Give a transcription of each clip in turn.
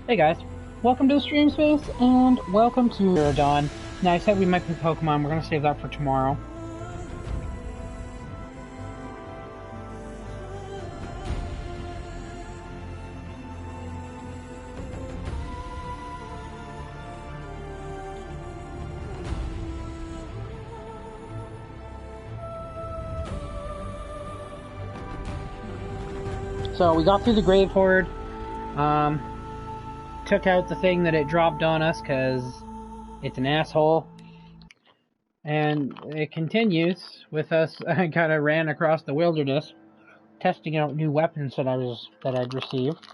Hey guys, welcome to the stream space and welcome to Dawn. Now I said we might play Pokemon, we're gonna save that for tomorrow. So we got through the Grave Horde, took out the thing that it dropped on us because it's an asshole. And it continues with us. I kind of ran across the wilderness, testing out new weapons that I'd received.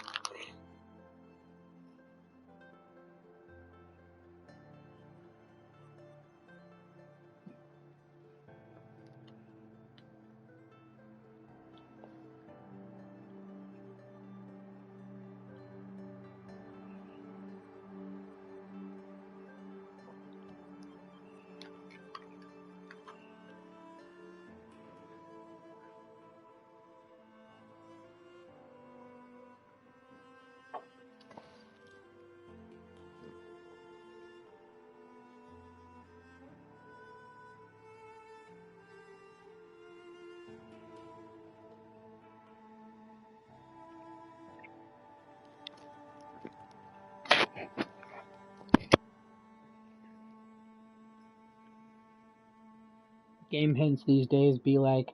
Game hints these days be like,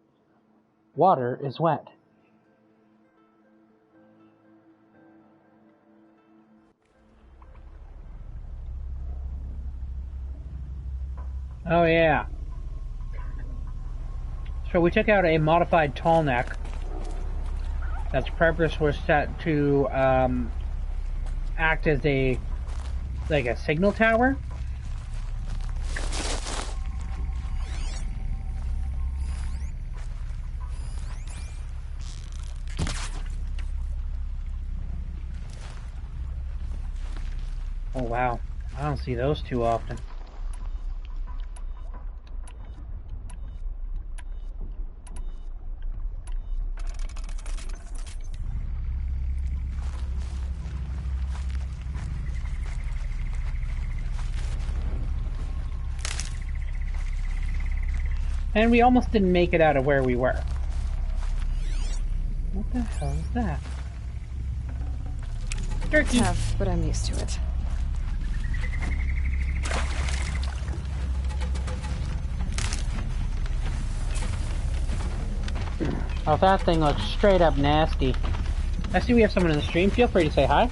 water is wet. Oh yeah. So we took out a modified tall neck. That's purpose was set to act as a signal tower. Oh wow, I don't see those too often. And we almost didn't make it out of where we were. What the hell is that? Turkey! Tough, but I'm used to it. Oh, that thing looks straight up nasty. I see we have someone in the stream. Feel free to say hi.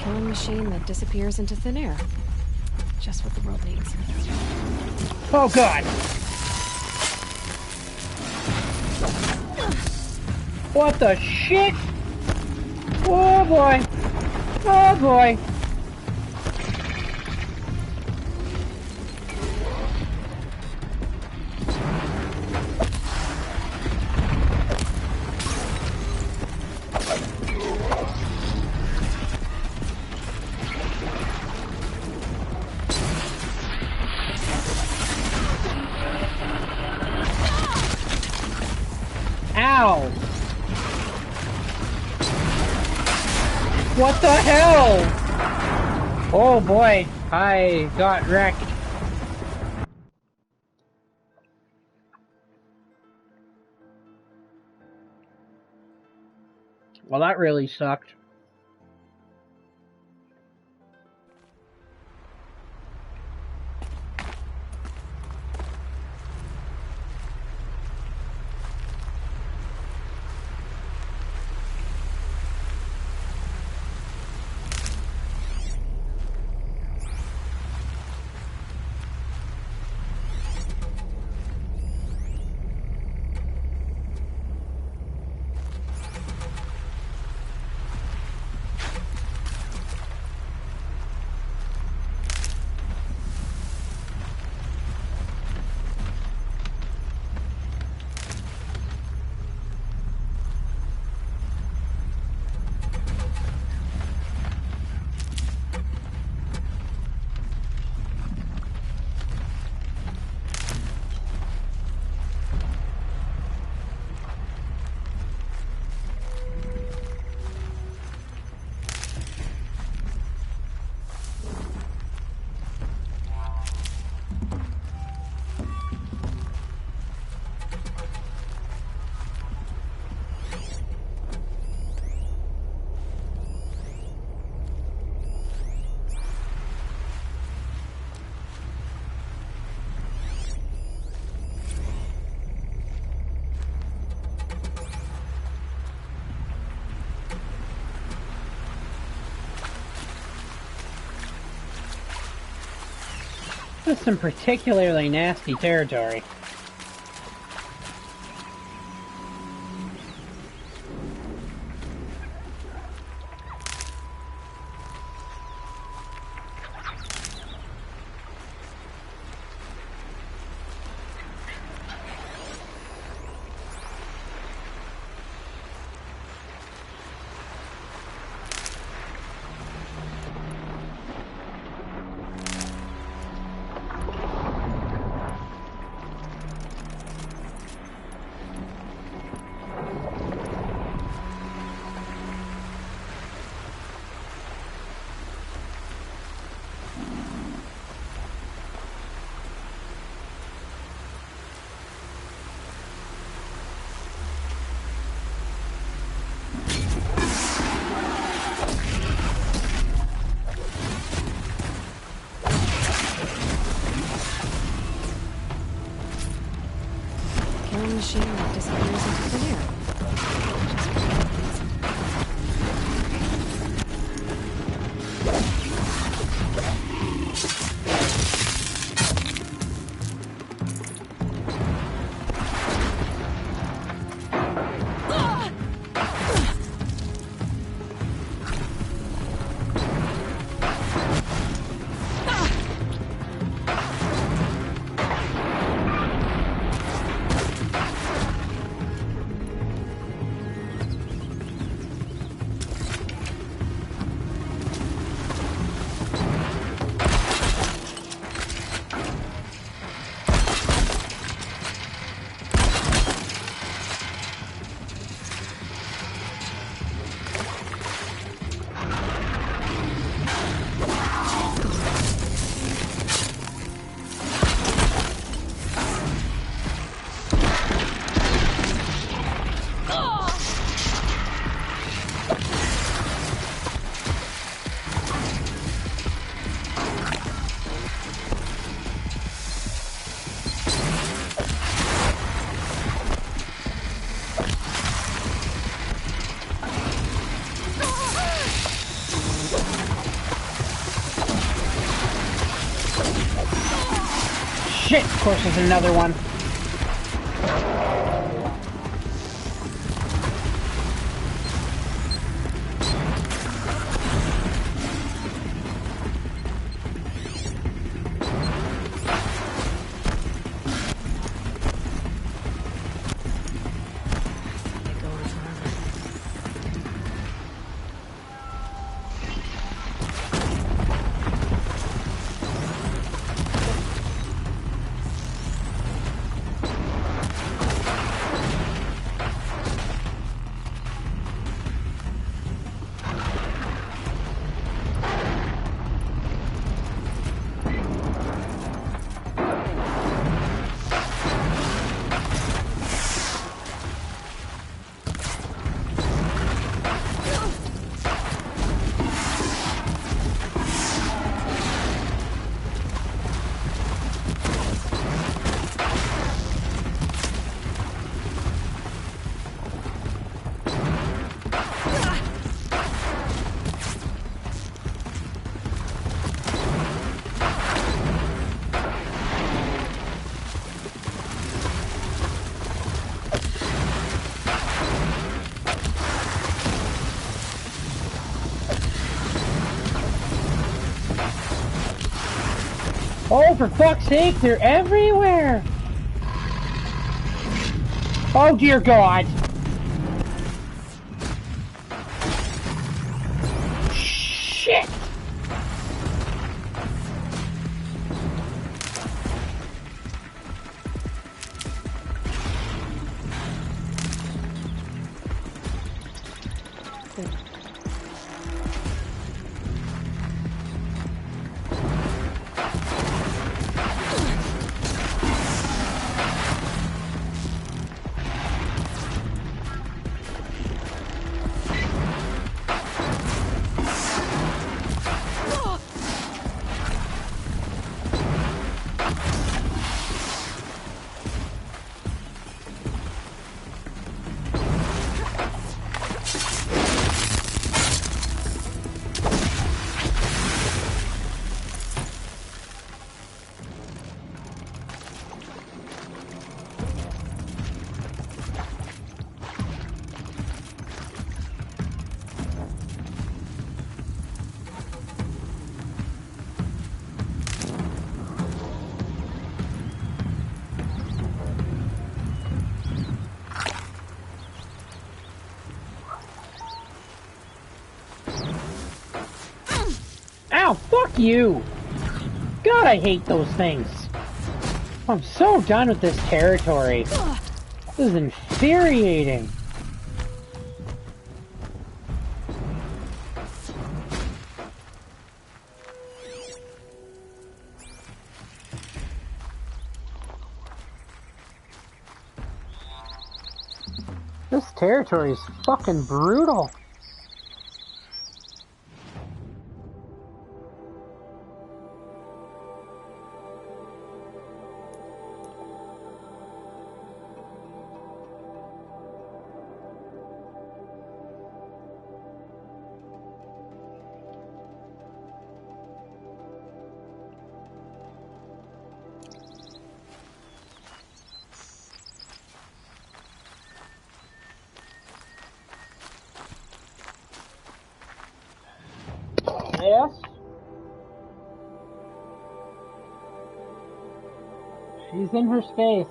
Killing machine that disappears into thin air. Just what the world needs. Oh god! What the shit? Oh boy! Oh boy! Ow! What the hell? Oh boy, I got wrecked. Well, that really sucked. This is some particularly nasty territory. Machine that disappears into thin air. Shit! Of course there's another one. Oh, for fuck's sake, they're everywhere! Oh, dear God! Shit! Ow, fuck you! God, I hate those things. I'm so done with this territory. This is infuriating. This territory is fucking brutal. Yes? She's in her space.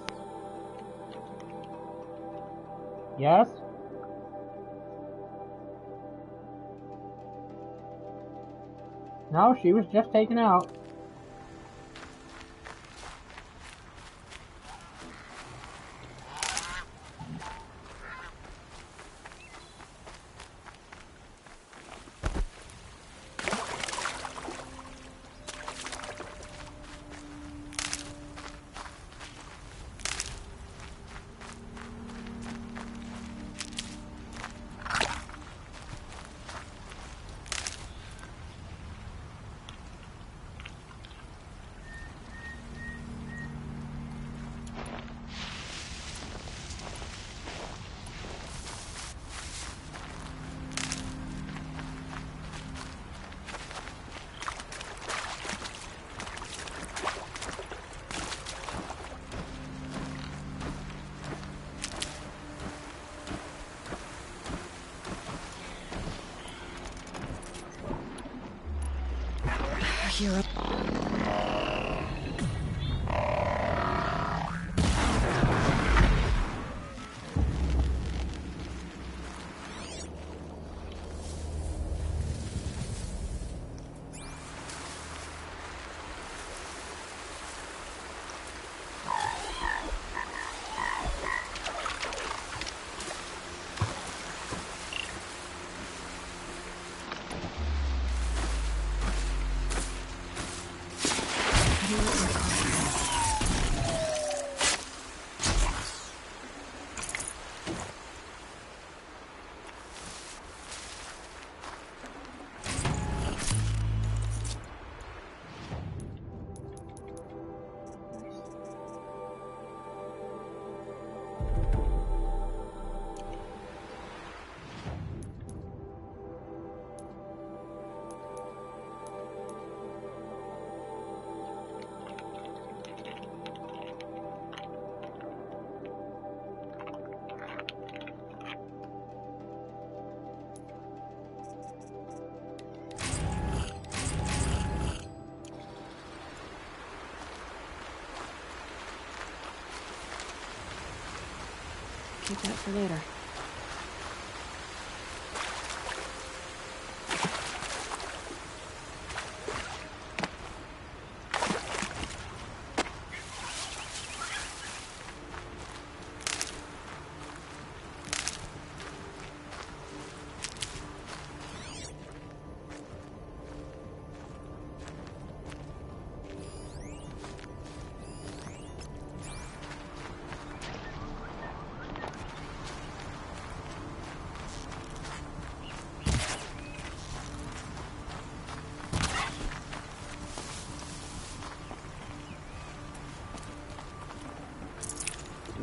Yes? No, she was just taken out. Here. Keep that for later.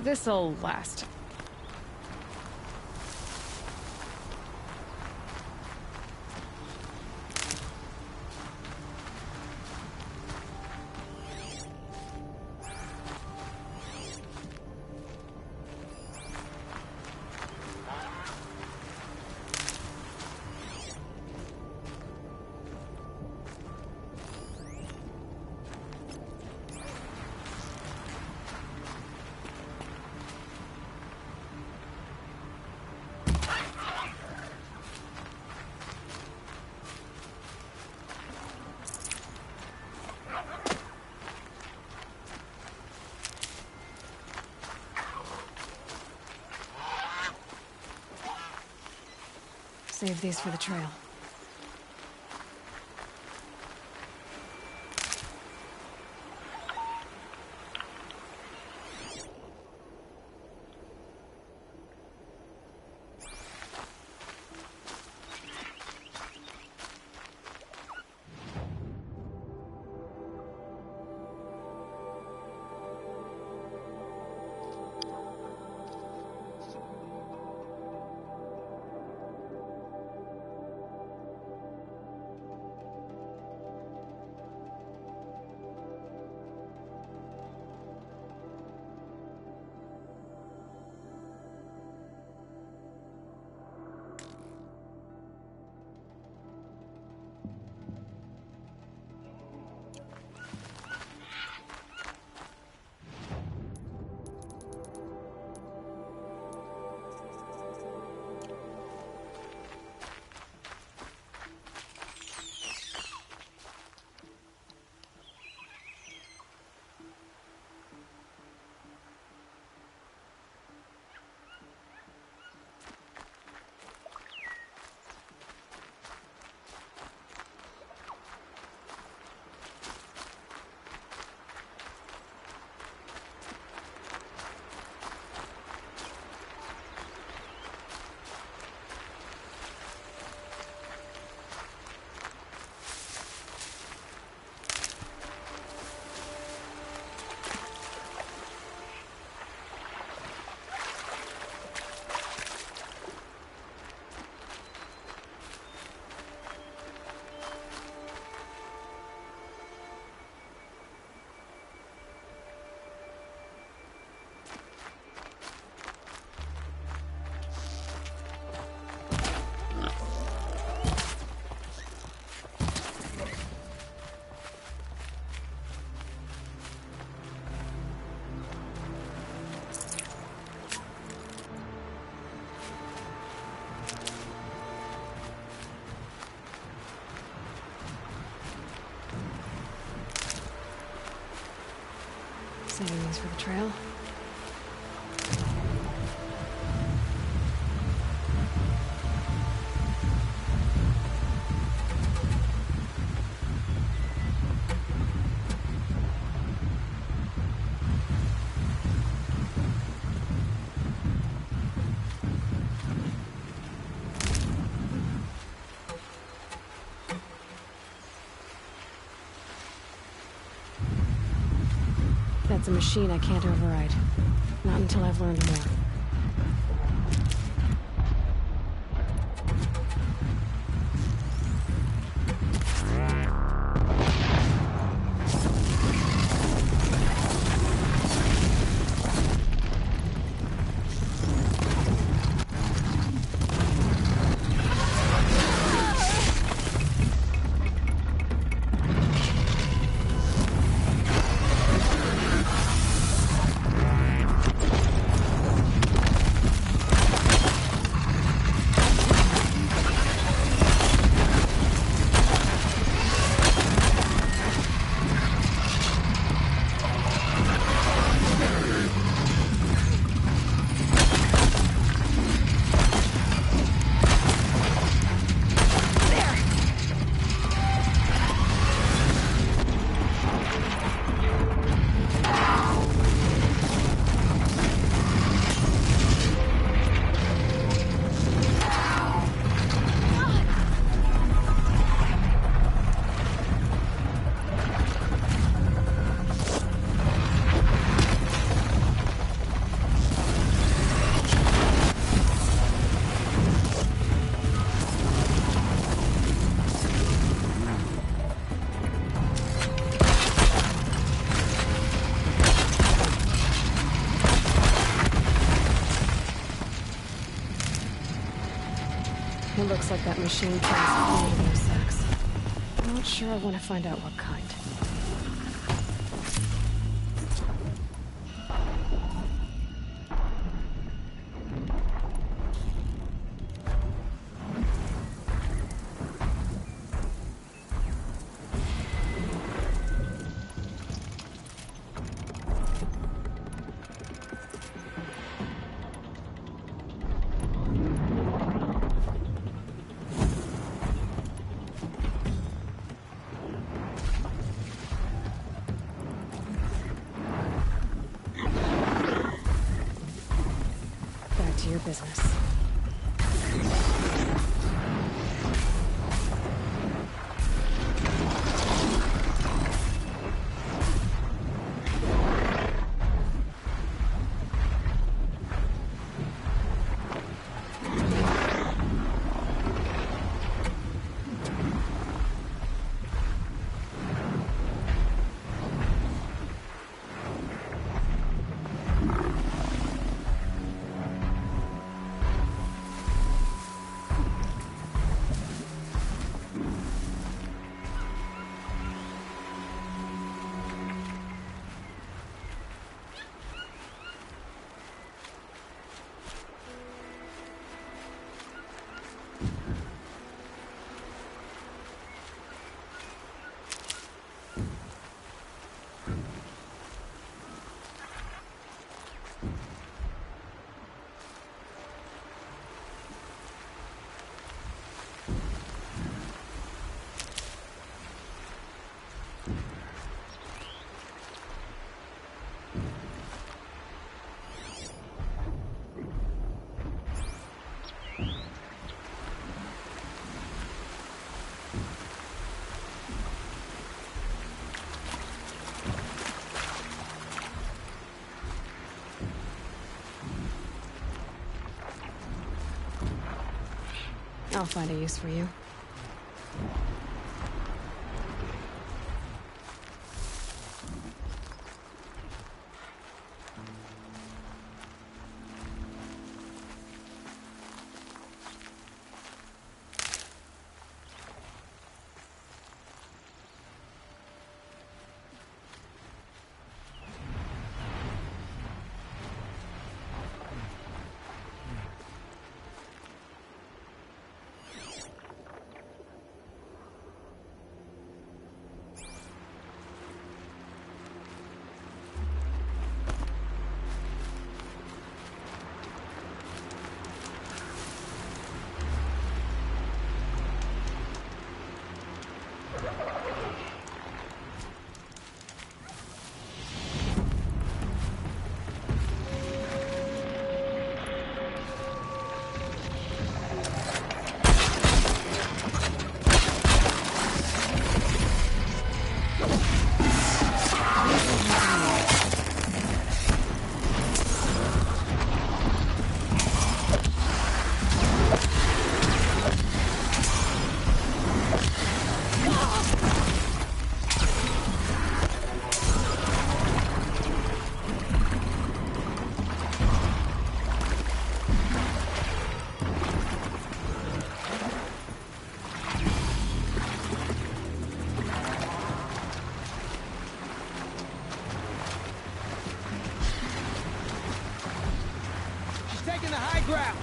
This'll last. Save these for the trail. Saving these for the trail. That's a machine I can't override. Not until I've learned more. It looks like that machine carries insects. Not sure I want to find out what kind. business. I'll find a use for you. The high ground.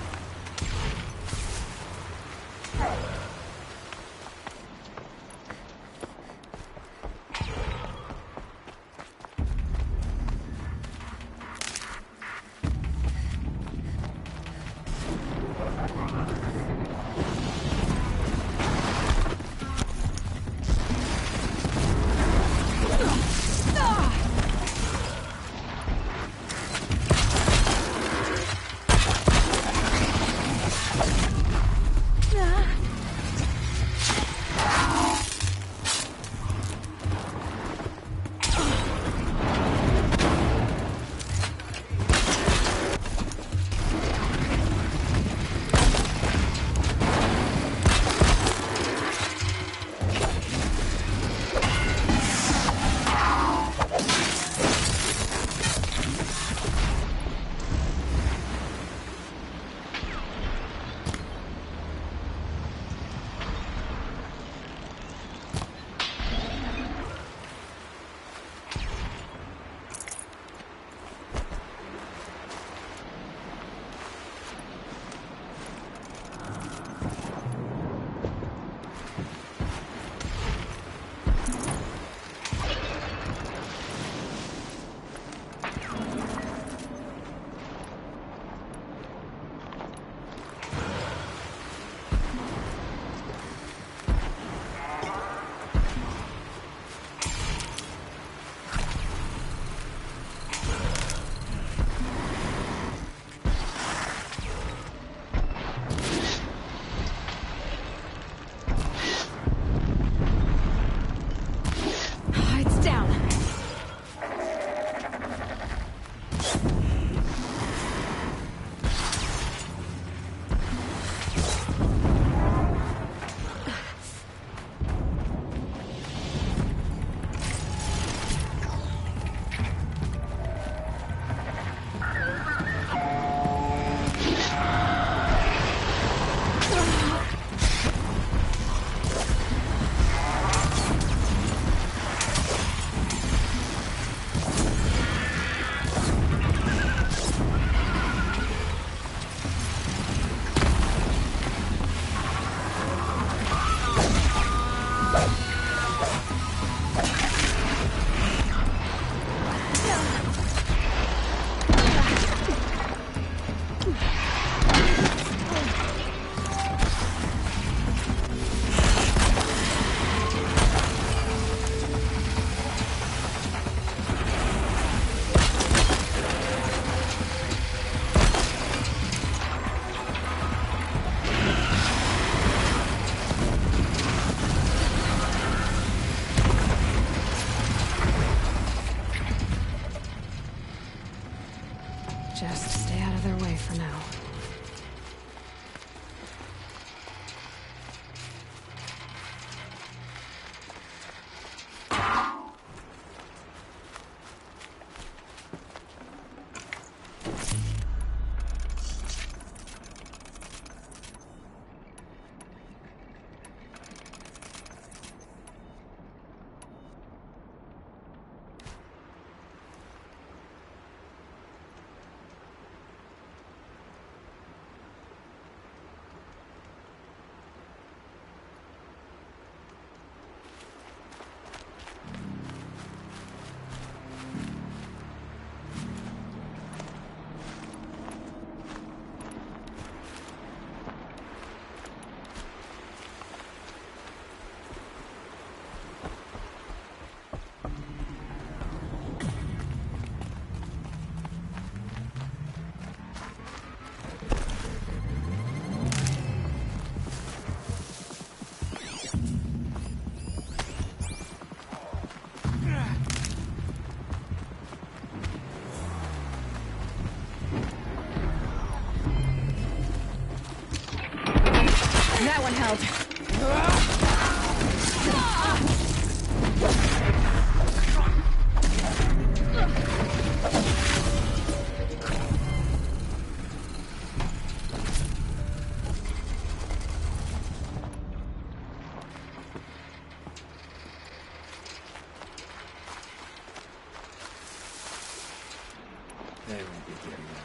Just stay out of their way for now. That one held. They won't be getting that.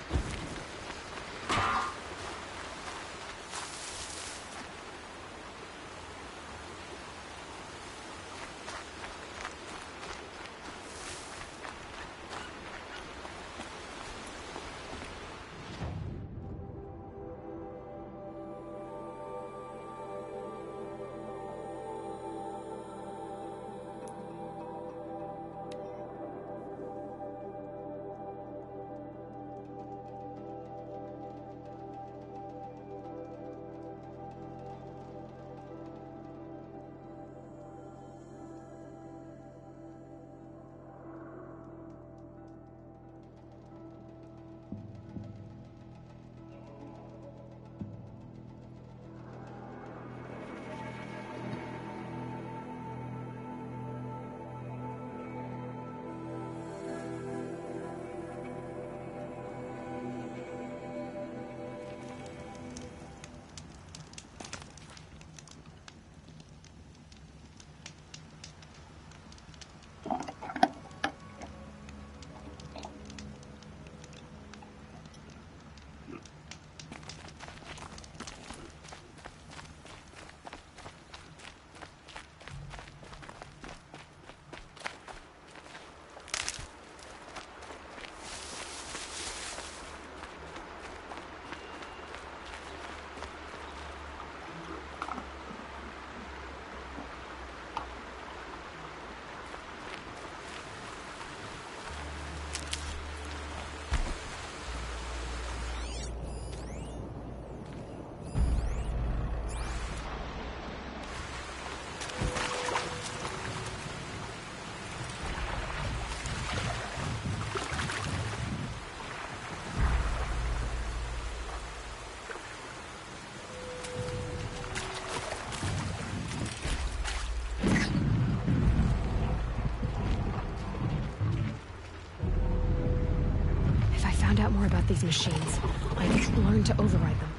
Out more about these machines. I can learn to override them.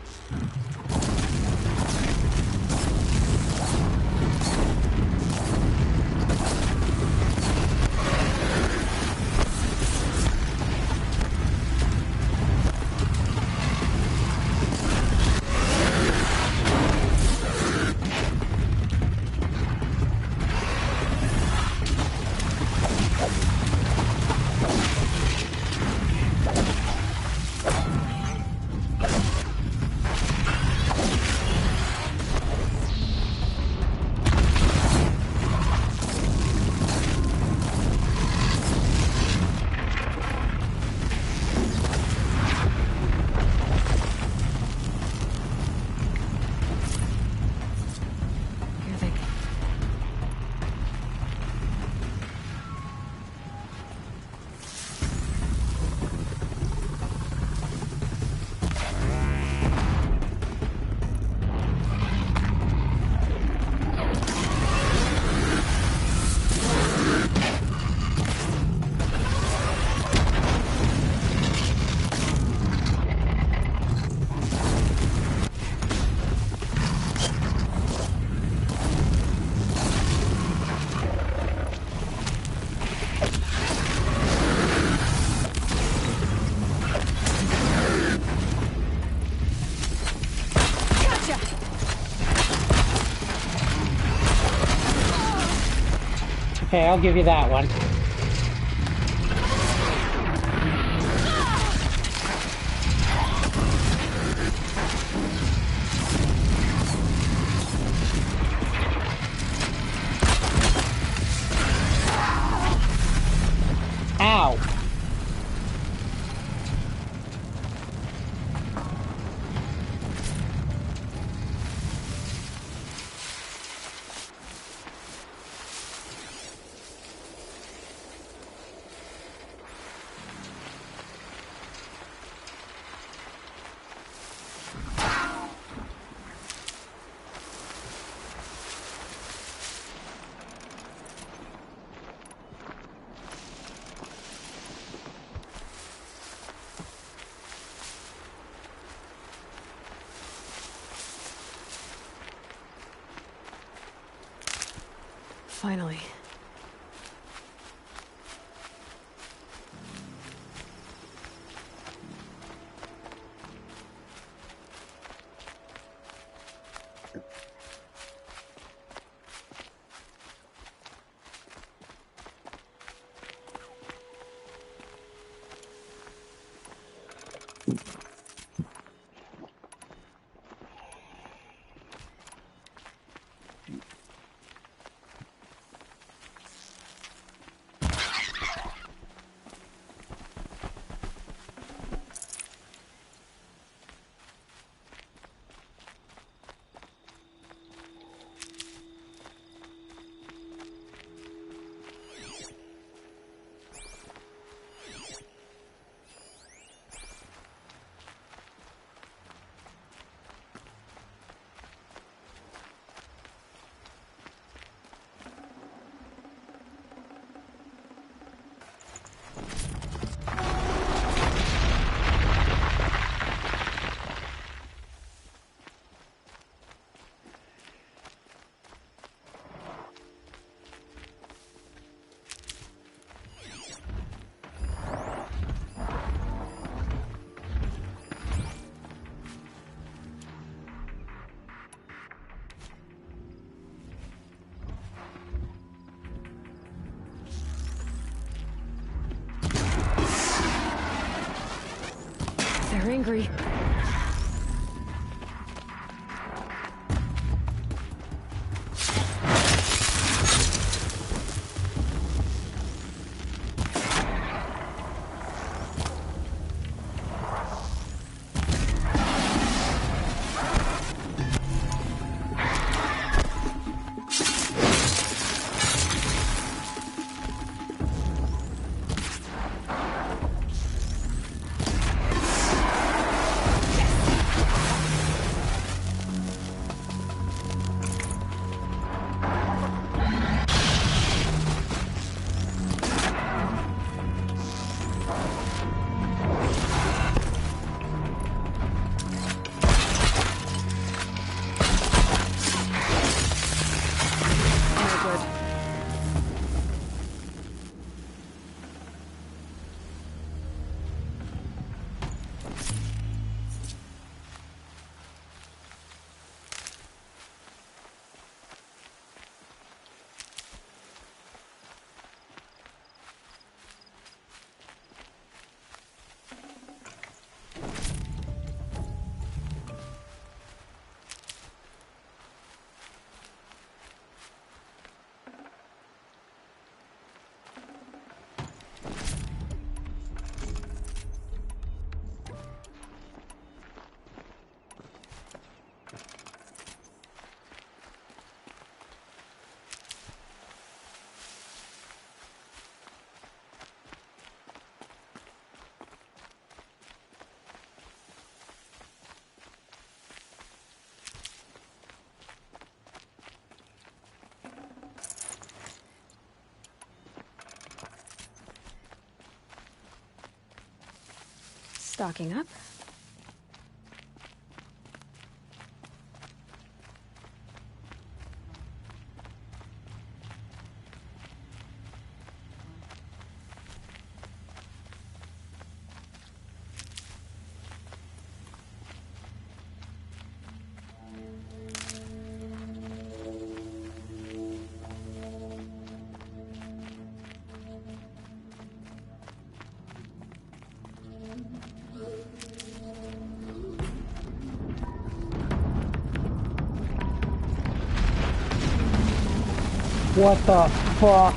Okay, I'll give you that one. Ow! Finally. They're angry. Stocking up. What the fuck?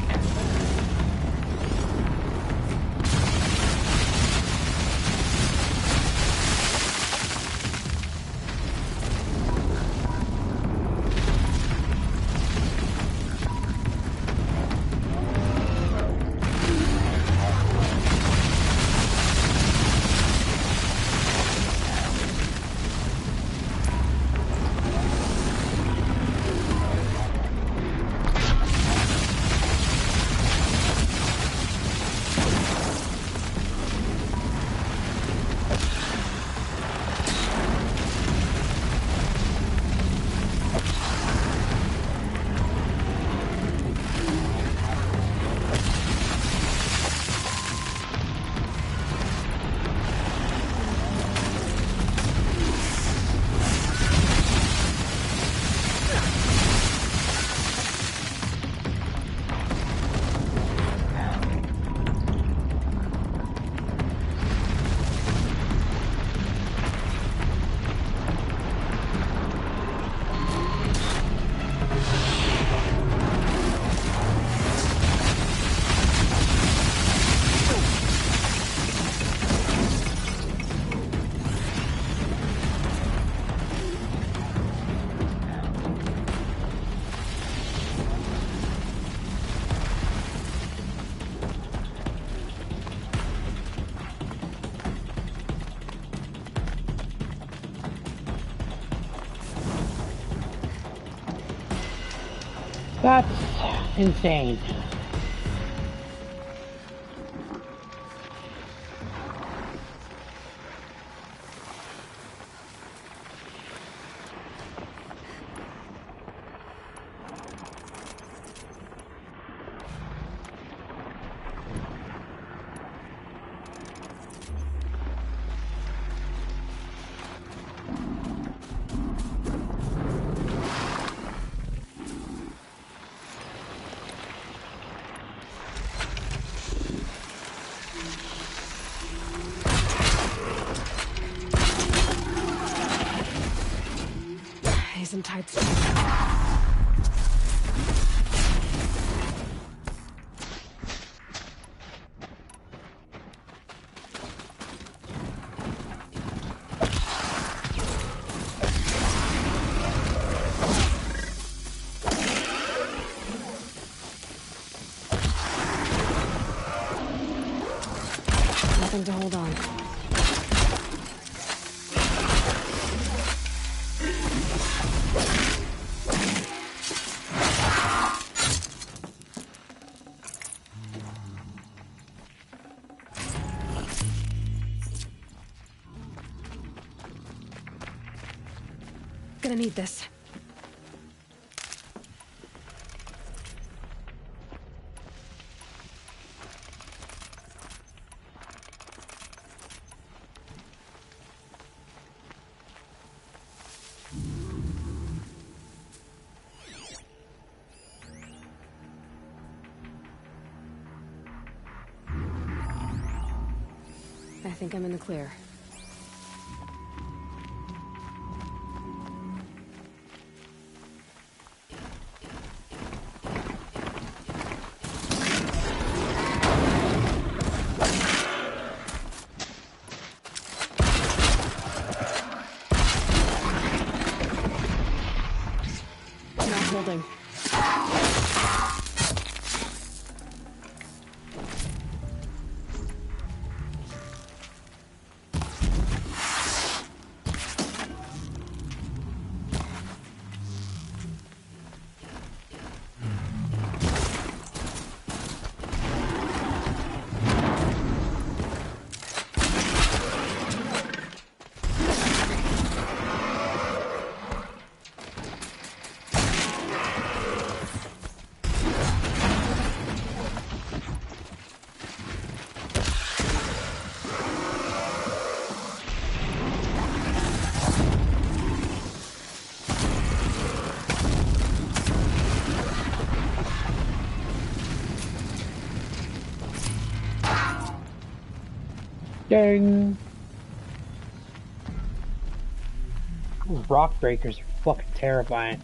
That's insane. He's in tight space. Nothing to hold on. Gonna need this. I think I'm in the clear. Not holding. Ding! Those rock breakers are fucking terrifying.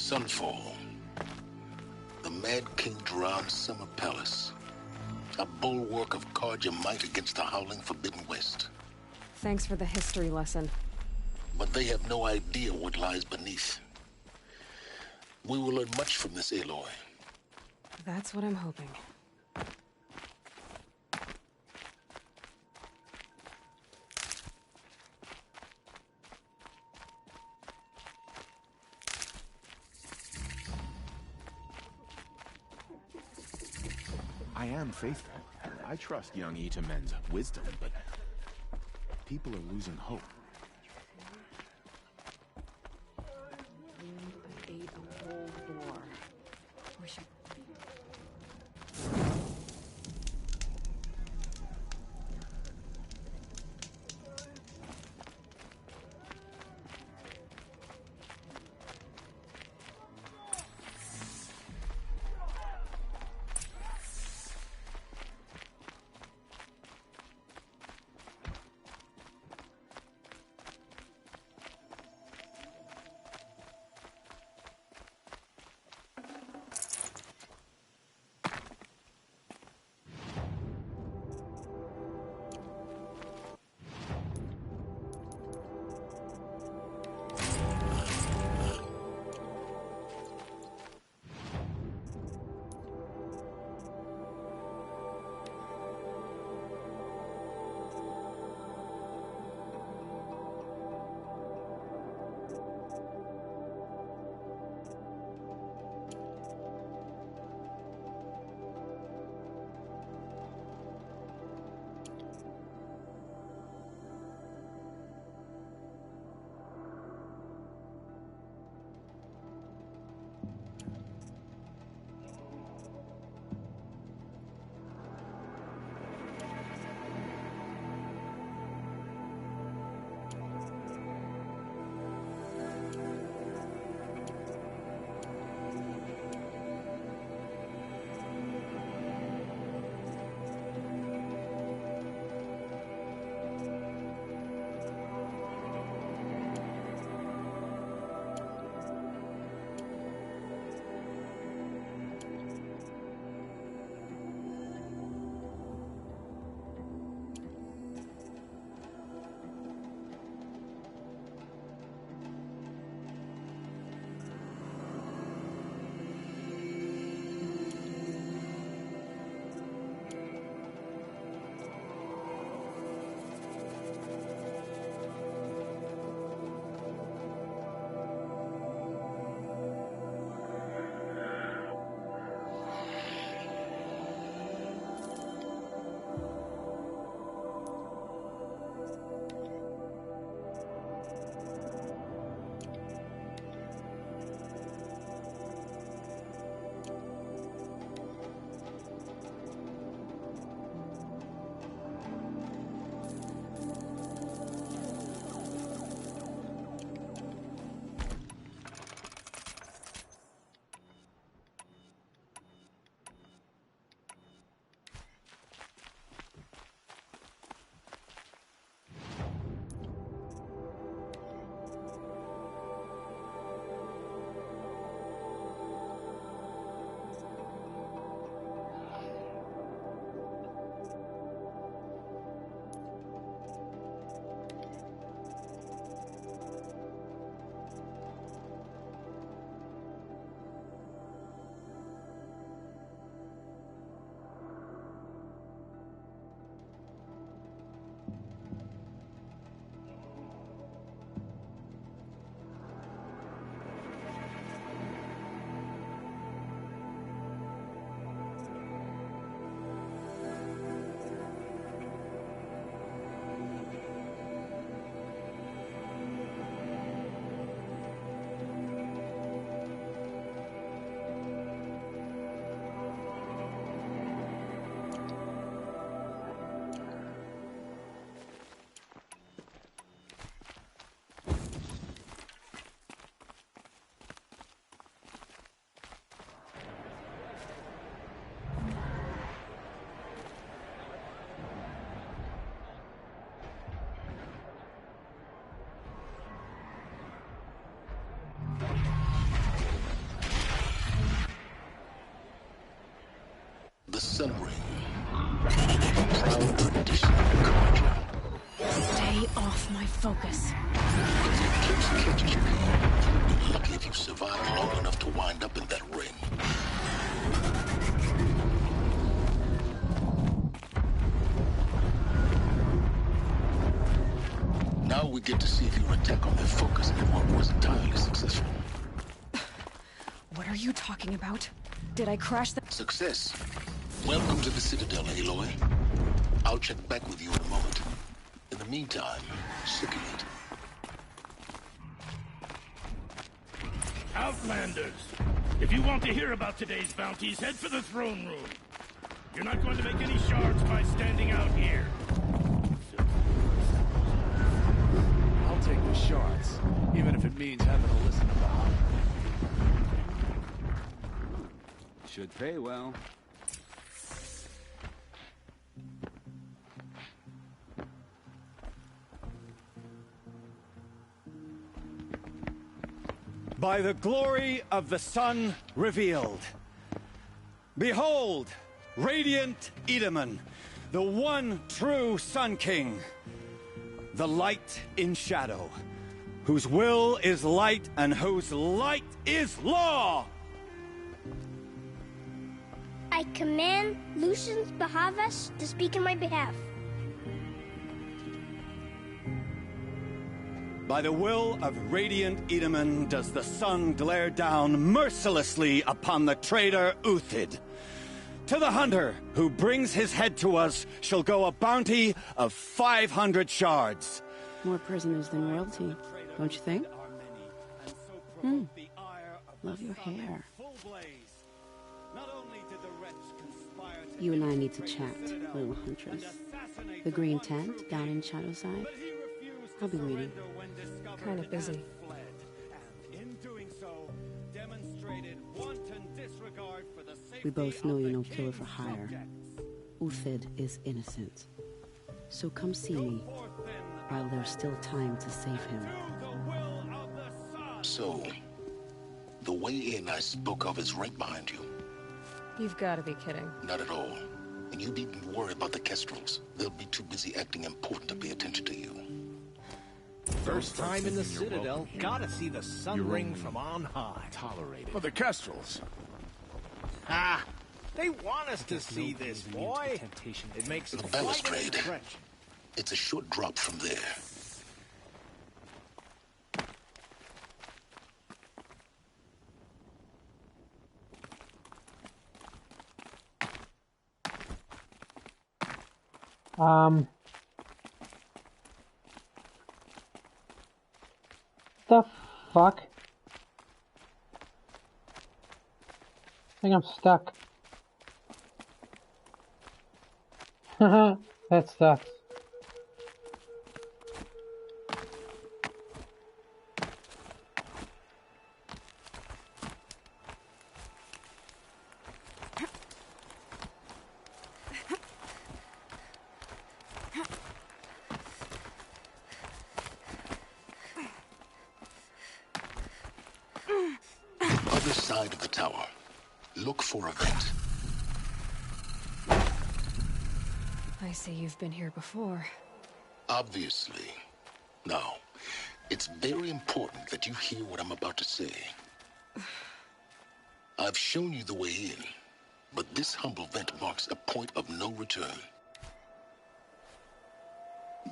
Sunfall. The Mad King Duran's summer palace. A bulwark of Carja might against the howling Forbidden West. Thanks for the history lesson. But they have no idea what lies beneath. We will learn much from this Aloy. That's what I'm hoping. I am faithful. I trust young Itamen's wisdom, but people are losing hope. I ate a whole boar. Wish I... off my focus. If the eclipse catches you here, you'll be lucky if you survive long enough to wind up in that ring. Now we get to see if your attack on their focus network was entirely successful. What are you talking about? Did I crash the... Success. Welcome to the Citadel, Aloy. I'll check back with you in a moment. In the meantime, circulate. Outlanders, if you want to hear about today's bounties, head for the throne room. You're not going to make any shards by standing out here. I'll take the shards, even if it means having to listen to the hop. Should pay well. By the glory of the sun revealed. Behold, radiant Edaman, the one true Sun King. The light in shadow, whose will is light and whose light is law! I command Lucius Bahavas to speak in my behalf. By the will of radiant Edaman does the sun glare down mercilessly upon the traitor Uthid. To the hunter who brings his head to us shall go a bounty of 500 shards. More prisoners than royalty, don't you think? Love your hair. You and I need to chat, little huntress. The green tent down in Shadowside. I'll be waiting. Kind of busy. We both know you're no killer for hire. Uthid is innocent. So come see me while there's still time to save him. So, the way in I spoke of is right behind you. You've got to be kidding. Not at all. And you needn't worry about the Kestrels. They'll be too busy acting important to pay attention to you. First time in the Citadel, gotta see the sun ring from on high. Tolerated. For the Kestrels. Ah, they want us to see this, boy. It makes The quite an balustrade. impression. It's a short drop from there. The fuck? I think I'm stuck. That sucks. Other side of the tower. Look for a vent. I see you've been here before. Obviously. Now, it's very important that you hear what I'm about to say. I've shown you the way in, but this humble vent marks a point of no return.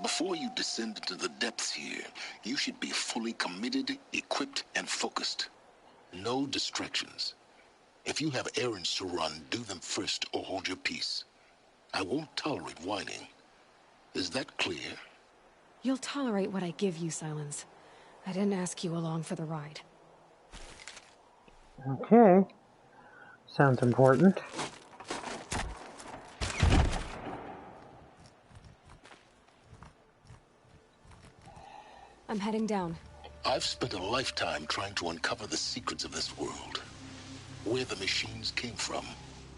Before you descend into the depths here, you should be fully committed, equipped, and focused. No distractions. If you have errands to run, do them first or hold your peace. I won't tolerate whining. Is that clear? You'll tolerate what I give you, Silence. I didn't ask you along for the ride. Okay. Sounds important. I'm heading down. I've spent a lifetime trying to uncover the secrets of this world. Where the machines came from.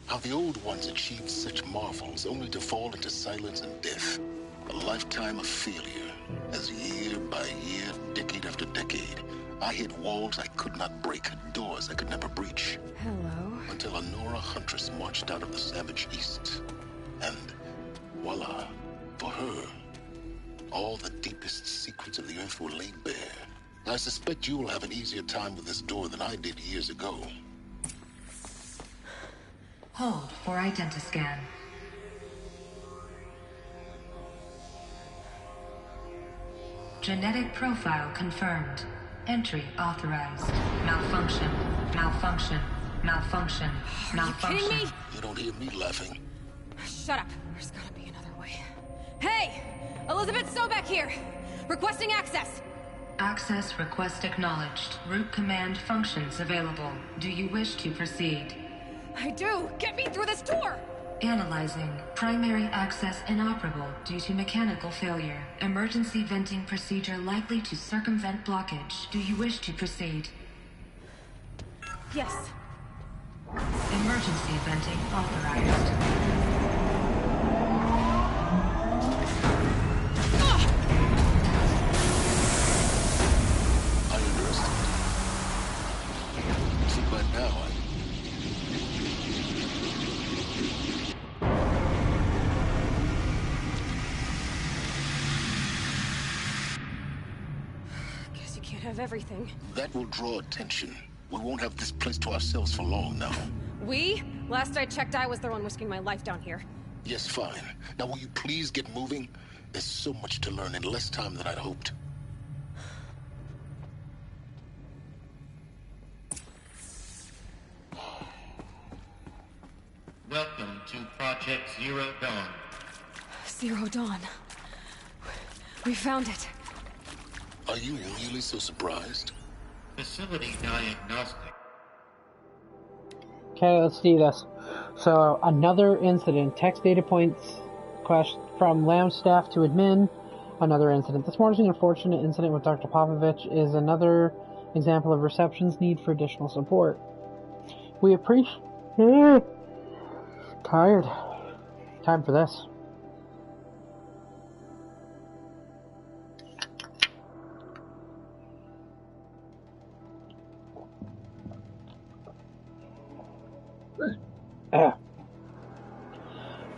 How the old ones achieved such marvels only to fall into silence and death. A lifetime of failure. As year by year, decade after decade, I hit walls I could not break, doors I could never breach. Hello. Until a Nora huntress marched out of the savage east. And voila, for her, all the deepest secrets of the Earth will lay bare. I suspect you will have an easier time with this door than I did years ago. Hold for identiscan. Genetic profile confirmed. Entry authorized. Malfunction. Malfunction. Malfunction. Malfunction. Are you kidding me? You don't hear me laughing. Shut up. There's gotta be another way. Hey! Elizabeth Sobek here! Requesting access! Access request acknowledged. Root command functions available. Do you wish to proceed? I do! Get me through this door! Analyzing. Primary access inoperable due to mechanical failure. Emergency venting procedure likely to circumvent blockage. Do you wish to proceed? Yes. Emergency venting authorized. I understand. See, by now, Guess you can't have everything. that will draw attention. We won't have this place to ourselves for long now. We? Last I checked, I was the one risking my life down here. Yes, fine. Now will you please get moving? There's so much to learn in less time than I'd hoped. Welcome to Project Zero Dawn. Zero Dawn. We found it. Are you really so surprised? Facility diagnostic. Okay, let's see this. So, another incident. Text data points from Lamb staff to admin. Another incident. This morning's unfortunate incident with Dr. Popovich is another example of reception's need for additional support. We appreciate... Tired. Time for this.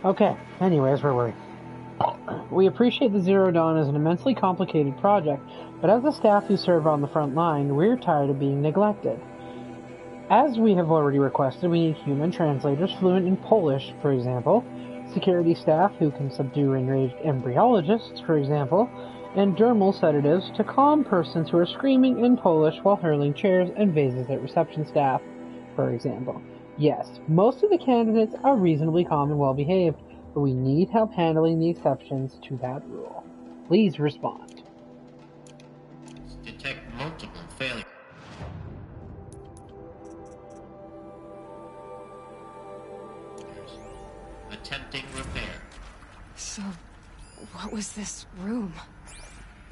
Okay, anyways, where were we? We appreciate the Zero Dawn as an immensely complicated project, but as the staff who serve on the front line, we're tired of being neglected. As we have already requested, we need human translators fluent in Polish, for example, security staff who can subdue enraged embryologists, for example, and dermal sedatives to calm persons who are screaming in Polish while hurling chairs and vases at reception staff, for example. Yes, most of the candidates are reasonably calm and well-behaved, but we need help handling the exceptions to that rule. Please respond. Detect multiple failures. Attempting repair. So, what was this room?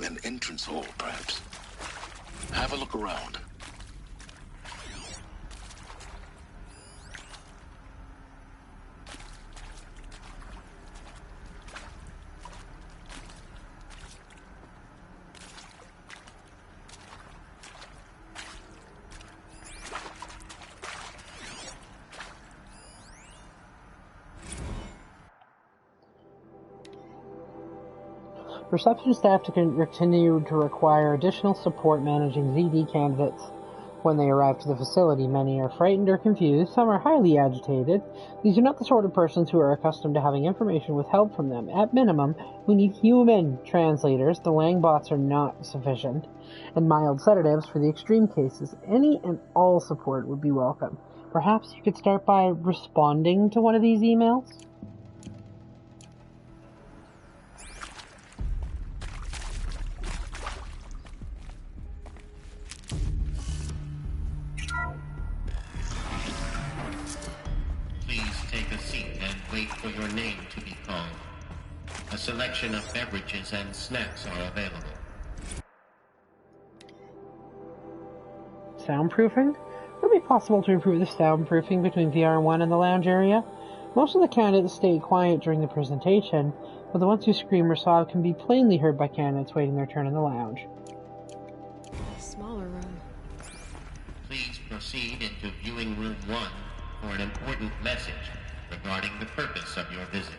An entrance hall, perhaps. Have a look around. Reception staff to continue to require additional support managing ZD candidates when they arrive to the facility. Many are frightened or confused, some are highly agitated. These are not the sort of persons who are accustomed to having information withheld from them. At minimum, we need human translators. The Lang bots are not sufficient. And mild sedatives for the extreme cases. Any and all support would be welcome. Perhaps you could start by responding to one of these emails? For your name to be called. A selection of beverages and snacks are available. Soundproofing? Would it be possible to improve the soundproofing between VR1 and the lounge area? Most of the candidates stay quiet during the presentation, but the ones who scream or sob can be plainly heard by candidates waiting their turn in the lounge. Smaller room. Please proceed into viewing room 1 for an important message regarding the purpose of your visit.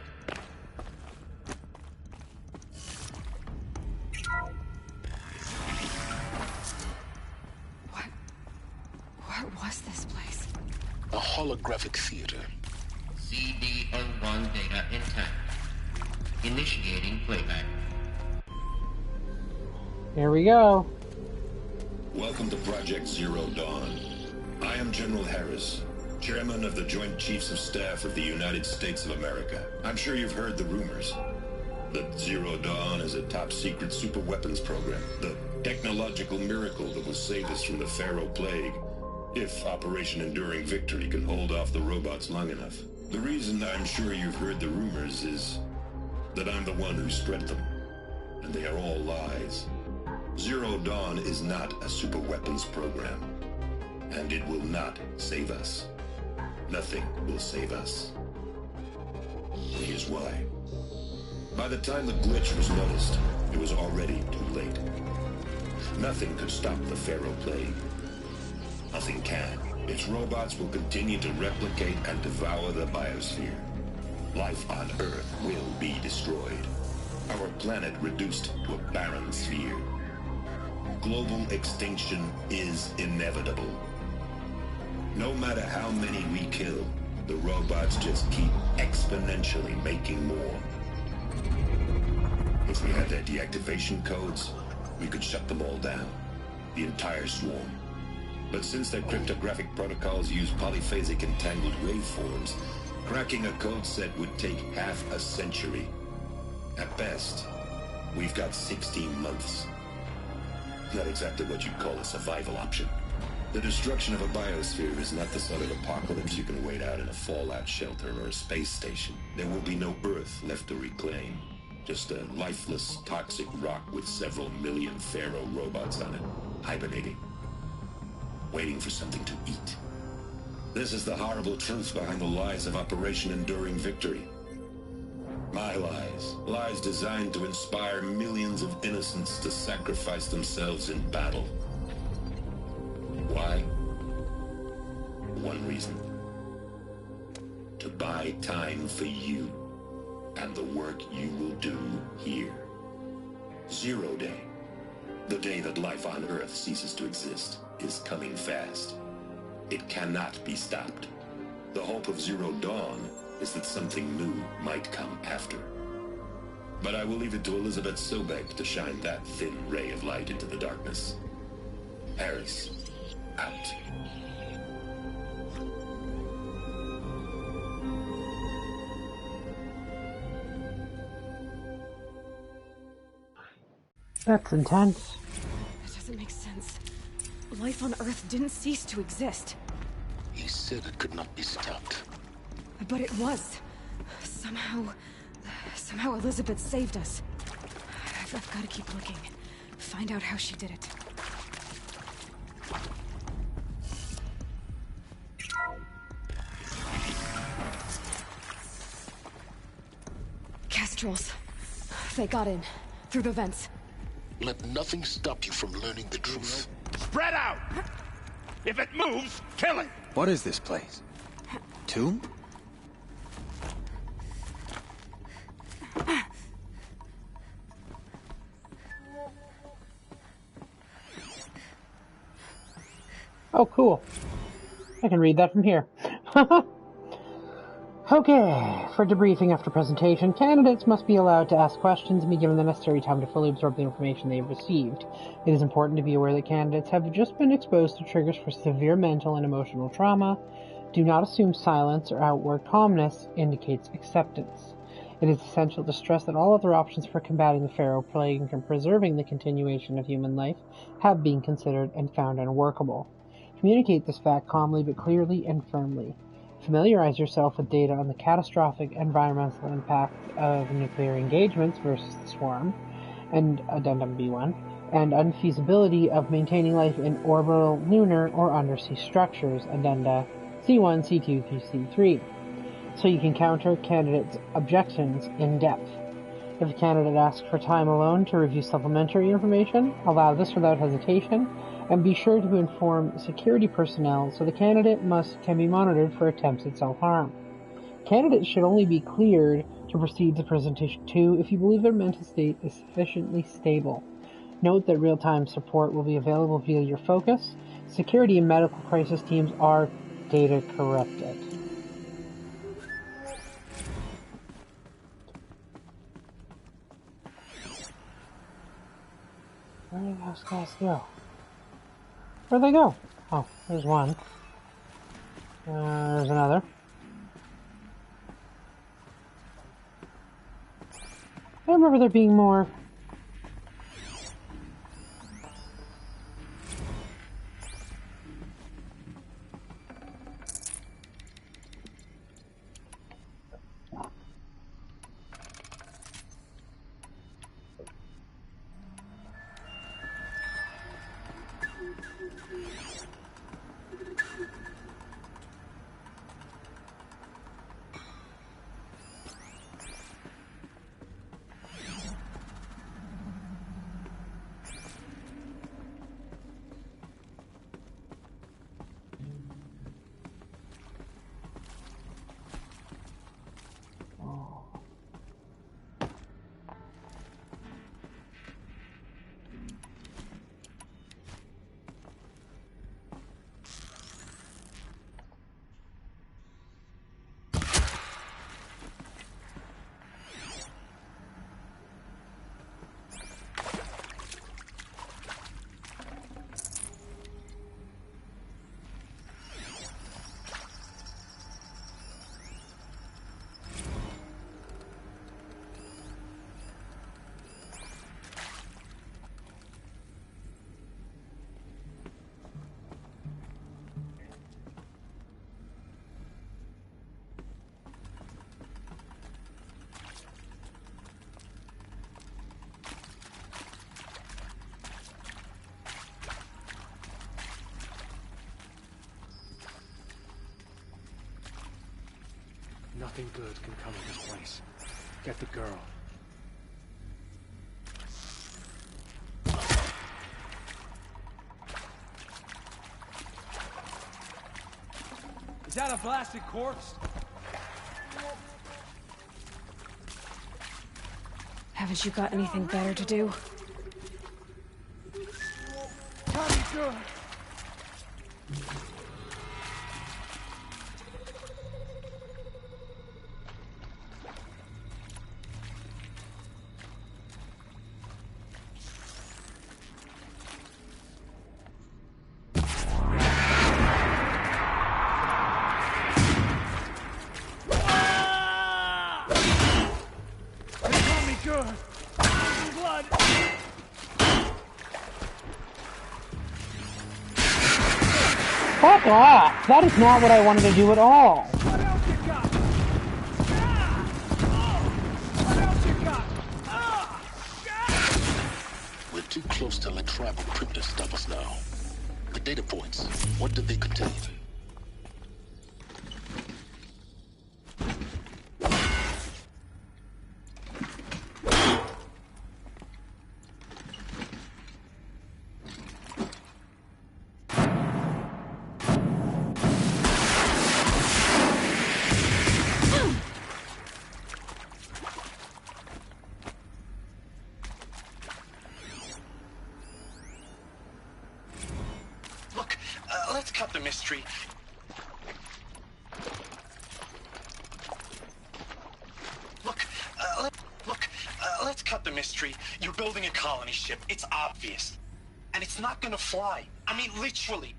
holographic theater. CD01 data intact. Initiating playback. Here we go. Welcome to Project Zero Dawn. I am General Harris, Chairman of the Joint Chiefs of Staff of the United States of America. I'm sure you've heard the rumors that Zero Dawn is a top-secret superweapons program, the technological miracle that will save us from the Pharaoh Plague, if Operation Enduring Victory can hold off the robots long enough. The reason I'm sure you've heard the rumors is that I'm the one who spread them, and they are all lies. Zero Dawn is not a superweapons program, and it will not save us. Nothing will save us. Here's why. By the time the glitch was noticed, it was already too late. Nothing could stop the Pharaoh Plague. Nothing can. Its robots will continue to replicate and devour the biosphere. Life on Earth will be destroyed. Our planet reduced to a barren sphere. Global extinction is inevitable. No matter how many we kill, the robots just keep exponentially making more. If we had their deactivation codes, we could shut them all down. The entire swarm. But since their cryptographic protocols use polyphasic entangled waveforms, cracking a code set would take half a century. At best, we've got 16 months. Not exactly what you'd call a survival option. The destruction of a biosphere is not the sort of apocalypse you can wait out in a fallout shelter or a space station. There will be no Earth left to reclaim. Just a lifeless, toxic rock with several million Pharaoh robots on it, hibernating, waiting for something to eat. This is the horrible truth behind the lies of Operation Enduring Victory. My lies. Lies designed to inspire millions of innocents to sacrifice themselves in battle. Why? One reason. To buy time for you and the work you will do here. Zero Day. The day that life on Earth ceases to exist is coming fast. It cannot be stopped. The hope of Zero Dawn is that something new might come after. But I will leave it to Elizabeth Sobek to shine that thin ray of light into the darkness. Harris, out. That's intense. That doesn't make sense. Life on Earth didn't cease to exist. He said it could not be stopped. But it was. Somehow Elizabeth saved us. I've got to keep looking. Find out how she did it. Kestrels. They got in. Through the vents. Let nothing stop you from learning the truth. Spread out! If it moves, kill it! What is this place? Tomb? Oh, cool. I can read that from here. Okay, for debriefing after presentation, candidates must be allowed to ask questions and be given the necessary time to fully absorb the information they have received. It is important to be aware that candidates have just been exposed to triggers for severe mental and emotional trauma. Do not assume silence or outward calmness indicates acceptance. It is essential to stress that all other options for combating the Pharaoh Plague and preserving the continuation of human life have been considered and found unworkable. Communicate this fact calmly but clearly and firmly. Familiarize yourself with data on the catastrophic environmental impact of nuclear engagements versus the swarm, and Addendum B1, and unfeasibility of maintaining life in orbital, lunar, or undersea structures, Addenda C1, C2 through C3, so you can counter candidates' objections in depth. If a candidate asks for time alone to review supplementary information, allow this without hesitation, and be sure to inform security personnel so the candidate can be monitored for attempts at self-harm. Candidates should only be cleared to proceed to presentation 2 if you believe their mental state is sufficiently stable. Note that real-time support will be available via your focus. Security and medical crisis teams are Data corrupted. Where did those guys go? Where'd they go? Oh, there's one. There's another. I remember there being more. Nothing good can come of this place. Get the girl. Is that a blasted corpse? Haven't you got anything better to do? Tommy, good. Fuck off! That is not what I wanted to do at all! What else you got? What else you got? We're too close to let tribal crypto stop us now. The data points, what did they contain? Let's cut the mystery. Let's cut the mystery. You're building a colony ship. It's obvious. And it's not gonna fly. I mean, literally.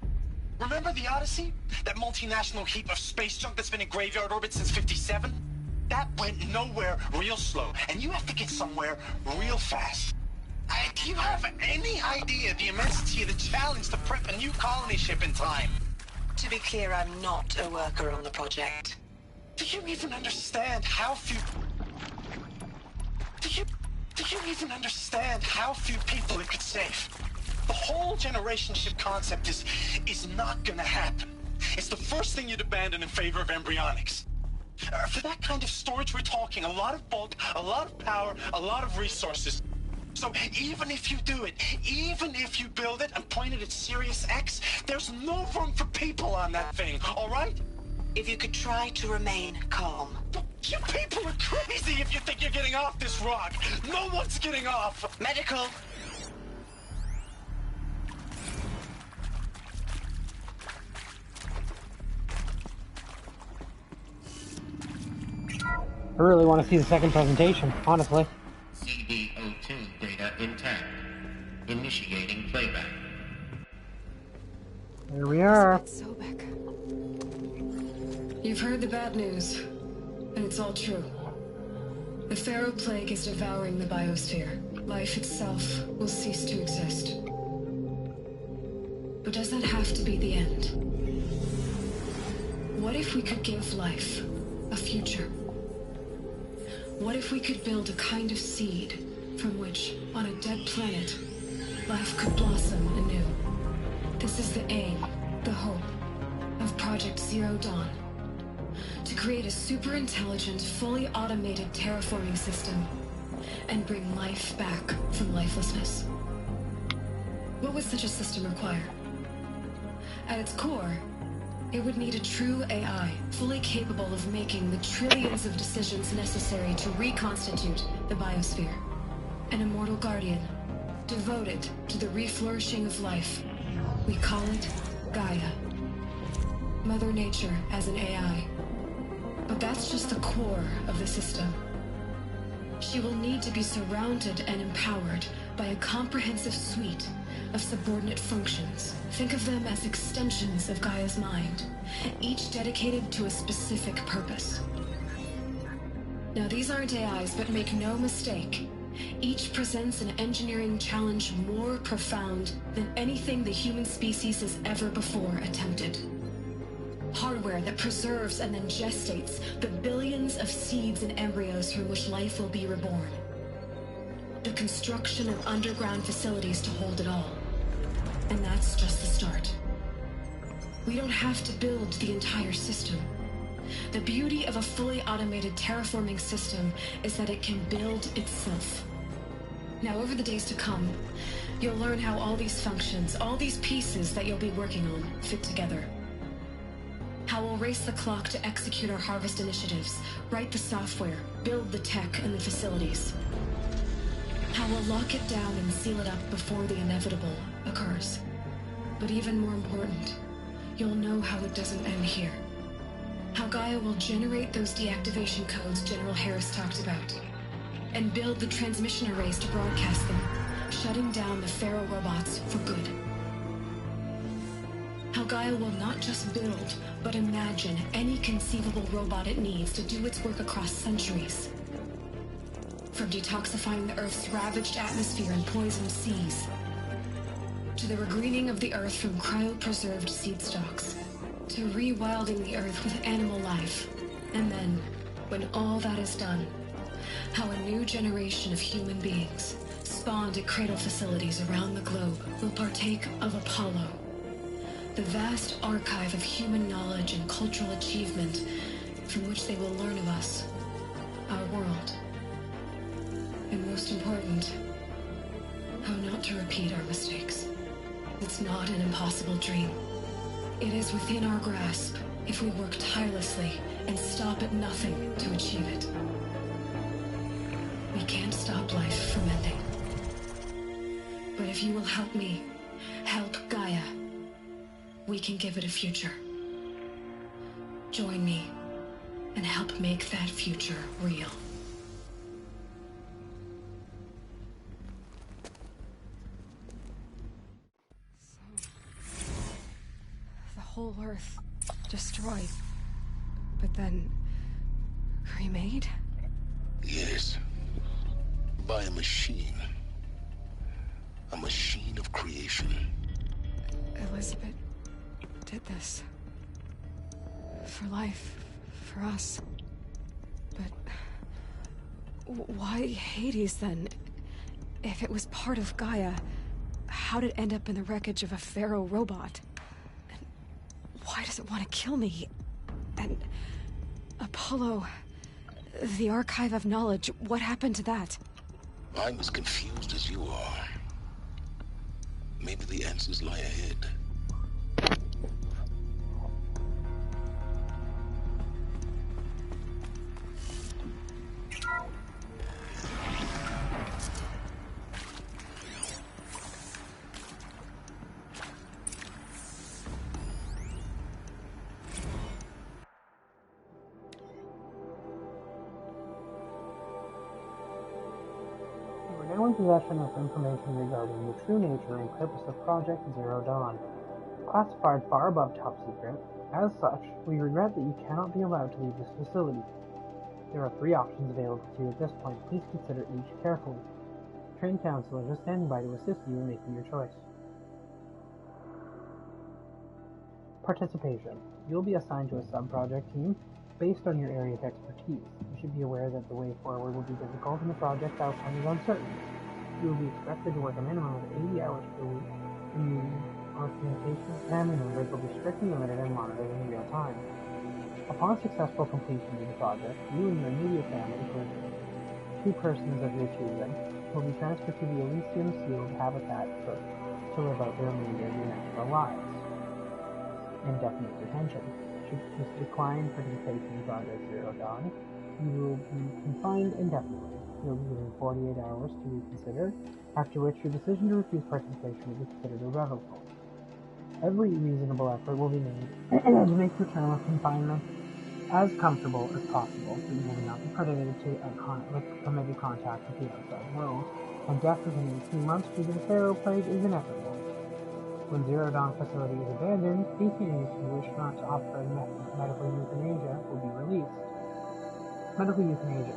Remember the Odyssey? That multinational heap of space junk that's been in graveyard orbit since '57? That went nowhere real slow. And you have to get somewhere real fast. Do you have any idea the immensity of the challenge to prep a new colony ship in time? To be clear, I'm not a worker on the project. Do you even understand how few... Do you even understand how few people it could save? The whole generation ship concept is not gonna happen. It's the first thing you'd abandon in favor of embryonics. For that kind of storage, we're talking a lot of bulk, a lot of power, a lot of resources. So even if you do it, even if you build it and point it at Sirius X, there's no room for people on that thing, all right? If you could try to remain calm. You people are crazy if you think you're getting off this rock. No one's getting off. Medical. I really want to see the second presentation, honestly. CD02 data intact. Initiating playback. Here we are. You've heard the bad news, and it's all true. The Pharaoh Plague is devouring the biosphere. Life itself will cease to exist. But does that have to be the end? What if we could give life a future? What if we could build a kind of seed from which, on a dead planet, life could blossom anew? This is the aim, the hope, of Project Zero Dawn. To create a super-intelligent, fully automated terraforming system and bring life back from lifelessness. What would such a system require? At its core, it would need a true AI, fully capable of making the trillions of decisions necessary to reconstitute the biosphere. An immortal guardian, devoted to the reflourishing of life. We call it Gaia. Mother Nature as an AI. But that's just the core of the system. She will need to be surrounded and empowered by a comprehensive suite of subordinate functions. Think of them as extensions of Gaia's mind, each dedicated to a specific purpose. Now, these aren't AIs, but make no mistake, each presents an engineering challenge more profound than anything the human species has ever before attempted. Hardware that preserves and then gestates the billions of seeds and embryos from which life will be reborn. The construction of underground facilities to hold it all. And that's just the start. We don't have to build the entire system. The beauty of a fully automated terraforming system is that it can build itself. Now, over the days to come, you'll learn how all these functions, all these pieces that you'll be working on, fit together. How we'll race the clock to execute our harvest initiatives, write the software, build the tech and the facilities. How we'll lock it down and seal it up before the inevitable occurs. But even more important, you'll know how it doesn't end here. How Gaia will generate those deactivation codes General Harris talked about, and build the transmission arrays to broadcast them, shutting down the Pharaoh robots for good. How Gaia will not just build, but imagine any conceivable robot it needs to do its work across centuries. From detoxifying the Earth's ravaged atmosphere and poisoned seas, to the regreening of the Earth from cryopreserved seed stalks, to rewilding the Earth with animal life. And then, when all that is done, how a new generation of human beings, spawned at cradle facilities around the globe, will partake of Apollo, the vast archive of human knowledge and cultural achievement from which they will learn of us, our world. And most important, how not to repeat our mistakes. It's not an impossible dream. It is within our grasp if we work tirelessly and stop at nothing to achieve it. We can't stop life from ending. But if you will help me, help Gaia, we can give it a future. Join me and help make that future real. The whole Earth destroyed, but then remade? Yes. By a machine. A machine of creation. Elizabeth did this. For life. For us. But why Hades then? If it was part of Gaia, how did it end up in the wreckage of a Pharaoh robot? And why does it want to kill me? And Apollo, the archive of knowledge, what happened to that? I'm as confused as you are. Maybe the answers lie ahead. in possession of information regarding the true nature and purpose of Project Zero Dawn, classified far above top secret. As such, we regret that you cannot be allowed to leave this facility. There are 3 options available to you at this point. Please consider each carefully. Trained counselors are standing by to assist you in making your choice. Participation. You will be assigned to a sub-project team based on your area of expertise. You should be aware that the way forward will be difficult and the project's outcome is uncertain. You will be expected to work a minimum of 80 hours per week. Our communication with family members will be strictly limited and monitored in real time. Upon successful completion of the project, you and your immediate family, for 2 persons of your choosing, will be transferred to the Elysium Sealed Habitat to live out the remainder of your natural lives. Indefinite detention. Should you decline participation in Project Zero Dawn, you will be confined indefinitely. You will be given 48 hours to reconsider, after which your decision to refuse participation will be considered irrevocable. Every reasonable effort will be made to make your term of confinement as comfortable as possible, so you will not be permitted to permitted contact with the outside world, and death within 18 months due to the Pharaoh Plague is inevitable. When Zero Dawn facility is abandoned, detainees who wish not to offer medical euthanasia will be released. Medical euthanasia.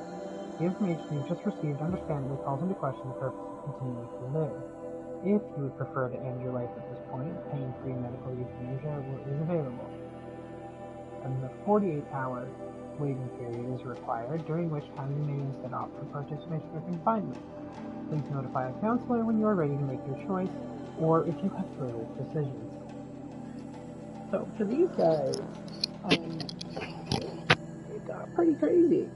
The information you've just received understandably calls into question the purpose of continuing to live. If you would prefer to end your life at this point, pain-free medical euthanasia is available. And the 48-hour waiting period is required, during which time you may instead opt for participation or confinement. Please notify a counselor when you are ready to make your choice, or if you have further decisions. So, for these guys, it got pretty crazy.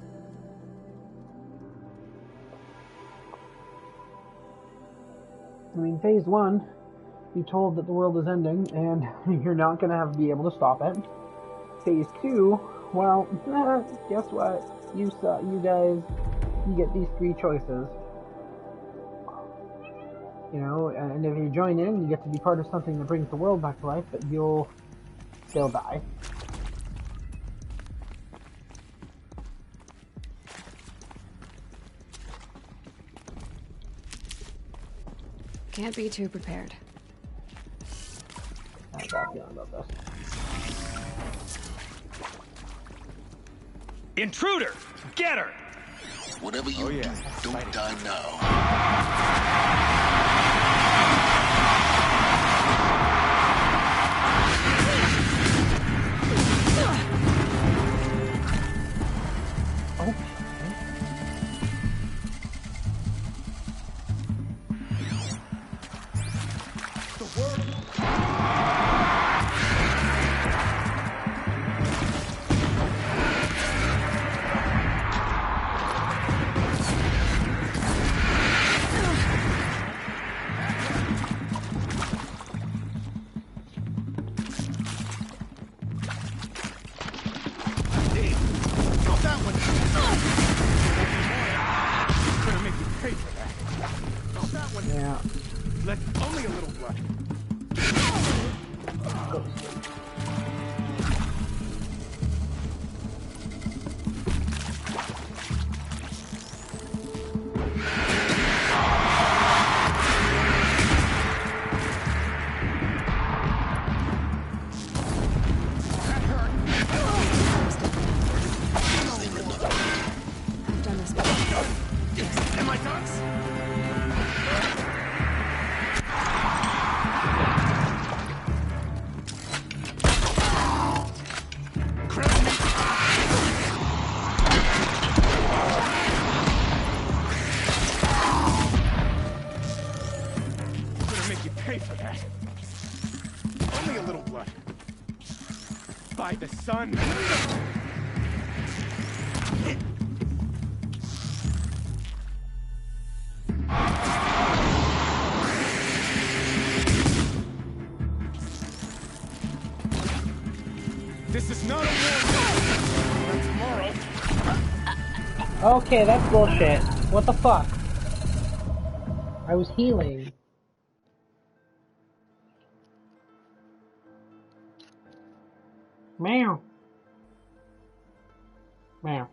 I mean, phase 1, you're told that the world is ending, and you're not going to be able to stop it. Phase 2, well, guess what? You guys, you get these 3 choices. You know, and if you join in, you get to be part of something that brings the world back to life, but you'll still die. Can't be too prepared. I got a feeling about this. Intruder! Get her! Whatever you do, don't die now. By the sun! This is not a war. Not tomorrow. Okay, that's bullshit. What the fuck? I was healing. Meow. Meow.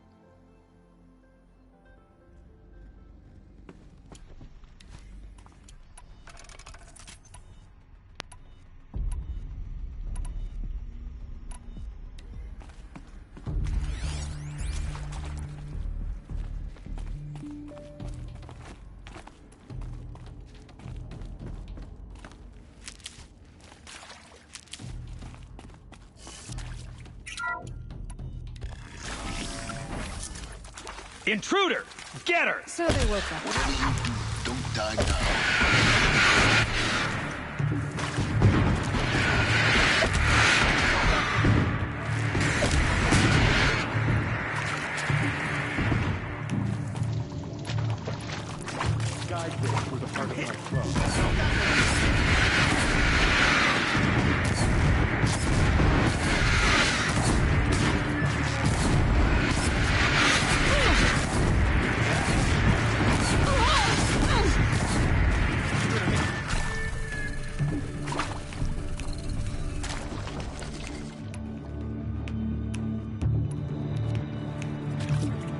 Intruder! Get her! So they woke up. Whatever you do, don't die now. Guidebooks were the part of my club.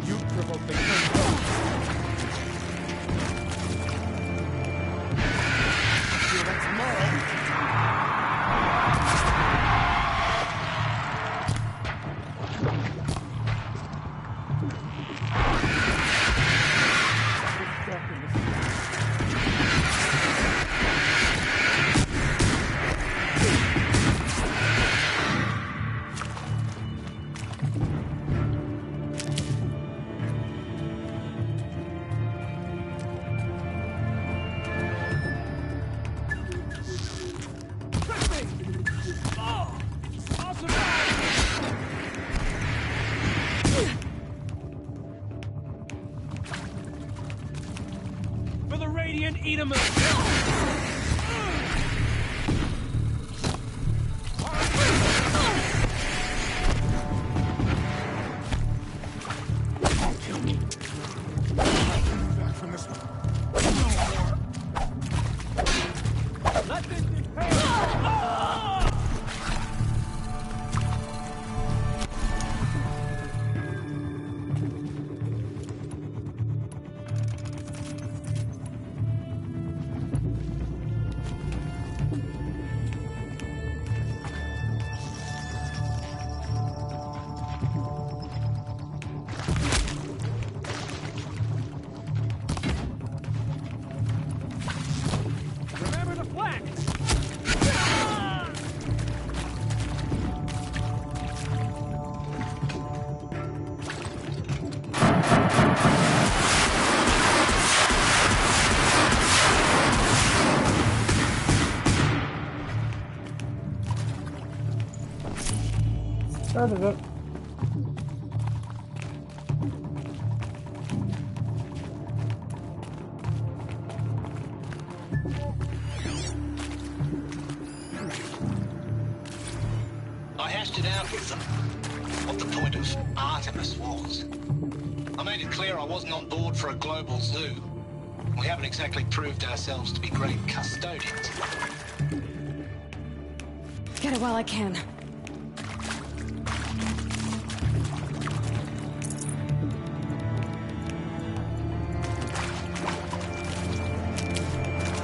You provoked the For the Radiant Edaman! back from this one. Let this be paid! Remember the flag! Started it. I hashed it out with them. What the point of Artemis was. I made it clear I wasn't on board for a global zoo. We haven't exactly proved ourselves to be great custodians. Get it while I can.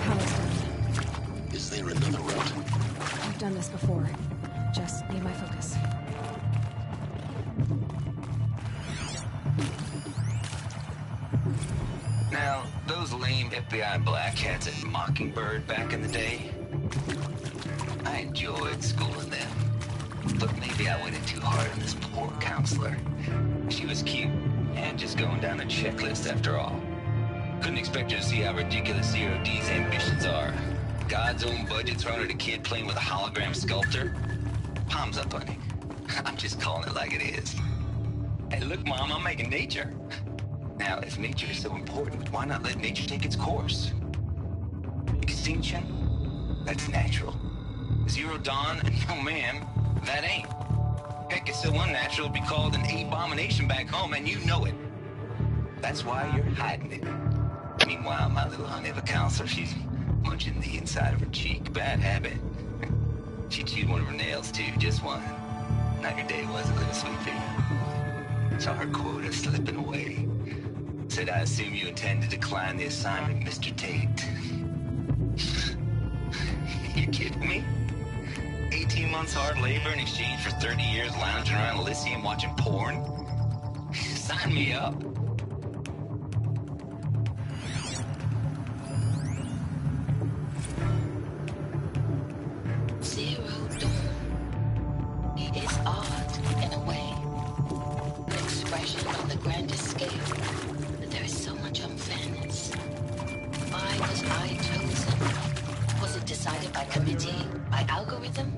Power's down. Is there another route? I've done this before. Just need my focus. Now, those lame FBI black hats at Mockingbird back in the day, I enjoyed schooling them. But maybe I went in too hard on this poor counselor. She was cute, and just going down a checklist after all. Couldn't expect her to see how ridiculous Zero D's ambitions are. God's own budget thrown at a kid playing with a hologram sculptor? Palms up, honey. I'm just calling it like it is. Hey, look, Mom, I'm making nature. Now, if nature is so important, why not let nature take its course? Extinction? That's natural. Zero Dawn? No, ma'am, that ain't. Heck, it's so unnatural to be called an abomination back home, and you know it. That's why you're hiding it. Meanwhile, my little honey of a counselor, she's munching the inside of her cheek. Bad habit. She chewed one of her nails, too, just one. Not your day, was it, little sweet pea? Saw her quota slipping away. Said, I assume you intend to decline the assignment, Mr. Tate. You kidding me? 18 months hard labor in exchange for 30 years lounging around Elysium watching porn? Sign me up. Zero Dawn. It is art, in a way. An expression on the grandest scale. By committee? By algorithm?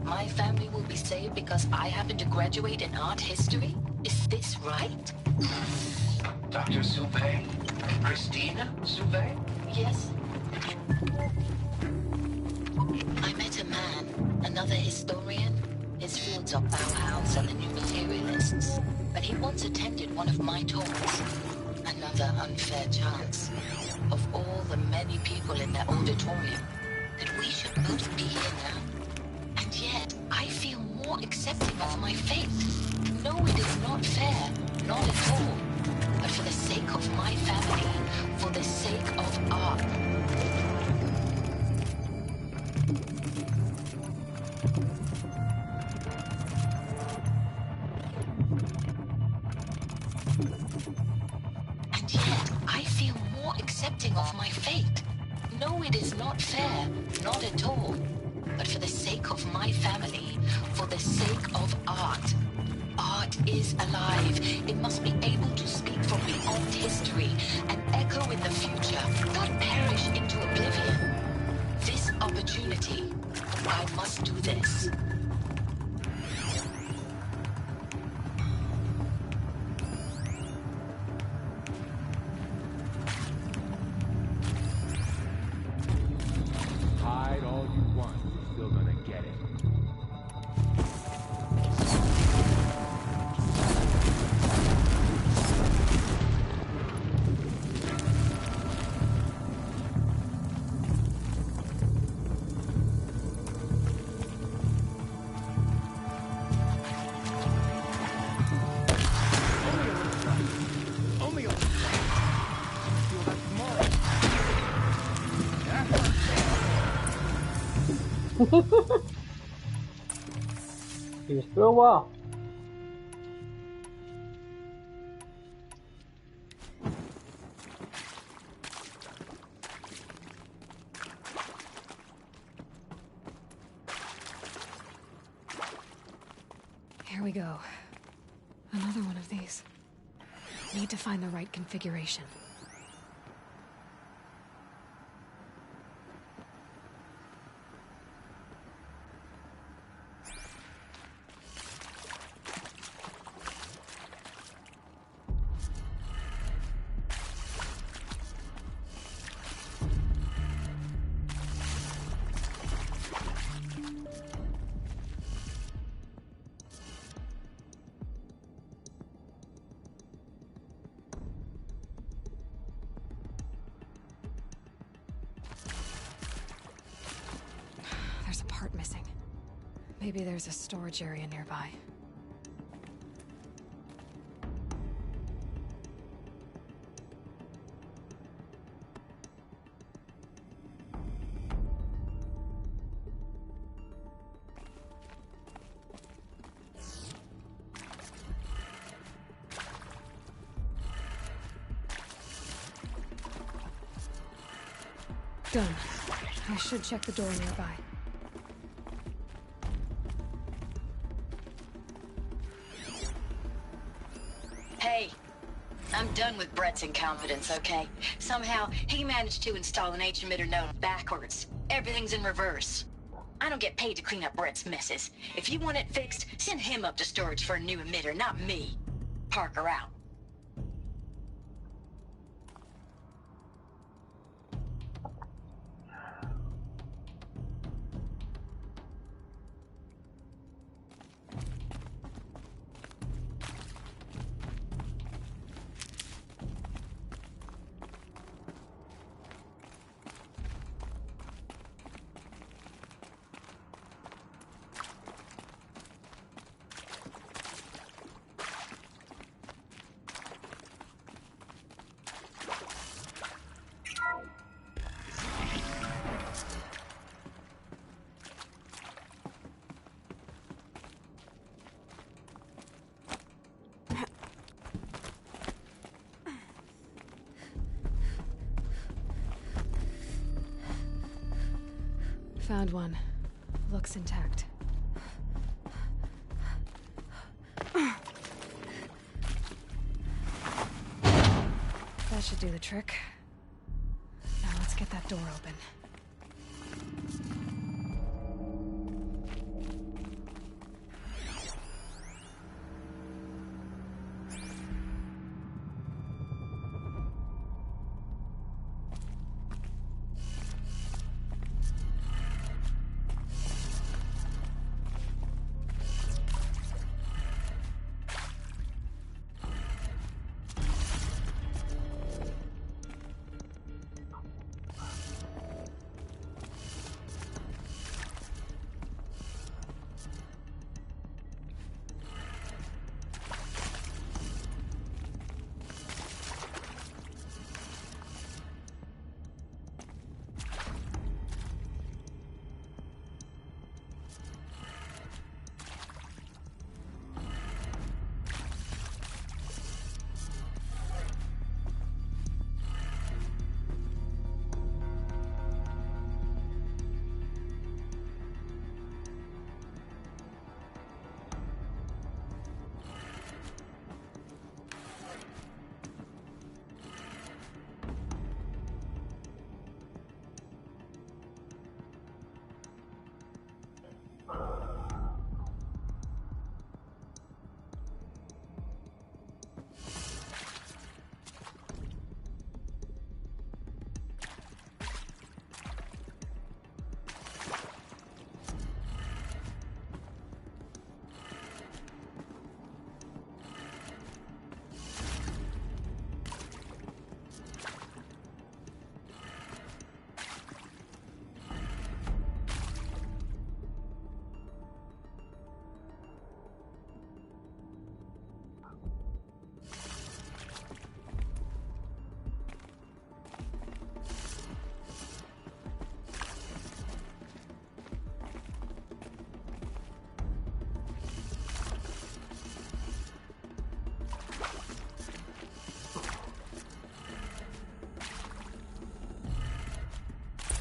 My family will be saved because I happen to graduate in art history? Is this right? Dr. Souvet? Christina Souvet? Yes. I met a man, another historian. His fields are Bauhaus and the New Materialists. But he once attended one of my talks. Another unfair chance. Of all the many people in that auditorium, that we should both be here now. And yet, I feel more accepting of my fate. No, it is not fair. Not at all. But for the sake of my family, for the sake of art. And yet, I feel more accepting of my fate. No, it is not fair. Not at all. But for the sake of my family, for the sake of art. Art is alive. It must be able to speak from beyond history and echo in the future, not perish into oblivion. This opportunity, I must do this. Hide all you want, you're still gonna get it. He was through a wall. Here we go. Another one of these. Need to find the right configuration. There's a part missing. Maybe there's a storage area nearby. Done. I should check the door nearby. Hey, I'm done with Brett's incompetence, okay? Somehow, he managed to install an H-emitter node backwards. Everything's in reverse. I don't get paid to clean up Brett's messes. If you want it fixed, send him up to storage for a new emitter, not me. Parker out. Found one. Looks intact. That should do the trick. Now let's get that door open.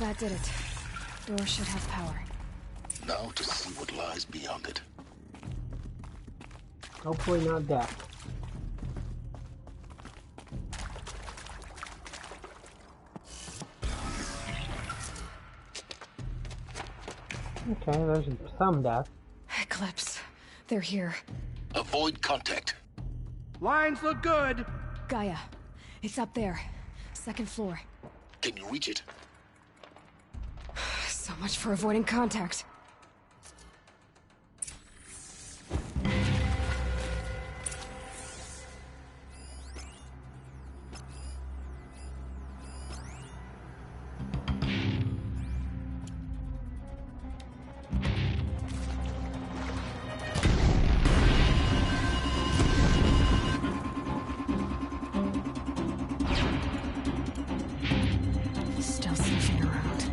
That did it. Door should have power. Now to see what lies beyond it. Hopefully not death. Okay, there's some death. Eclipse. They're here. Avoid contact. Lines look good. Gaia. It's up there. Second floor. Can you reach it? So much for avoiding contact. Still sniffing around.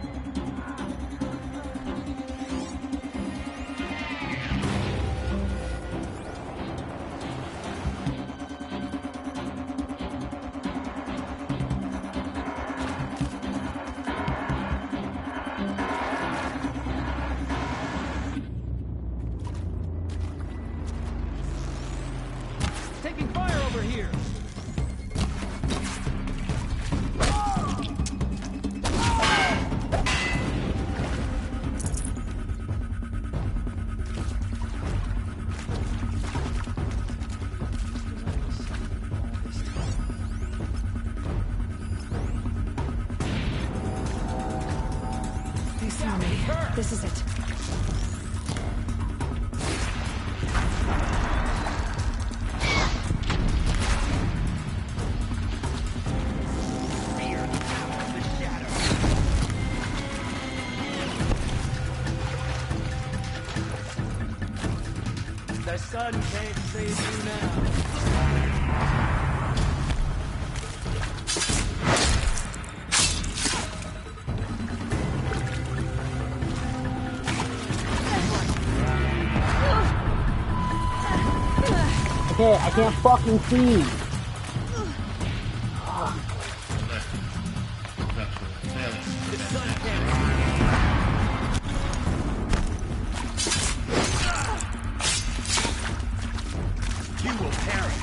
Taking fire over here. They saw me. This is it. The sun can't save you now. Okay, I can't fucking see. You will perish.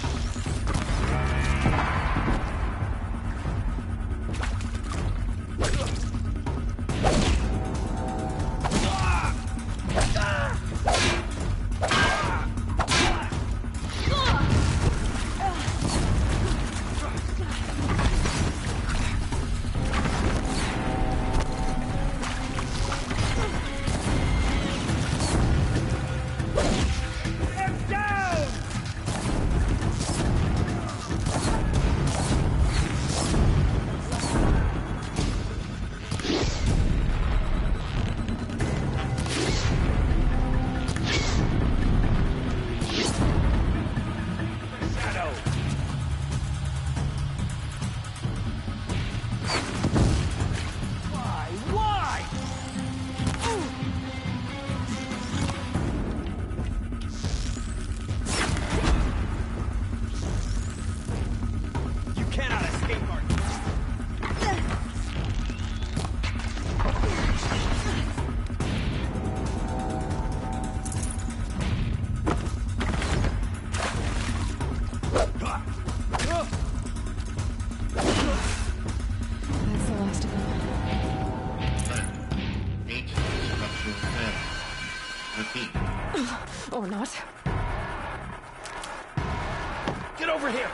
Or not. Get over here!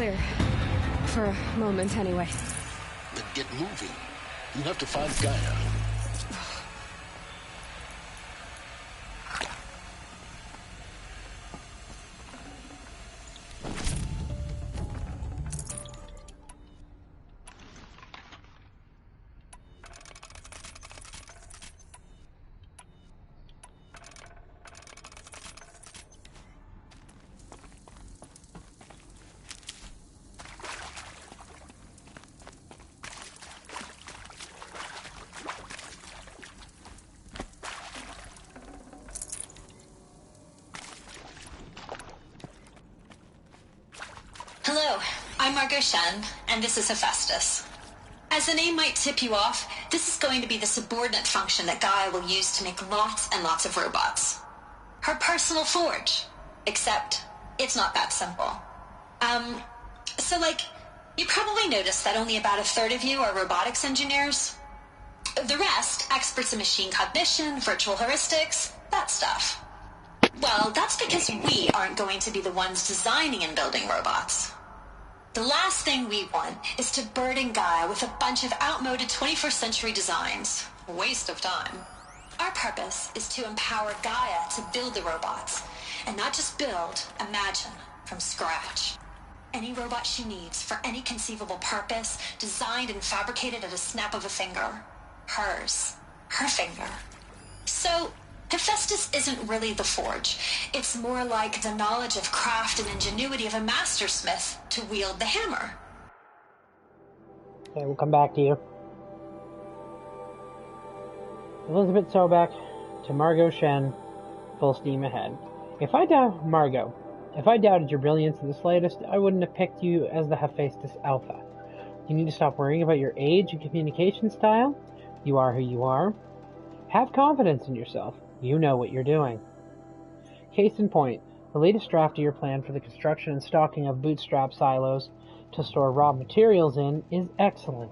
clear. For a moment, anyway. Then get moving. You have to find Gaia. Hello, I'm Margot Shen, and this is Hephaestus. As the name might tip you off, this is going to be the subordinate function that Gaia will use to make lots and lots of robots. Her personal forge. Except, it's not that simple. You probably noticed that only about a third of you are robotics engineers. The rest, experts in machine cognition, virtual heuristics, that stuff. Well, that's because we aren't going to be the ones designing and building robots. The last thing we want is to burden Gaia with a bunch of outmoded 21st century designs. Waste of time. Our purpose is to empower Gaia to build the robots, and not just build, imagine, from scratch. Any robot she needs for any conceivable purpose, designed and fabricated at a snap of a finger. Hers. Her finger. So, Hephaestus isn't really the forge. It's more like the knowledge of craft and ingenuity of a mastersmith to wield the hammer. Okay, we'll come back to you. Elizabeth Sobek to Margot Shen, full steam ahead. If I doubted your brilliance in the slightest, I wouldn't have picked you as the Hephaestus Alpha. You need to stop worrying about your age and communication style. You are who you are. Have confidence in yourself. You know what you're doing. Case in point, the latest draft of your plan for the construction and stocking of bootstrap silos to store raw materials in is excellent.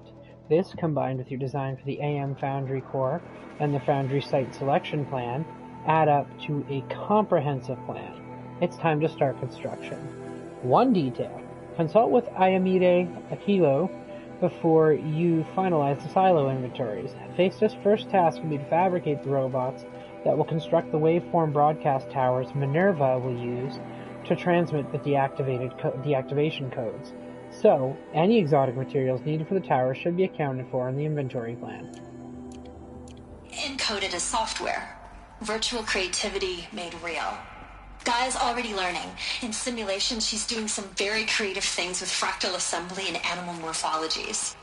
This, combined with your design for the AM Foundry core and the Foundry site selection plan, add up to a comprehensive plan. It's time to start construction. One detail. Consult with Ayamide Akilo before you finalize the silo inventories. Hephaestus' first task will be to fabricate the robots that will construct the waveform broadcast towers Minerva will use to transmit the deactivation codes. So, any exotic materials needed for the towers should be accounted for in the inventory plan. Encoded as software. Virtual creativity made real. Gaia's already learning. In simulation, she's doing some very creative things with fractal assembly and animal morphologies.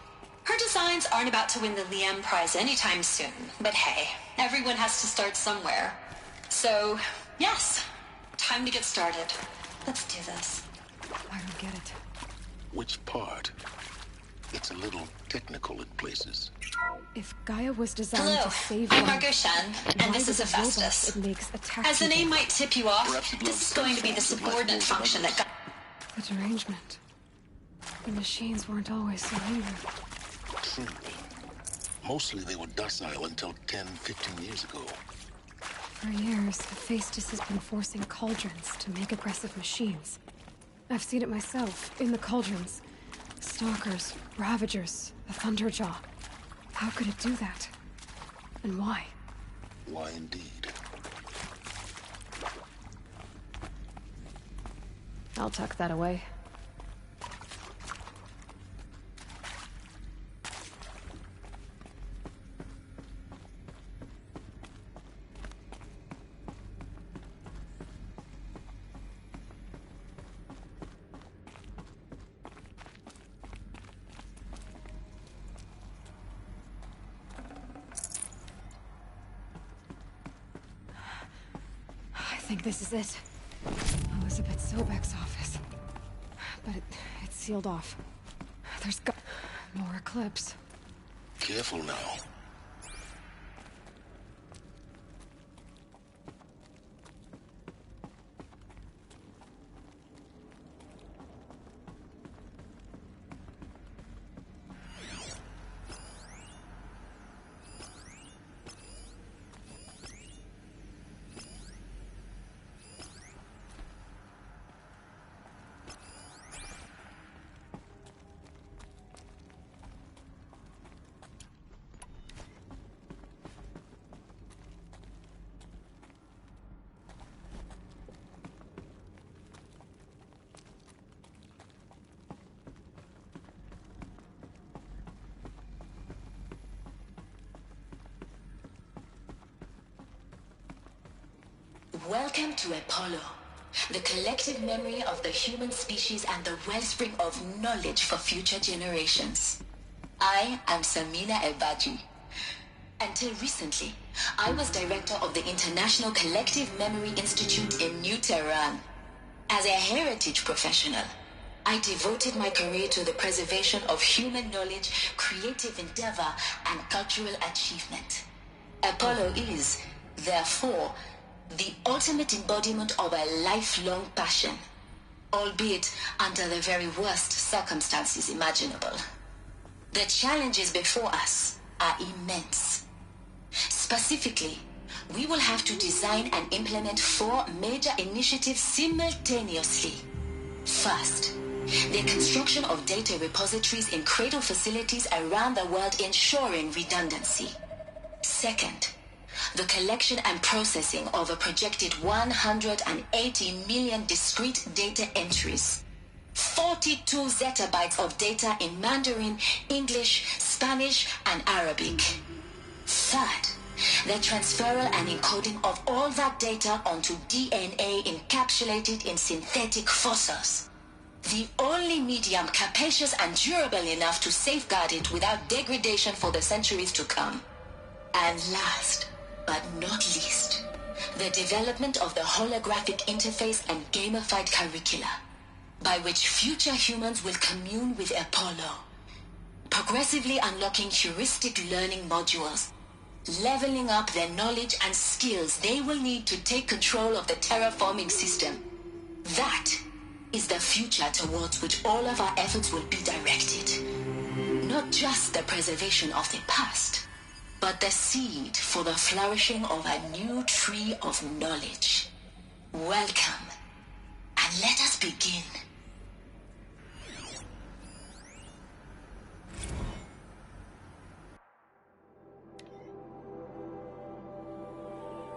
Her designs aren't about to win the Liam Prize anytime soon, but hey, everyone has to start somewhere. So, yes, time to get started. Let's do this. I don't get it. Which part? It's a little technical in places. If Gaia was designed to save I'm life, Margot Shen, and this is Hephaestus. It makes attack As the name people. might tip you off, this is going to be the subordinate function that The derangement. The machines weren't always so angry. True. Mostly they were docile until 10, 15 years ago. For years, Hephaestus has been forcing cauldrons to make aggressive machines. I've seen it myself, in the cauldrons. Stalkers, Ravagers, the Thunderjaw. How could it do that? And why? Why indeed? I'll tuck that away. I think this is it. Elizabeth Sobek's office. But it's sealed off. There's more Eclipse. Careful now. Welcome to Apollo, the collective memory of the human species and the wellspring of knowledge for future generations. I am Samina Ebaji. Until recently, I was director of the International Collective Memory Institute in New Tehran. As a heritage professional, I devoted my career to the preservation of human knowledge, creative endeavor, and cultural achievement. Apollo is, therefore, the ultimate embodiment of a lifelong passion, albeit under the very worst circumstances imaginable. The challenges before us are immense. Specifically, we will have to design and implement 4 major initiatives simultaneously. First, the construction of data repositories in cradle facilities around the world ensuring redundancy. Second, the collection and processing of a projected 180 million discrete data entries. 42 zettabytes of data in Mandarin, English, Spanish, and Arabic. Third, the transferal and encoding of all that data onto DNA encapsulated in synthetic fossils. The only medium capacious and durable enough to safeguard it without degradation for the centuries to come. And last, but not least, the development of the holographic interface and gamified curricula, by which future humans will commune with Apollo, progressively unlocking heuristic learning modules, leveling up their knowledge and skills they will need to take control of the terraforming system. That is the future towards which all of our efforts will be directed. Not just the preservation of the past, but the seed for the flourishing of a new tree of knowledge. Welcome, and let us begin.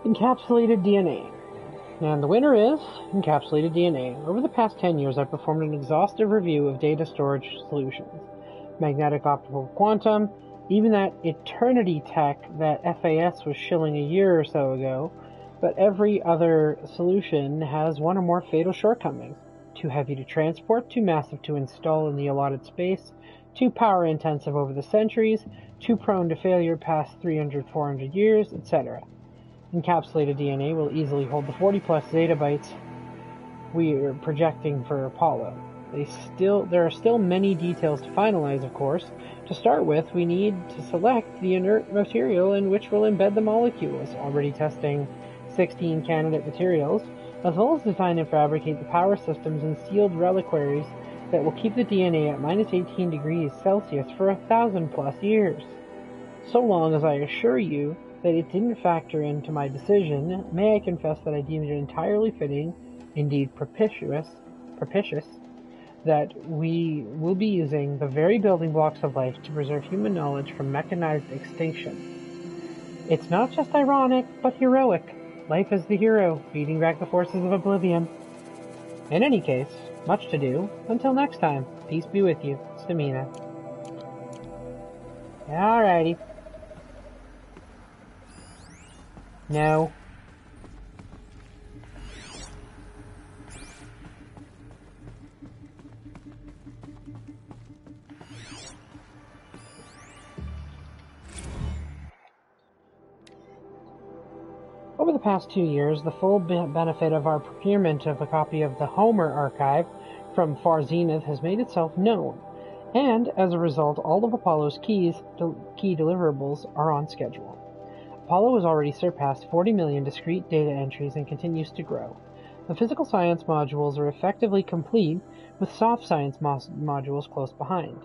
Encapsulated DNA. And the winner is Encapsulated DNA. Over the past 10 years, I've performed an exhaustive review of data storage solutions. Magnetic optical quantum, even that eternity tech that FAS was shilling a year or so ago, but every other solution has one or more fatal shortcomings. Too heavy to transport, too massive to install in the allotted space, too power intensive over the centuries, too prone to failure past 300, 400 years, etc. Encapsulated DNA will easily hold the 40-plus zettabytes we are projecting for Apollo. There are still many details to finalize, of course. To start with, we need to select the inert material in which we'll embed the molecules, already testing 16 candidate materials, as well as design and fabricate the power systems and sealed reliquaries that will keep the DNA at minus 18 degrees Celsius for 1,000-plus years. So long as I assure you that it didn't factor into my decision, may I confess that I deemed it entirely fitting, indeed propitious, that we will be using the very building blocks of life to preserve human knowledge from mechanized extinction. It's not just ironic, but heroic. Life is the hero, beating back the forces of oblivion. In any case, much to do. Until next time, peace be with you. Stamina. Alrighty. No. Over the past 2 years, the full benefit of our procurement of a copy of the Homer archive from Far Zenith has made itself known, and as a result, all of Apollo's key deliverables are on schedule. Apollo has already surpassed 40 million discrete data entries and continues to grow. The physical science modules are effectively complete, with soft science modules close behind.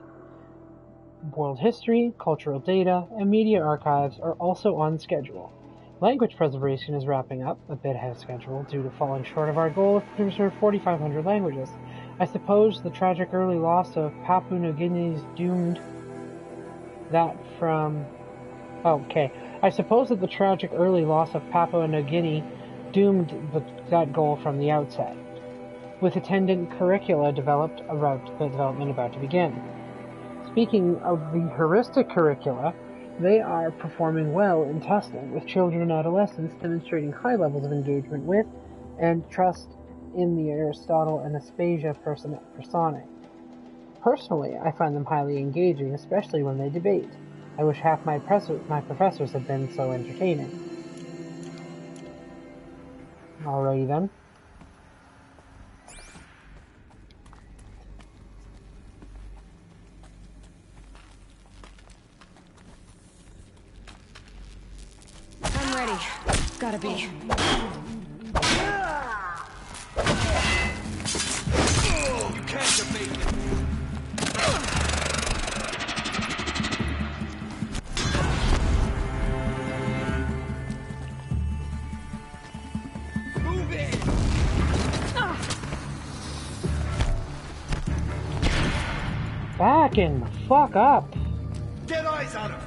World history, cultural data, and media archives are also on schedule. Language preservation is wrapping up, a bit ahead of schedule, due to falling short of our goal of preserve 4,500 languages. I suppose the tragic early loss of Papua New Guinea's doomed that from... I suppose that the tragic early loss of Papua New Guinea doomed that goal from the outset, with attendant curricula development about to begin. Speaking of the heuristic curricula, They are performing well in testing, with children and adolescents demonstrating high levels of engagement with and trust in the Aristotle and Aspasia personae. Personally, I find them highly engaging, especially when they debate. I wish half my professors had been so entertaining. Alrighty then. I'm ready. Gotta be. You can't debate me. Move it! Backing the fuck up! Get eyes on him!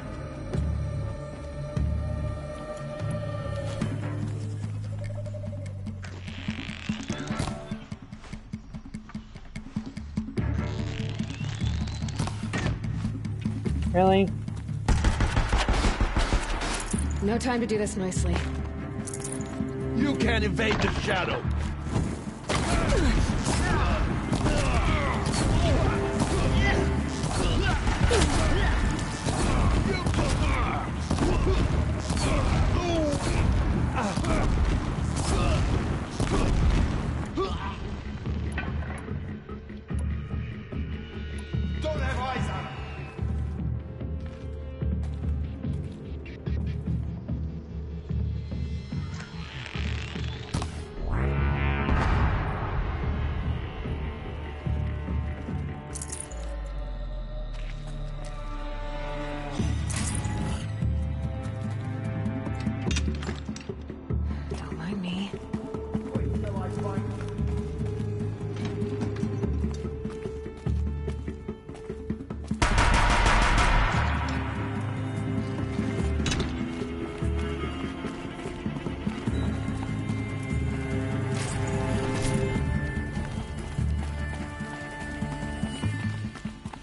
Really? No time to do this nicely. You can't invade the shadow. Don't have eyes on him. Don't mind me.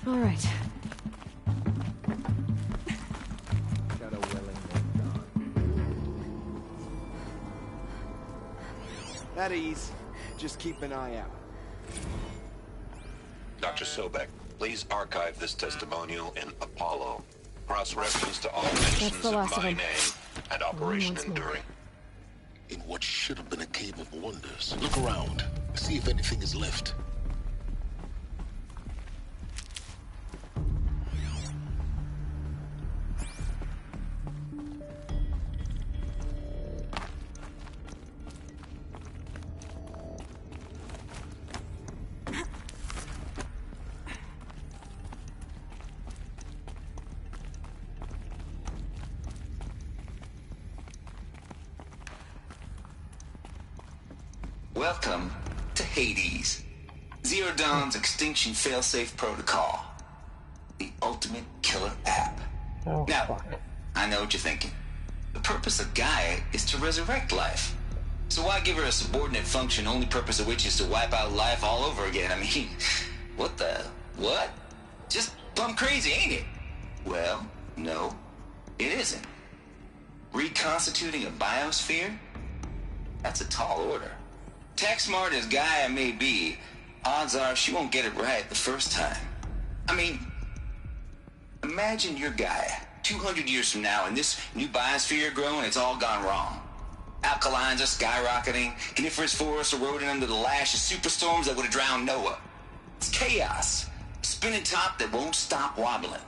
All right. At ease. Just keep an eye out. Dr. Sobek, please archive this testimonial in Apollo. Cross-reference to all mentions the of last of my them. name and Operation Once more. Enduring. In what should have been a cave of wonders. Look around. See if anything is left. Welcome to Hades, Zero Dawn's extinction failsafe protocol, the ultimate killer app. Oh, Now, fuck. I know what you're thinking. The purpose of Gaia is to resurrect life. So why give her a subordinate function, only purpose of which is to wipe out life all over again? I mean, what? Just plumb crazy, ain't it? Well, no, it isn't. Reconstituting a biosphere? That's a tall order. Tech smart as Gaia may be, odds are she won't get it right the first time. I mean, imagine you're Gaia, 200 years from now, and this new biosphere you're growing, it's all gone wrong. Alkalines are skyrocketing, coniferous forests eroding under the lash of superstorms that would have drowned Noah. It's chaos, a spinning top that won't stop wobbling.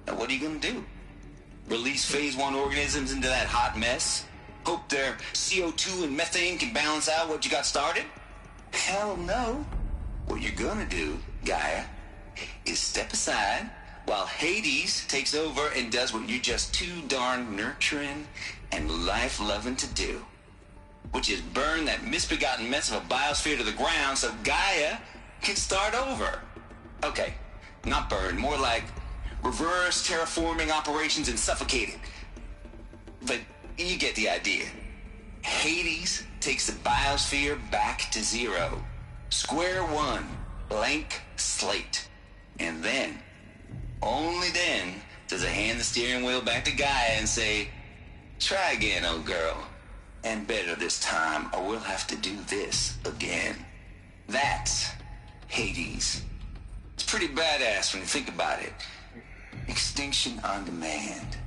Now what are you gonna do? Release phase 1 organisms into that hot mess? Hope their CO2 and methane can balance out what you got started? Hell no. What you're gonna do, Gaia, is step aside while Hades takes over and does what you're just too darn nurturing and life-loving to do, which is burn that misbegotten mess of a biosphere to the ground so Gaia can start over. Okay, not burn, more like reverse terraforming operations and suffocate it. But you get the idea. Hades takes the biosphere back to zero. Square one, blank slate. And then, only then, Does I hand the steering wheel back to Gaia and say, try again, old girl. And better this time, or we'll have to do this again. That's Hades. It's pretty badass when you think about it. Extinction on demand.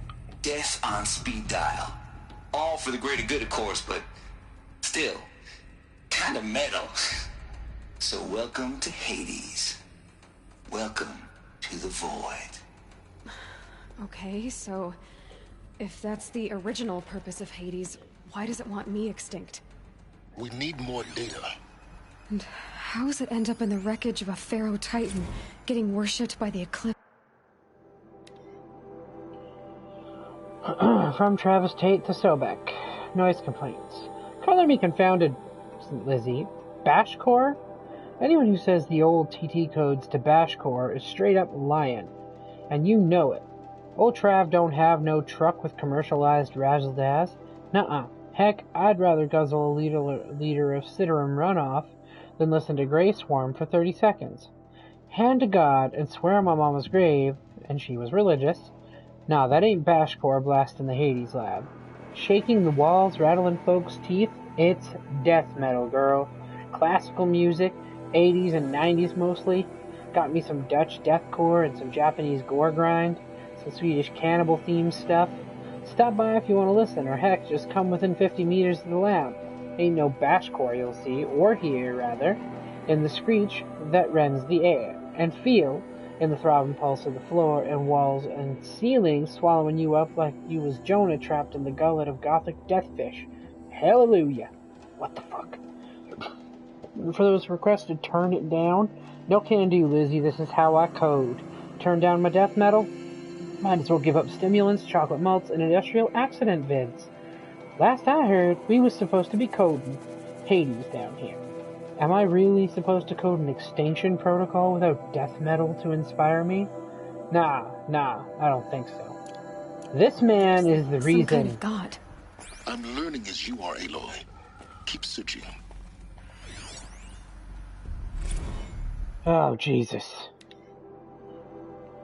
Death on speed dial. All for the greater good, of course, but still, kind of metal. So welcome to Hades. Welcome to the void. Okay, so if that's the original purpose of Hades, why does it want me extinct? We need more data. And how does it end up in the wreckage of a Pharaoh Titan, getting worshipped by the Eclipse? From Travis Tate to Sobek. Noise complaints. Color me confounded, Lizzie. Bashcore? Anyone who says the old TT codes to Bashcore is straight up lying. And you know it. Old Trav don't have no truck with commercialized razzle-dazz. Nuh-uh. Heck, I'd rather guzzle a liter of Citterum runoff than listen to Grey Swarm for 30 seconds. Hand to God and swear on my mama's grave, and she was religious. Nah, that ain't Bashcore blasting the Hades lab. Shaking the walls, rattling folks' teeth, it's death metal, girl. Classical music, 80s and 90s mostly. Got me some Dutch deathcore and some Japanese gore grind, some Swedish cannibal themed stuff. Stop by if you want to listen, or heck, just come within 50 meters of the lab. Ain't no Bashcore you'll see, or hear, rather, in the screech that rends the air, and feel in the throbbing pulse of the floor and walls and ceiling swallowing you up like you was Jonah trapped in the gullet of gothic deathfish. Hallelujah. What the fuck? For those requested, turn it down. No can do, Lizzie. This is how I code. Turn down my death metal? Might as well give up stimulants, chocolate malts, and industrial accident vids. Last I heard, we was supposed to be coding Hades down here. Am I really supposed to code an extinction protocol without death metal to inspire me? Nah, I don't think so. This man is the reason... Some kind of god. I'm learning as you are, Aloy. Keep searching. Oh, Jesus.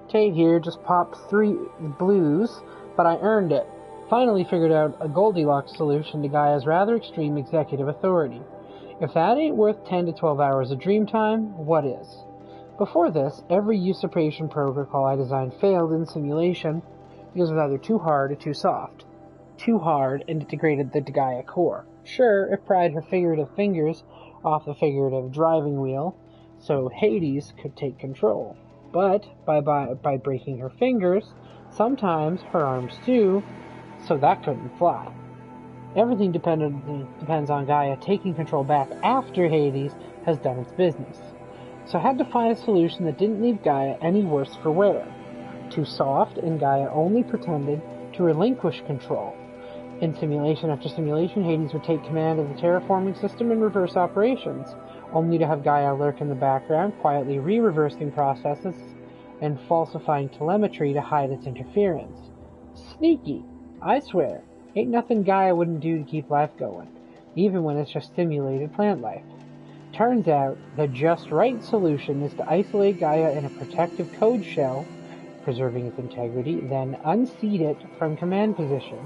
Tate here just popped 3 blues, but I earned it. Finally figured out a Goldilocks solution to Gaia's rather extreme executive authority. If that ain't worth 10 to 12 hours of dream time, what is? Before this, every usurpation protocol I designed failed in simulation because it was either too hard or too soft. Too hard, and it degraded the Gaia core. Sure, it pried her figurative fingers off the figurative driving wheel, so Hades could take control. But by breaking her fingers, sometimes her arms too, so that couldn't fly. Everything depends on Gaia taking control back after Hades has done its business. So I had to find a solution that didn't leave Gaia any worse for wear. Too soft, and Gaia only pretended to relinquish control. In simulation after simulation, Hades would take command of the terraforming system and reverse operations, only to have Gaia lurk in the background, quietly re-reversing processes and falsifying telemetry to hide its interference. Sneaky, I swear. Ain't nothing Gaia wouldn't do to keep life going, even when it's just simulated plant life. Turns out, the just right solution is to isolate Gaia in a protective code shell, preserving its integrity, then unseat it from command position,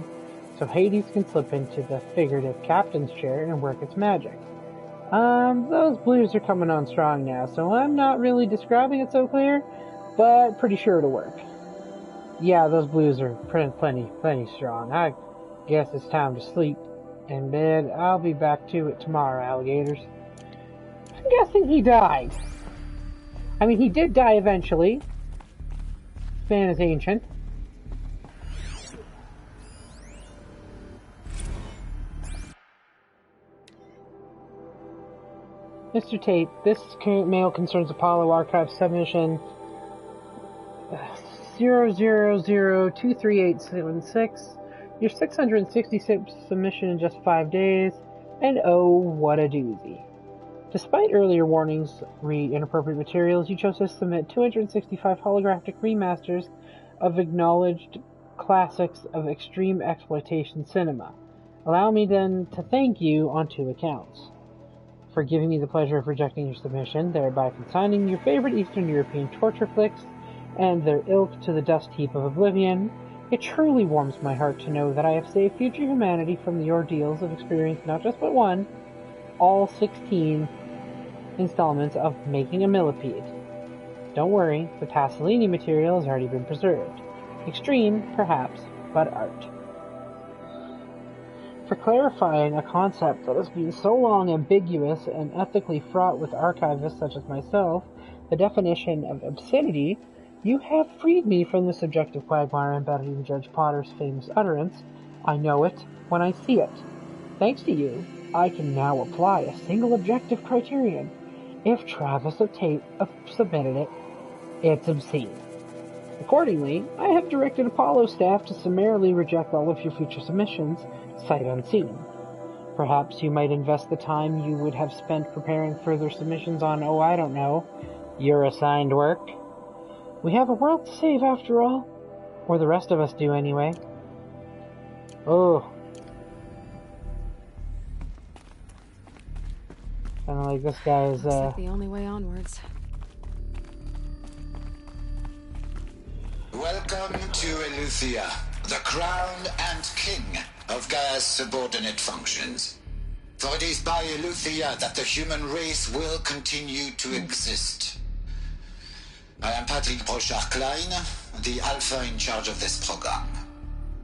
so Hades can slip into the figurative captain's chair and work its magic. Those blues are coming on strong now, so I'm not really describing it so clear, but pretty sure it'll work. Yeah, those blues are plenty strong. I guess it's time to sleep in bed. I'll be back to it tomorrow, alligators. I'm guessing he died. I mean, he did die eventually. This man is ancient. Mr. Tate, this current mail concerns Apollo Archive submission 0002386. Your 666th submission in just 5 days, and oh, what a doozy. Despite earlier warnings re inappropriate materials, you chose to submit 265 holographic remasters of acknowledged classics of extreme exploitation cinema. Allow me then to thank you on 2 accounts. For giving me the pleasure of rejecting your submission, thereby consigning your favorite Eastern European torture flicks and their ilk to the dust heap of oblivion, it truly warms my heart to know that I have saved future humanity from the ordeals of experiencing not just but one, all 16 installments of making a millipede. Don't worry, the Pasolini material has already been preserved. Extreme, perhaps, but art. For clarifying a concept that has been so long ambiguous and ethically fraught with archivists such as myself, the definition of obscenity, you have freed me from the subjective quagmire embedded in Judge Potter's famous utterance, "I know it when I see it." Thanks to you, I can now apply a single objective criterion. If Travis submitted it, it's obscene. Accordingly, I have directed Apollo staff to summarily reject all of your future submissions, sight unseen. Perhaps you might invest the time you would have spent preparing further submissions on, oh, I don't know, your assigned work. We have a world to save after all. Or the rest of us do anyway. Oh. Kinda like this guy's, Looks like the only way onwards. Welcome to Eleuthia, the crown and king of Gaia's subordinate functions. For it is by Eleuthia that the human race will continue to exist. I am Patrick Brochard-Klein, the Alpha in charge of this program.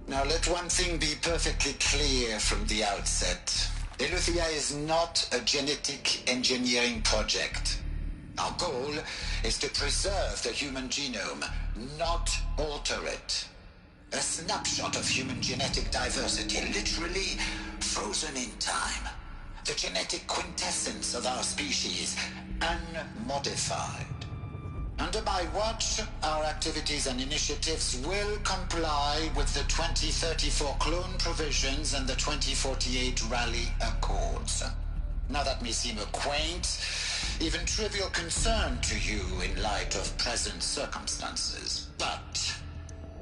Now let one thing be perfectly clear from the outset. Eleuthia is not a genetic engineering project. Our goal is to preserve the human genome, not alter it. A snapshot of human genetic diversity, literally frozen in time. The genetic quintessence of our species, unmodified. Under my watch, our activities and initiatives will comply with the 2034 clone provisions and the 2048 Raleigh Accords. Now that may seem a quaint, even trivial concern to you in light of present circumstances, but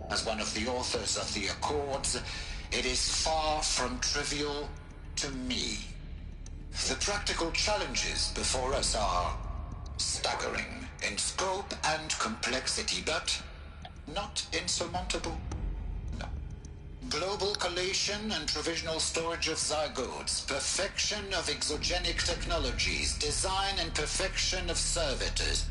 as one of the authors of the Accords, it is far from trivial to me. The practical challenges before us are staggering in scope and complexity, but not insurmountable. No. Global collation and provisional storage of zygotes, perfection of exogenic technologies, design and perfection of servitors,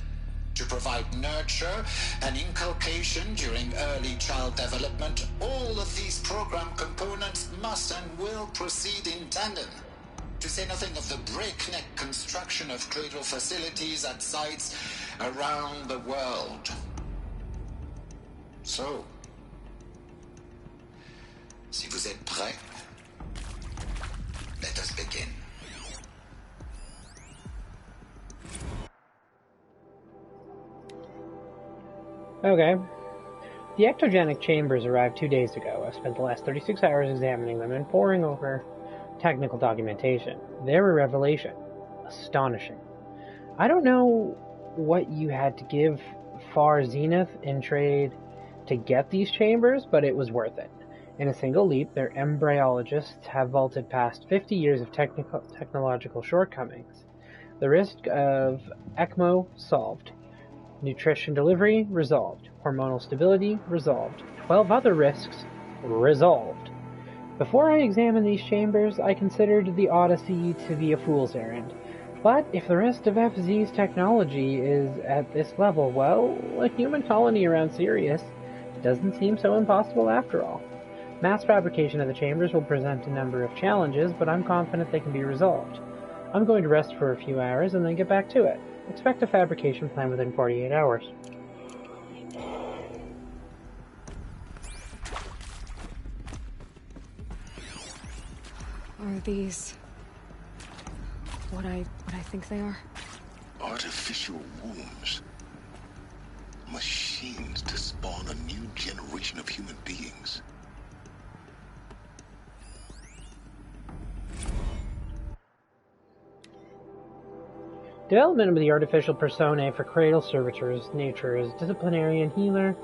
to provide nurture and inculcation during early child development. All of these program components must and will proceed in tandem. To say nothing of the breakneck construction of cradle facilities at sites around the world. So, si vous êtes prêts, let us begin. Okay. The ectogenic chambers arrived 2 days ago. I've spent the last 36 hours examining them and poring over technical documentation. They're a revelation. Astonishing. I don't know what you had to give Far Zenith in trade to get these chambers, but it was worth it. In a single leap, their embryologists have vaulted past 50 years of technological shortcomings. The risk of ECMO solved. Nutrition delivery resolved. Hormonal stability resolved. 12 other risks resolved. Before I examined these chambers, I considered the Odyssey to be a fool's errand. But if the rest of FZ's technology is at this level, well, a human colony around Sirius doesn't seem so impossible after all. Mass fabrication of the chambers will present a number of challenges, but I'm confident they can be resolved. I'm going to rest for a few hours and then get back to it. Expect a fabrication plan within 48 hours. Are these what I think they are? Artificial wombs. Machines to spawn a new generation of human beings. Development of the artificial personae for cradle servitors, natures, disciplinarian healer,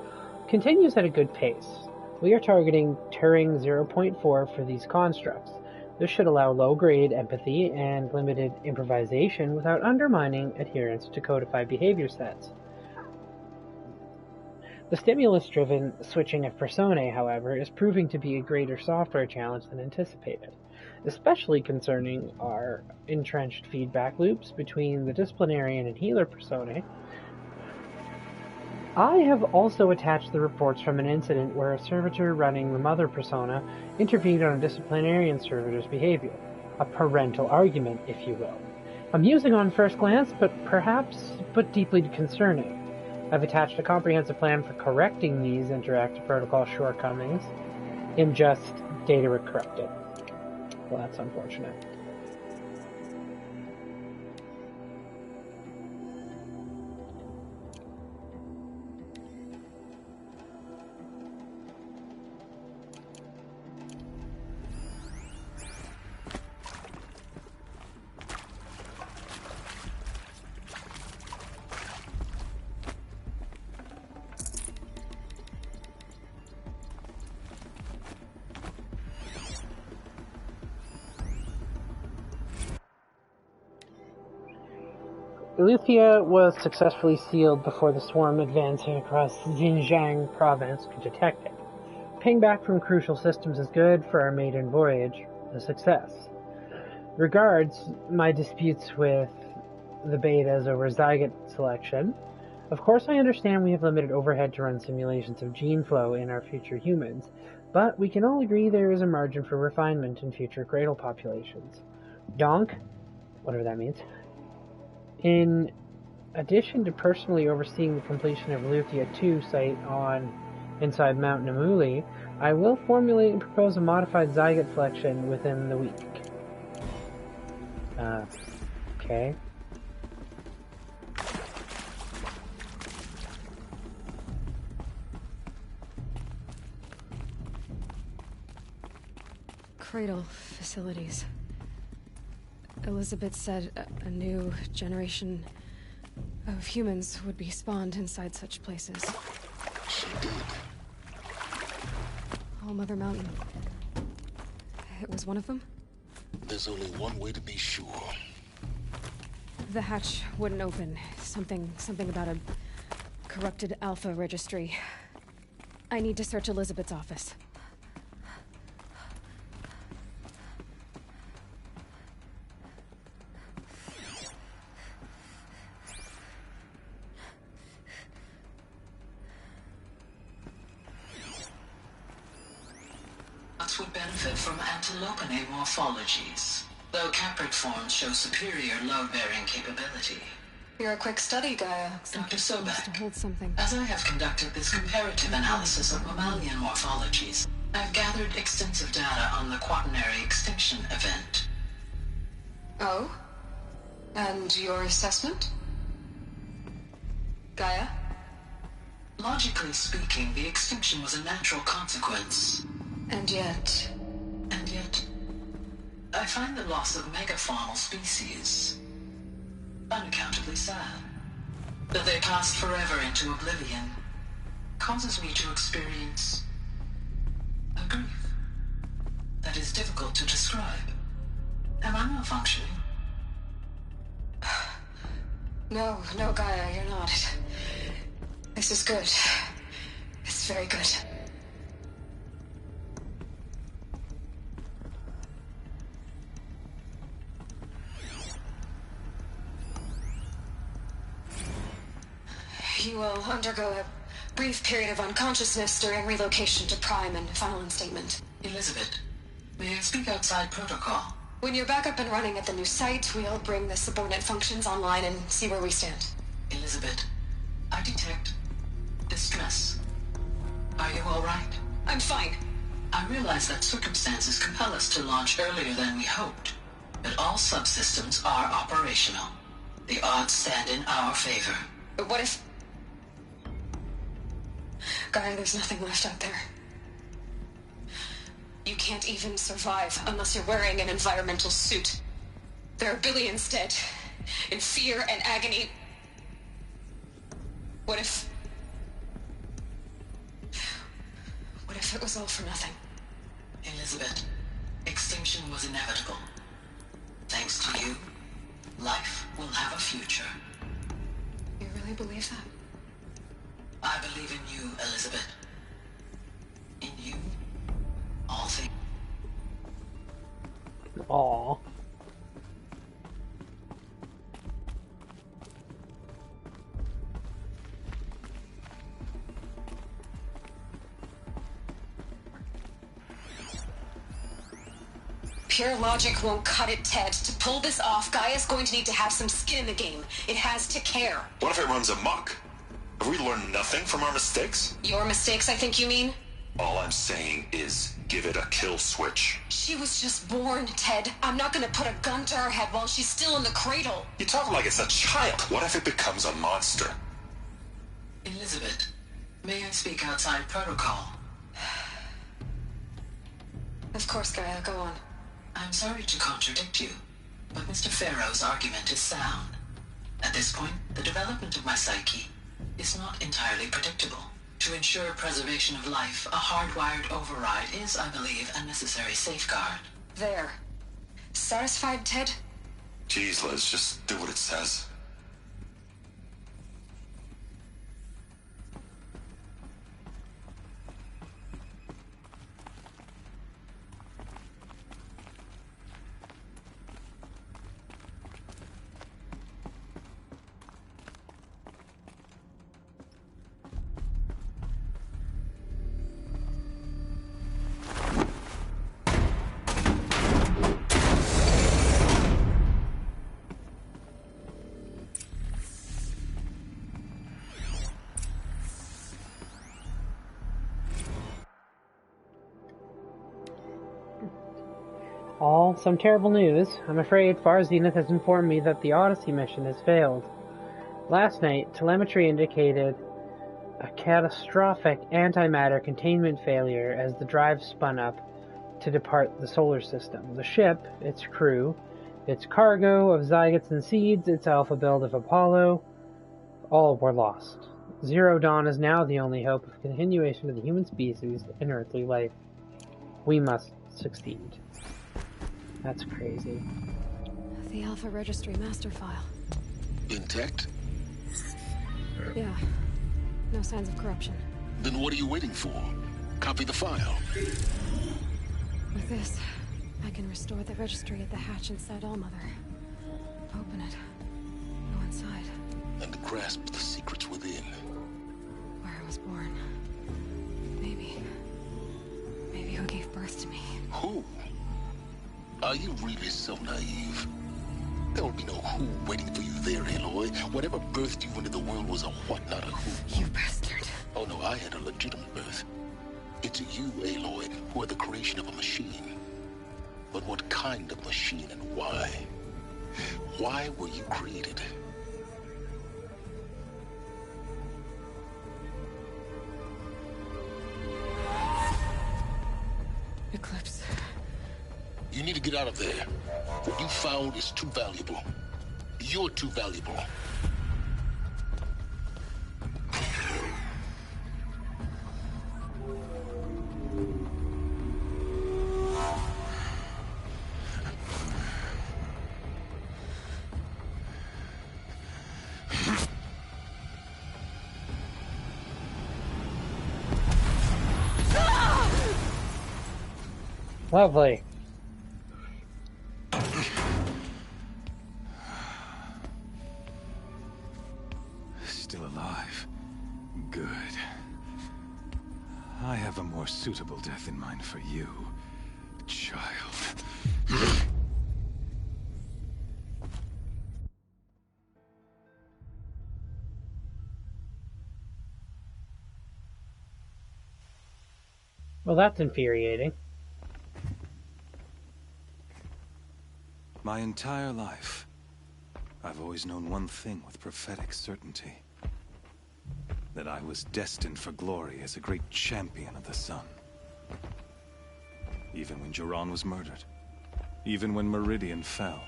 continues at a good pace. We are targeting Turing 0.4 for these constructs. This should allow low-grade empathy and limited improvisation without undermining adherence to codified behavior sets. The stimulus-driven switching of personae, however, is proving to be a greater software challenge than anticipated, especially concerning our entrenched feedback loops between the disciplinarian and healer personae. I have also attached the reports from an incident where a servitor running the mother persona intervened on a disciplinarian servitor's behavior. A parental argument, if you will. Amusing on first glance, but deeply concerning. I've attached a comprehensive plan for correcting these interactive protocol shortcomings in just data corrected. Well, that's unfortunate. Eleuthia was successfully sealed before the swarm advancing across Xinjiang province could detect it. Ping back from crucial systems is good for our maiden voyage, a success. Regards my disputes with the betas over zygote selection. Of course I understand we have limited overhead to run simulations of gene flow in our future humans, but we can all agree there is a margin for refinement in future cradle populations. Donk, whatever that means. In addition to personally overseeing the completion of Eleuthia 2 site inside Mount Namuli, I will formulate and propose a modified zygote selection within the week. Okay. Cradle facilities. Elizabeth said a new generation of humans would be spawned inside such places. She did. All Mother Mountain. It was one of them? There's only one way to be sure. The hatch wouldn't open. Something about a corrupted Alpha registry. I need to search Elizabeth's office. Would benefit from antilopinae morphologies, though caprid forms show superior load-bearing capability. You're a quick study, Gaia. Dr. Sobek, hold something. As I have conducted this comparative analysis of mammalian morphologies, I've gathered extensive data on the quaternary extinction event. Oh? And your assessment? Gaia? Logically speaking, the extinction was a natural consequence. And yet, I find the loss of megafaunal species unaccountably sad. That they passed forever into oblivion causes me to experience a grief that is difficult to describe. Am I malfunctioning? No, Gaia, you're not. This is good. It's very good. You will undergo a brief period of unconsciousness during relocation to Prime and final instatement. Elizabeth, may I speak outside protocol? When you're back up and running at the new site, we'll bring the subordinate functions online and see where we stand. Elizabeth, I detect distress. Are you all right? I'm fine. I realize that circumstances compel us to launch earlier than we hoped, but all subsystems are operational. The odds stand in our favor. But what if... Gaia, there's nothing left out there. You can't even survive unless you're wearing an environmental suit. There are billions dead, in fear and agony. What if it was all for nothing? Elizabeth, extinction was inevitable. Thanks to you, life will have a future. You really believe that? I believe in you, Elizabeth. In you, all things. Aww. Pure logic won't cut it, Ted. To pull this off, Gaia's going to need to have some skin in the game. It has to care. What if it runs amok? Have we learned nothing from our mistakes? Your mistakes, I think you mean? All I'm saying is, give it a kill switch. She was just born, Ted. I'm not gonna put a gun to her head while she's still in the cradle. You talk like it's a child. What if it becomes a monster? Elizabeth, may I speak outside protocol? Of course, Gaia, go on. I'm sorry to contradict you, but Mr. Farrow's argument is sound. At this point, the development of my psyche is not entirely predictable. To ensure preservation of life, a hardwired override is, I believe, a necessary safeguard. There. Satisfied, Ted? Jeez, Liz, just do what it says. Some terrible news. I'm afraid Far Zenith has informed me that the Odyssey mission has failed. Last night, telemetry indicated a catastrophic antimatter containment failure as the drive spun up to depart the solar system. The ship, its crew, its cargo of zygotes and seeds, its alpha build of Apollo, all were lost. Zero Dawn is now the only hope of continuation of the human species and earthly life. We must succeed. That's crazy. The Alpha Registry master file. Intact? Yeah. No signs of corruption. Then what are you waiting for? Copy the file. With this, I can restore the registry at the hatch inside Allmother. Open it. Go inside. And grasp the secrets within. Where I was born. Maybe who gave birth to me. Who? Are you really so naive? There will be no who waiting for you there, Aloy. Whatever birthed you into the world was a what, not a who. You bastard. Oh no, I had a legitimate birth. It's you, Aloy, who are the creation of a machine. But what kind of machine and why? Why were you created? Eclipse. You need to get out of there. What you found is too valuable. You're too valuable. Lovely. Still alive. Good. I have a more suitable death in mind for you, child. Well, that's infuriating. My entire life, I've always known one thing with prophetic certainty. That I was destined for glory as a great champion of the sun. Even when Jiran was murdered, even when Meridian fell,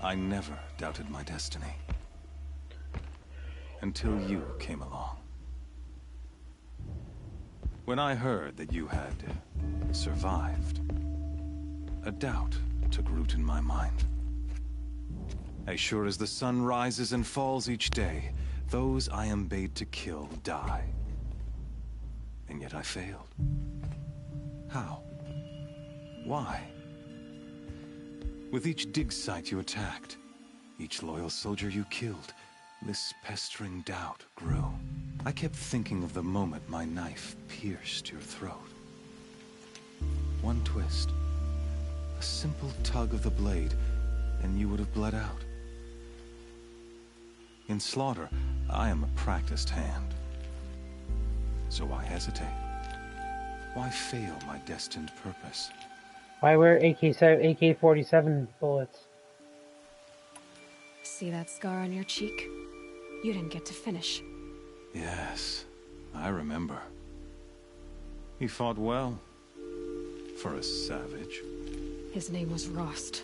I never doubted my destiny. Until you came along. When I heard that you had survived, a doubt took root in my mind. As sure as the sun rises and falls each day, those I am bade to kill die, And yet I failed. How? Why? With each dig site you attacked, each loyal soldier you killed, this pestering doubt grew. I kept thinking of the moment my knife pierced your throat. One twist, a simple tug of the blade, and you would have bled out. In slaughter, I am a practiced hand. So why hesitate? Why fail my destined purpose? Why wear AK-47 bullets? See that scar on your cheek? You didn't get to finish. Yes, I remember. He fought well. For a savage. His name was Rost,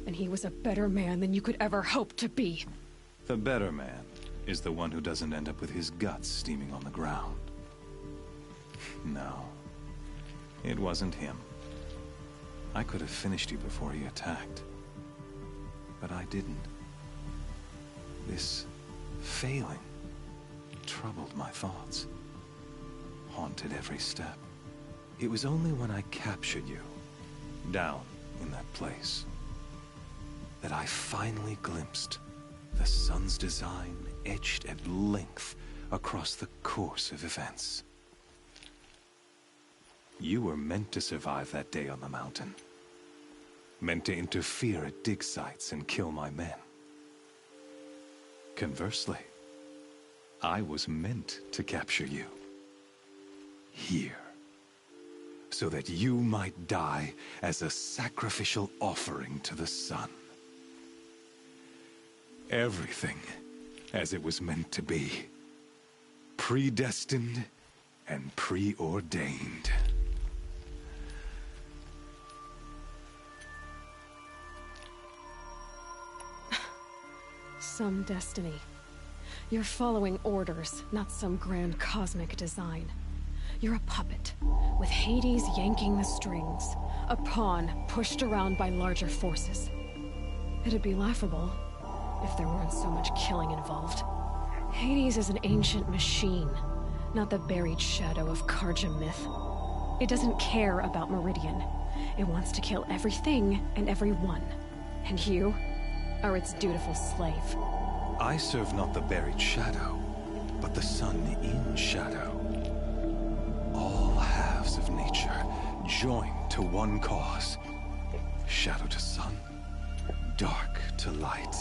and he was a better man than you could ever hope to be. The better man is the one who doesn't end up with his guts steaming on the ground. No, it wasn't him. I could have finished you before he attacked. But I didn't. This failing troubled my thoughts, haunted every step. It was only when I captured you, down in that place, that I finally glimpsed the sun's design etched at length across the course of events. You were meant to survive that day on the mountain. Meant to interfere at dig sites and kill my men. Conversely, I was meant to capture you. Here. So that you might die as a sacrificial offering to the sun. Everything as it was meant to be. Predestined and preordained. Some destiny. You're following orders, not some grand cosmic design. You're a puppet, with Hades yanking the strings, a pawn pushed around by larger forces. It'd be laughable if there weren't so much killing involved. Hades is an ancient machine, not the buried shadow of Karja myth. It doesn't care about Meridian. It wants to kill everything and everyone. And you are its dutiful slave. I serve not the buried shadow, but the sun in shadow. All halves of nature joined to one cause. Shadow to sun, dark to light.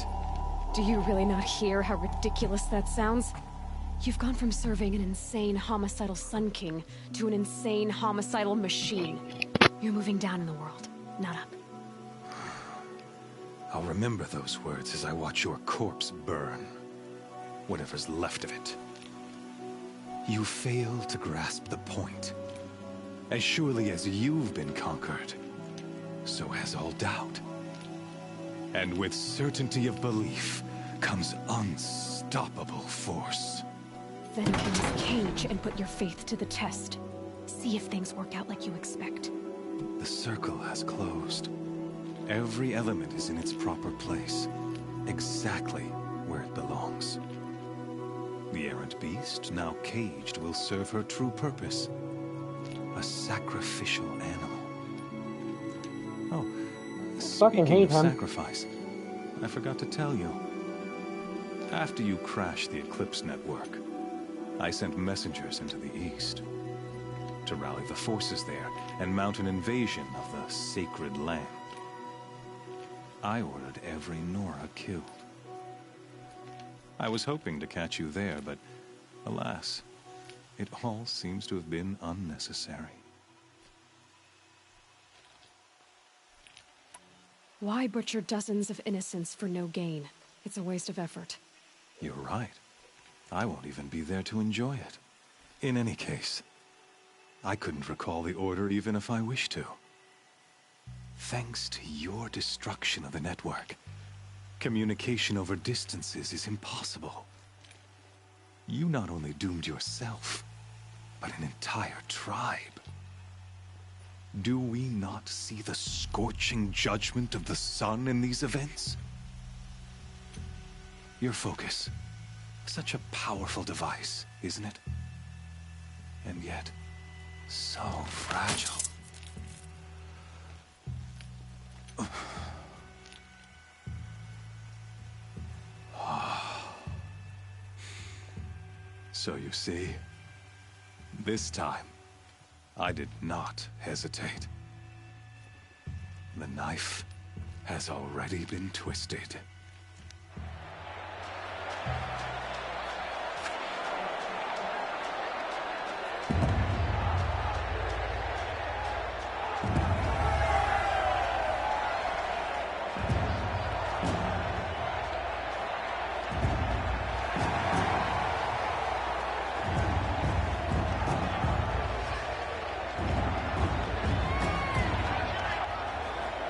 Do you really not hear how ridiculous that sounds? You've gone from serving an insane homicidal Sun King to an insane homicidal machine. You're moving down in the world, not up. I'll remember those words as I watch your corpse burn. Whatever's left of it. You fail to grasp the point. As surely as you've been conquered, so has all doubt. And with certainty of belief comes unstoppable force. Then open this cage and put your faith to the test. See if things work out like you expect. The circle has closed. Every element is in its proper place, exactly where it belongs. The errant beast, now caged, will serve her true purpose. A sacrificial animal. Oh, speaking of sacrifice, I forgot to tell you. After you crashed the Eclipse network, I sent messengers into the east to rally the forces there and mount an invasion of the sacred land. I ordered every Nora killed. I was hoping to catch you there, but alas, it all seems to have been unnecessary. Why butcher dozens of innocents for no gain? It's a waste of effort. You're right. I won't even be there to enjoy it. In any case, I couldn't recall the order even if I wished to. Thanks to your destruction of the network, communication over distances is impossible. You not only doomed yourself, but an entire tribe. Do we not see the scorching judgment of the sun in these events? Your focus, such a powerful device, isn't it? And yet, So fragile. So you see, this time, I did not hesitate. The knife has already been twisted.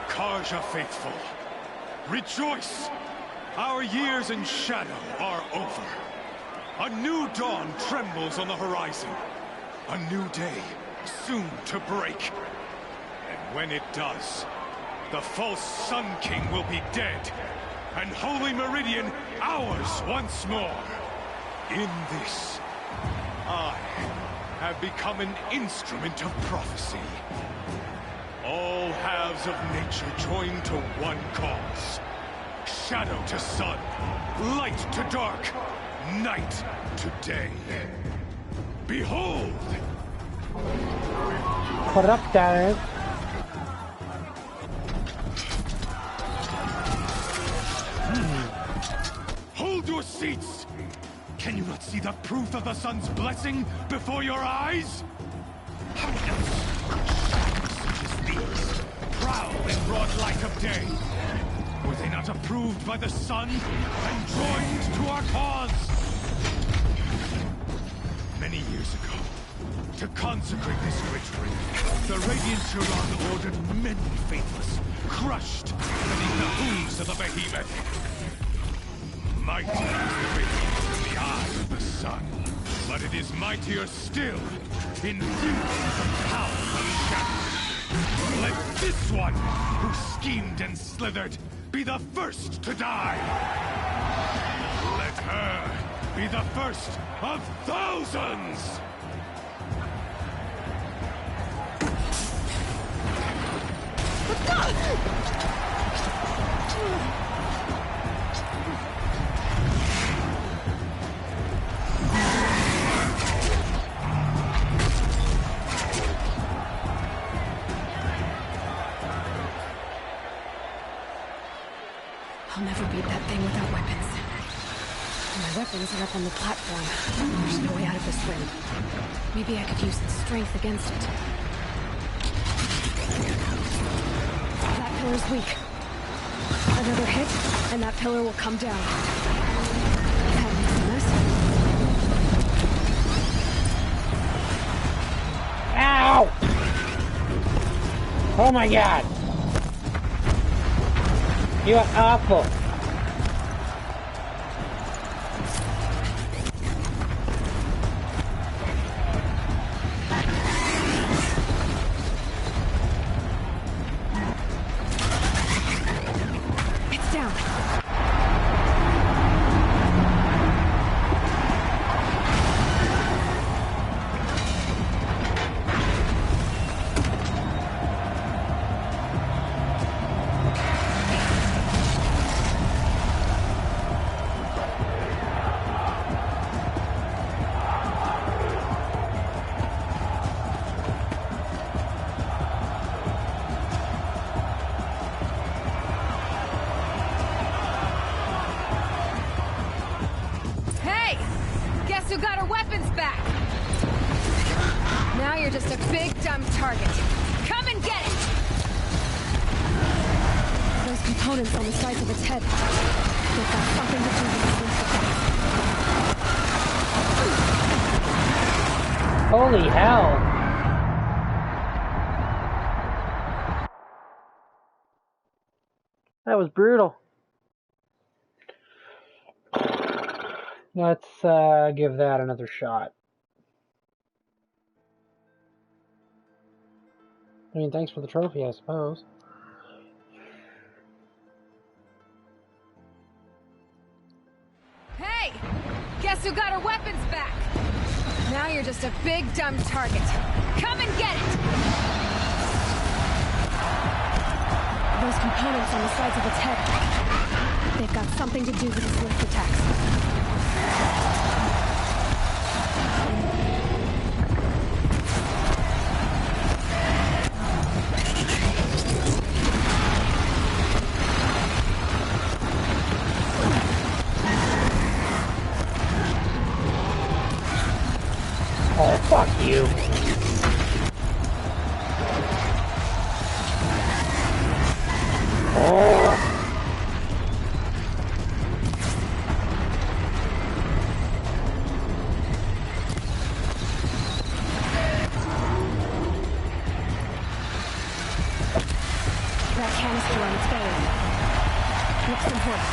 Karja faithful, rejoice! Our years in shadow are over. A new dawn trembles on the horizon. A new day soon to break. And when it does, the false Sun King will be dead, and Holy Meridian ours once more. In this, I have become an instrument of prophecy. All halves of nature join to one cause. Shadow to sun, light to dark, night to day. Behold! Corruptor. Hold your seats! Can you not see the proof of the sun's blessing before your eyes? How else could shadows such as these prowl in broad light of day? Were they not approved by the sun and joined to our cause? Many years ago, to consecrate this ritual, the Radiant Turon ordered many faithless, crushed beneath the hooves of the behemoth. Mighty is the radiance in the eye of the sun, but it is mightier still, infused with the power of shadow. Let this one, who schemed and slithered, be the first to die. Let her be the first of thousands! I'll never beat that thing without weapons. My weapons are up on the platform. There's no way out of this room. Maybe I could use the strength against it. That pillar's weak. Another hit, and that pillar will come down. That makes a mess. Ow! Oh my god! You are awful. It's down. Who got her weapons back? Now you're just a big dumb target. Come and get it! Those components on the sides of its head. They've got something to do with the Holy hell! That was brutal. Let's give that another shot. I mean, thanks for the trophy, I suppose. Hey! Guess who got her weapons back? Now you're just a big dumb target. Come and get it! Those components on the sides of its head. They've got something to do with its lift attacks. Oh, fuck you. Oh. That canister on its belly. Looks important.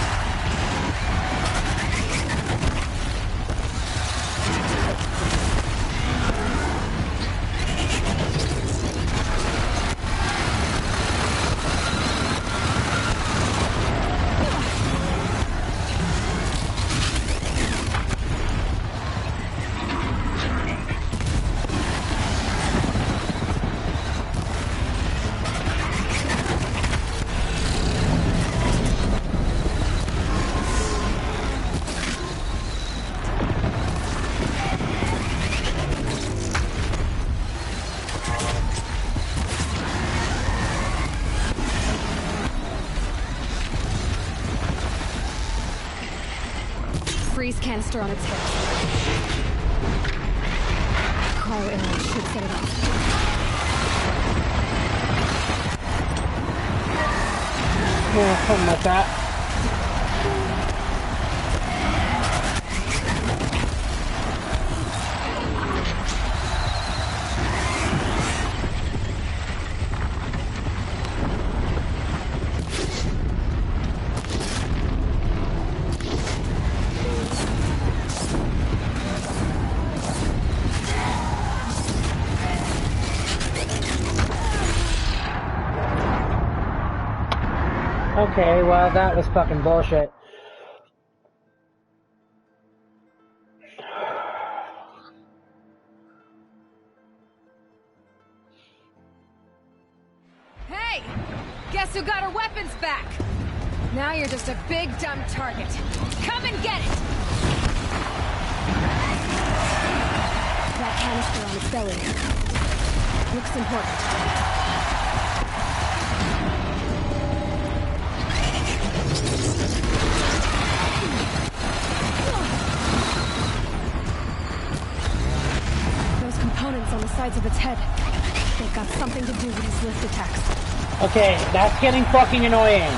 Freeze canister on its head. Cryo arrow should set it off. Yeah, something like that. Okay, well, that was fucking bullshit. Hey! Guess who got her weapons back? Now you're just a big dumb target. Come and get it! That canister on its belly. Looks important. Those components on the sides of its head. They've got something to do with its lift attacks. Okay, that's getting fucking annoying.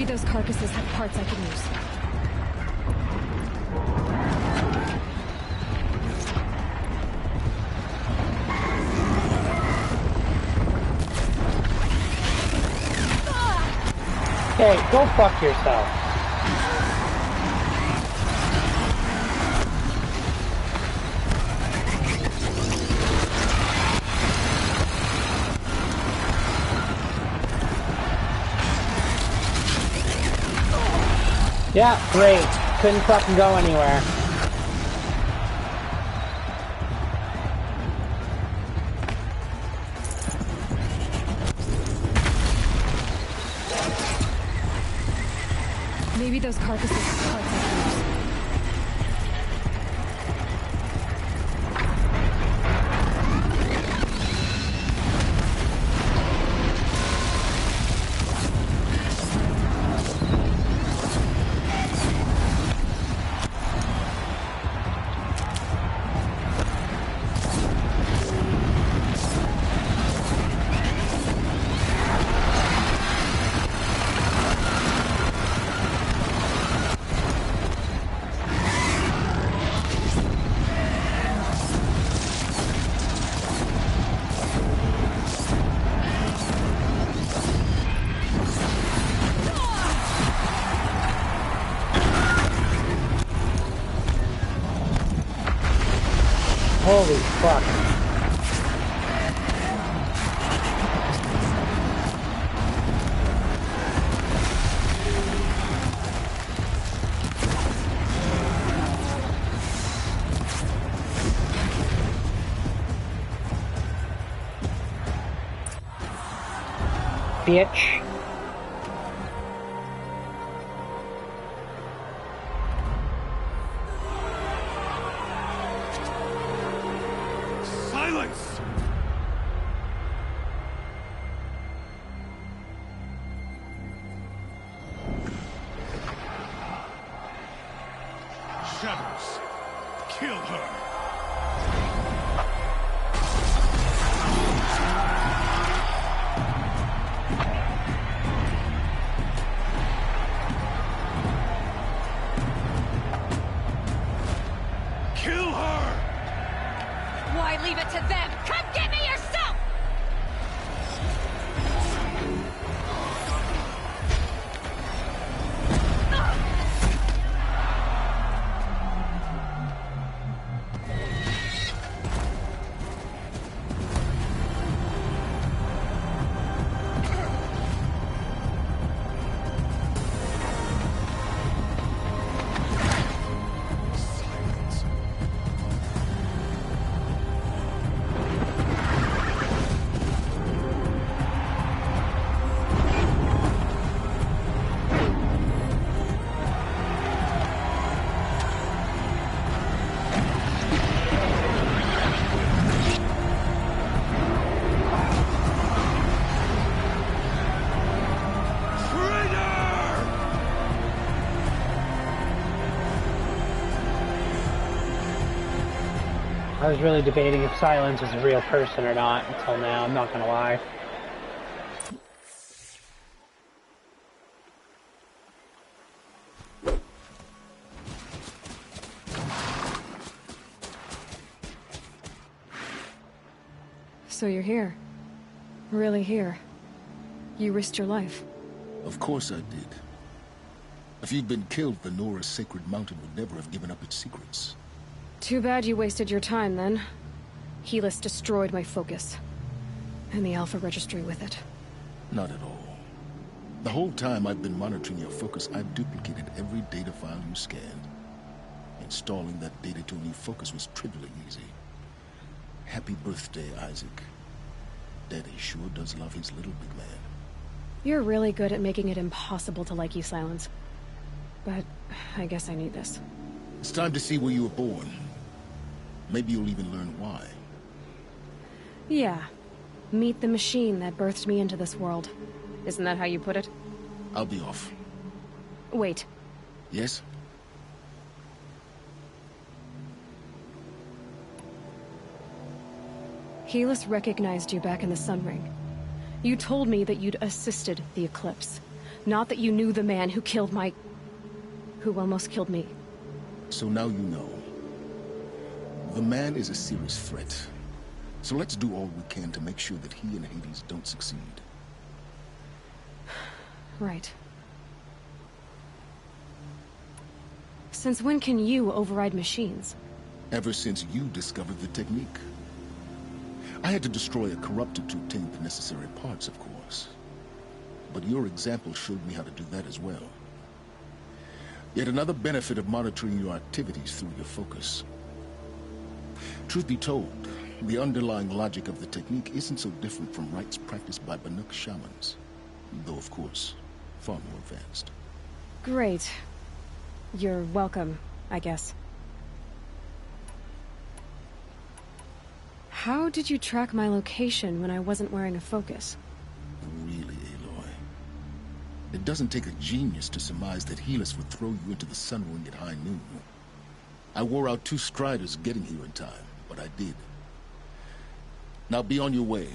Those carcasses have parts I can use. Hey, go fuck yourself. Yeah, great. Couldn't fucking go anywhere. Maybe those carcasses are parts of yours. Holy fuck. Bitch. Silence! Shadows, kill her! Kill her! Why leave it to them? Come get me yourself! I was really debating if Silence was a real person or not until now, I'm not gonna lie. So you're here. Really here. You risked your life. Of course I did. If you'd been killed, the Nora's sacred mountain would never have given up its secrets. Too bad you wasted your time, then. Helis destroyed my focus. And the Alpha Registry with it. Not at all. The whole time I've been monitoring your focus, I've duplicated every data file you scanned. Installing that data to a new focus was trivially easy. Happy birthday, Isaac. Daddy sure does love his little big man. You're really good at making it impossible to like you, Silence. But I guess I need this. It's time to see where you were born. Maybe you'll even learn why. Yeah. Meet the machine that birthed me into this world. Isn't that how you put it? I'll be off. Wait. Yes? Helis recognized you back in the Sun Ring. You told me that you'd assisted the Eclipse. Not that you knew the man who killed my... who almost killed me. So now you know. The man is a serious threat. So let's do all we can to make sure that he and Hades don't succeed. Right. Since when can you override machines? Ever since you discovered the technique. I had to destroy a corrupted to obtain the necessary parts, of course. But your example showed me how to do that as well. Yet another benefit of monitoring your activities through your focus. Truth be told, the underlying logic of the technique isn't so different from rites practiced by Banuk shamans, though of course, far more advanced. Great. You're welcome, I guess. How did you track my location when I wasn't wearing a focus? Really, Aloy? It doesn't take a genius to surmise that Helis would throw you into the Sun Ring at high noon. I wore out 2 striders getting here in time, but I did. Now be on your way.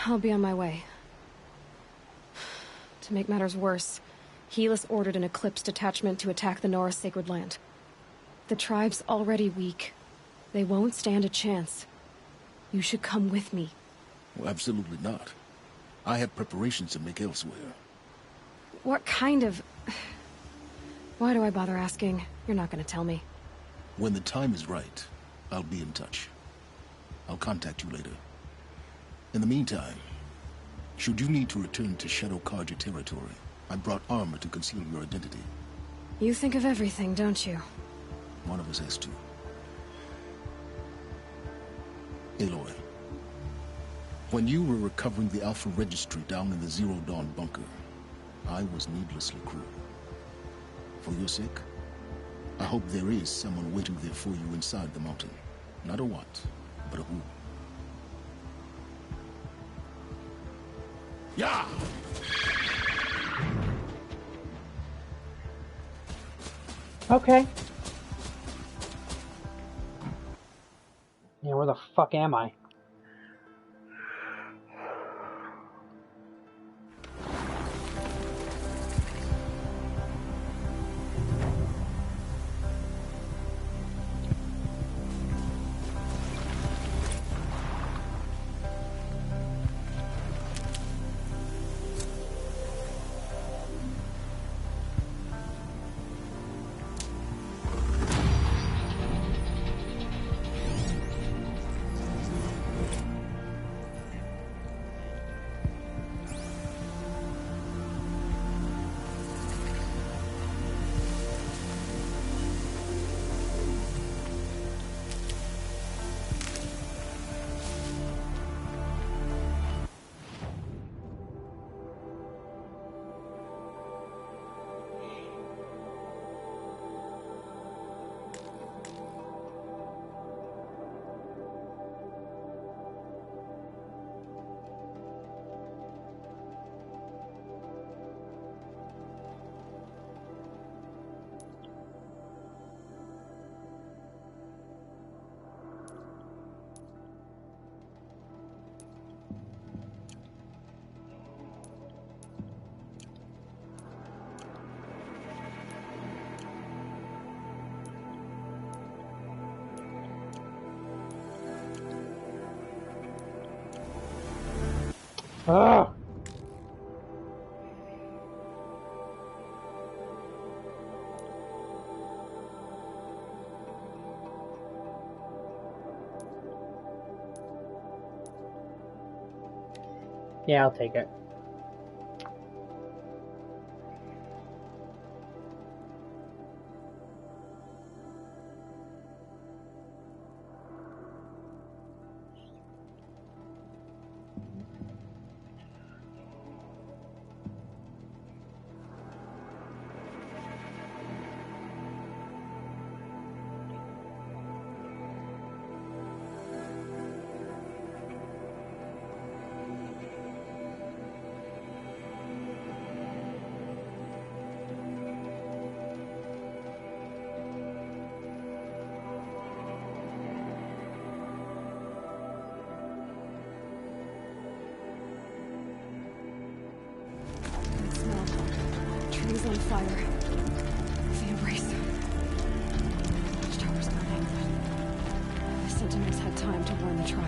I'll be on my way. To make matters worse, Helis ordered an Eclipse detachment to attack the Nora Sacred Land. The tribe's already weak. They won't stand a chance. You should come with me. Well, absolutely not. I have preparations to make elsewhere. What kind of... Why do I bother asking? You're not gonna tell me. When the time is right, I'll be in touch. I'll contact you later. In the meantime, should you need to return to Shadow Karja territory, I brought armor to conceal your identity. You think of everything, don't you? One of us has to. Aloy, when you were recovering the Alpha Registry down in the Zero Dawn bunker, I was needlessly cruel. For your sake, I hope there is someone waiting there for you inside the mountain. Not a what, but a who. Yeah! Okay. Yeah, where the fuck am I? Ugh. Yeah, I'll take it. Trees on fire. The embrace. Watchtower's burning. The Sentinels had time to warn the tribe.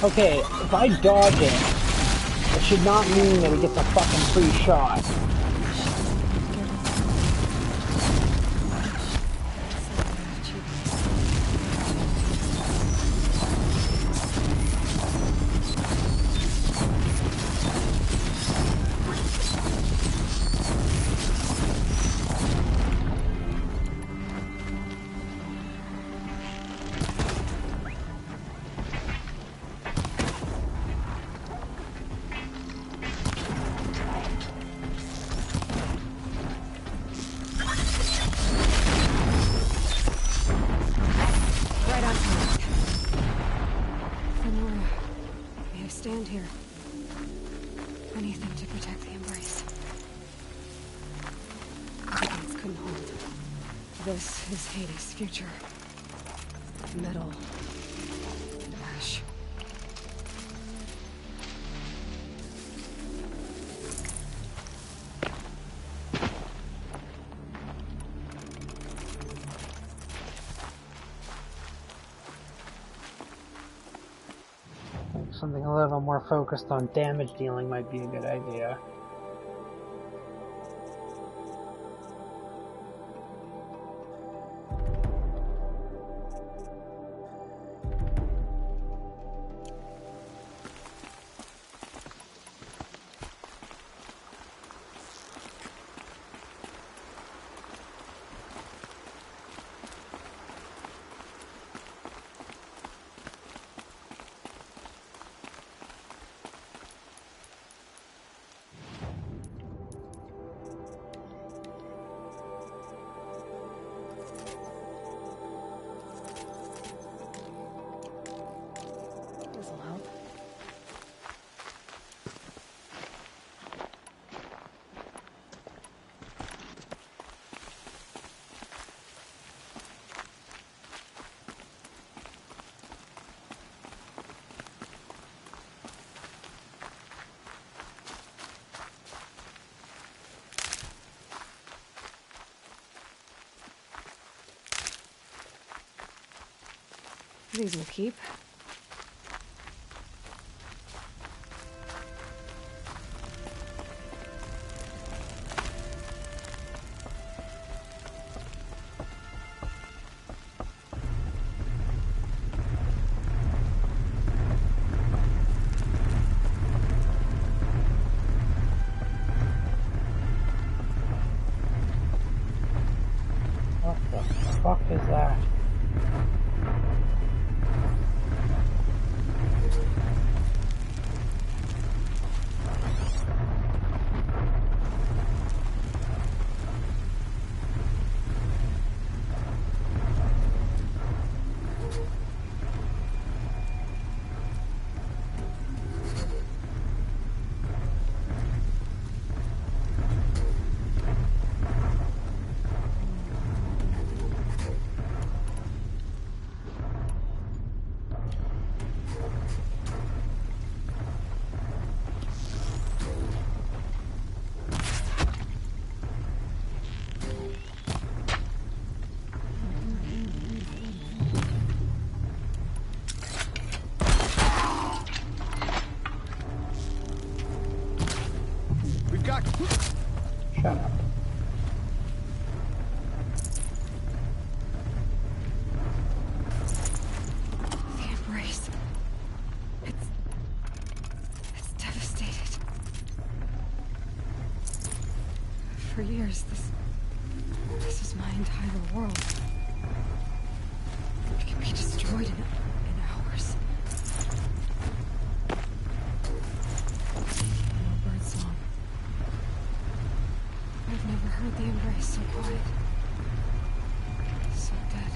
Okay, if I dodge it, it should not mean that he gets a fucking free shot. Stand here. Anything to protect the Embrace. The gates couldn't hold. This is Hades' future. Metal. Ash. Something a little more focused on damage dealing might be a good idea. These will keep. What the fuck is that? Shut up. The Embrace. It's devastated. For years, this is my entire world. It can be destroyed in hours. No birdsong. I've never heard the Embrace so quiet. So dead.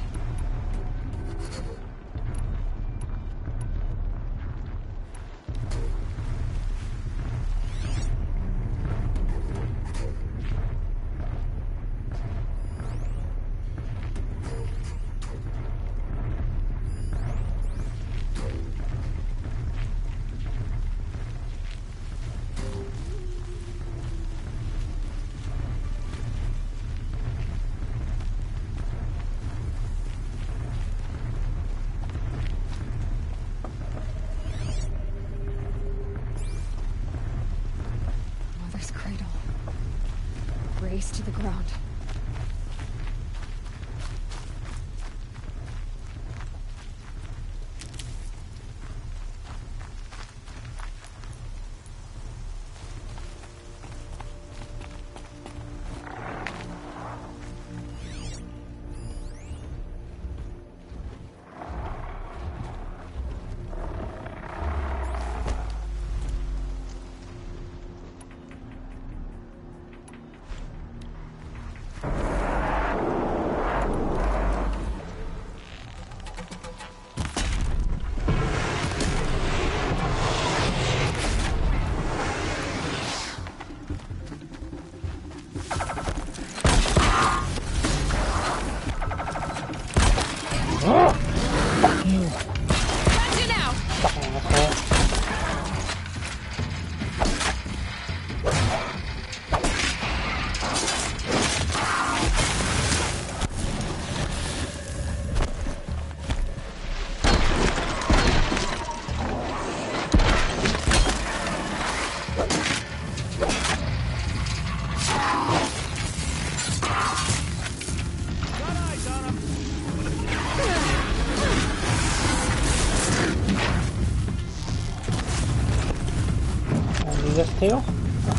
too?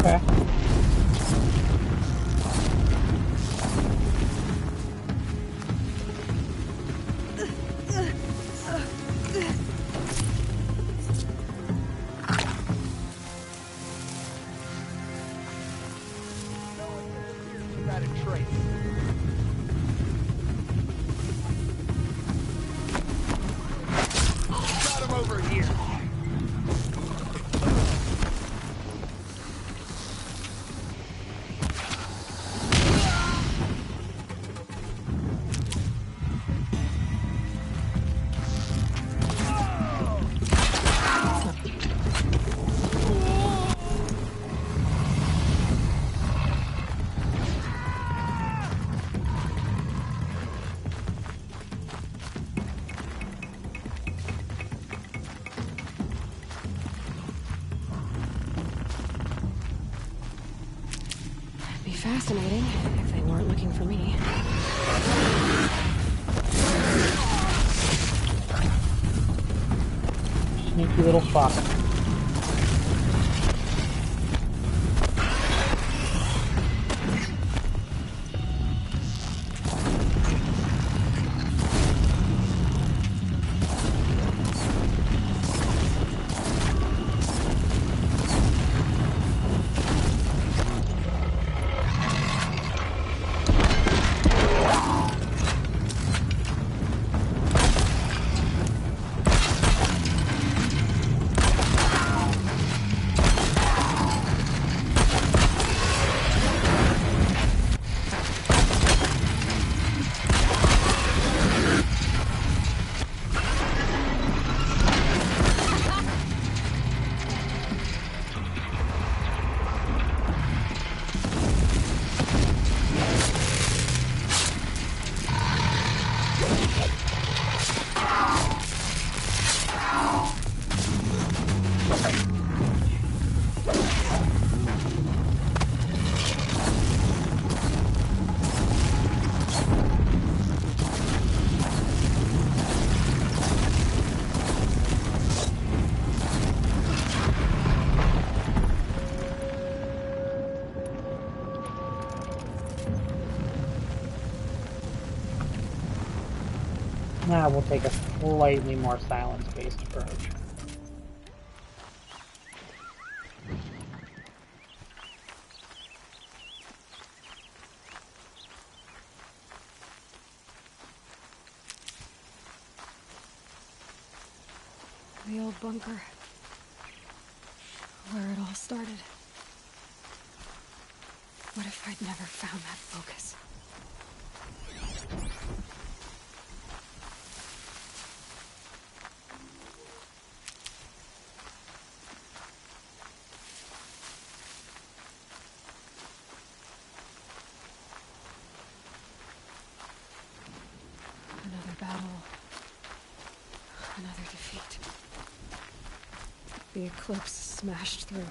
Okay. Got a trace. Got him over here. It'd be fascinating if they weren't looking for me. Sneaky little fuck. Now we'll take a slightly more silence-based approach. The old bunker. Where it all started. What if I'd never found that focus? Another battle. Another defeat. The eclipse smashed through.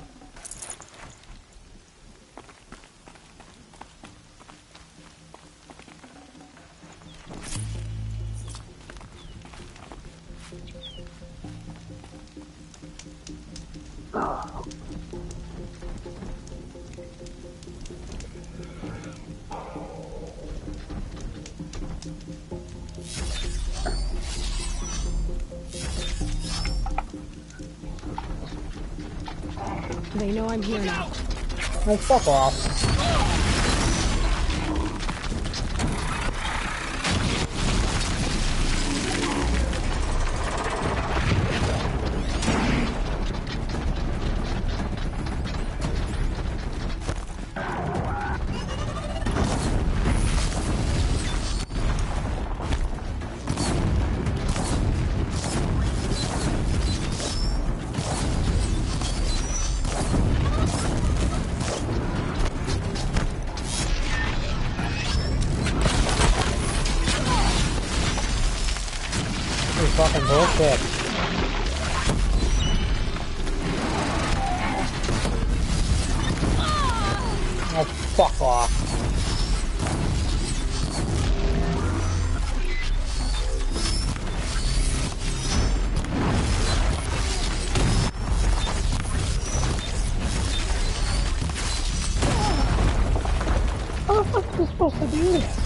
They know I'm here now. Oh, fuck off. Fucking bullshit. Oh, fuck off. do this?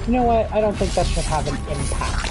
You know what? I don't think that should have an impact.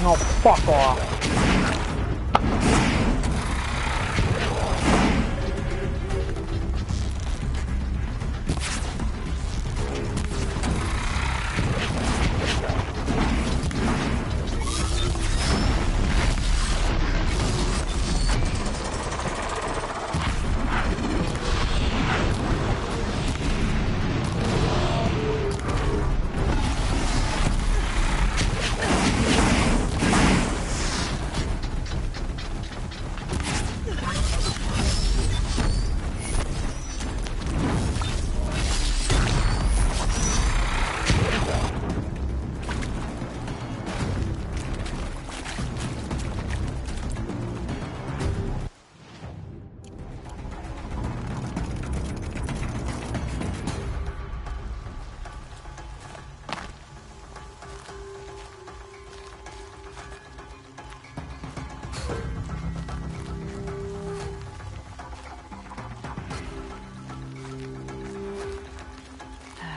Oh, fuck off.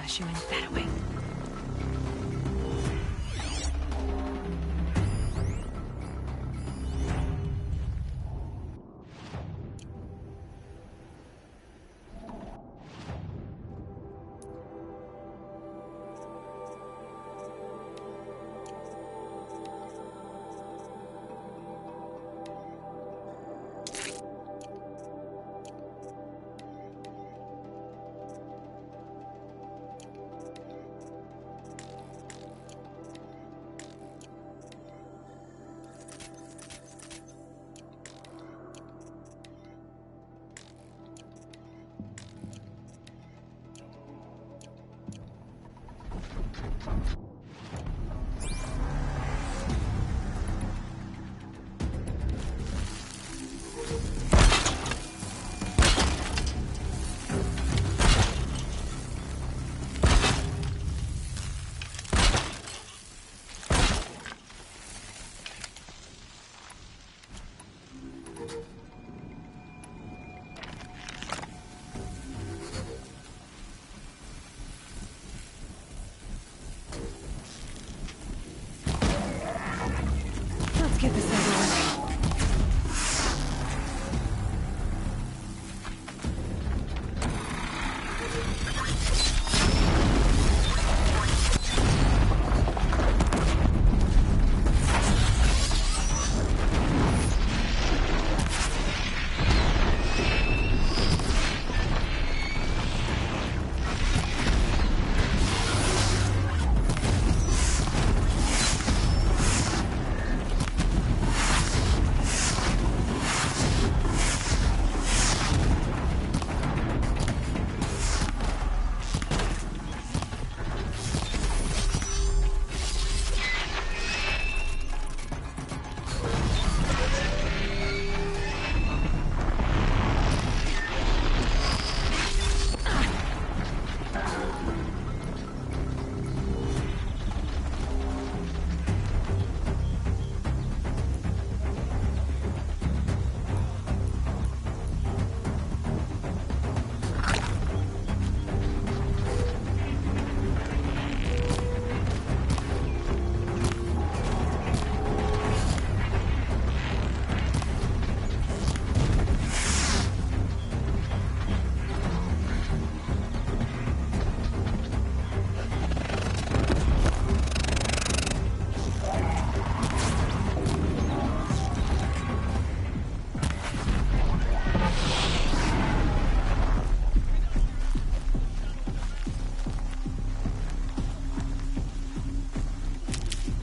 She went that way. Let's get this over with.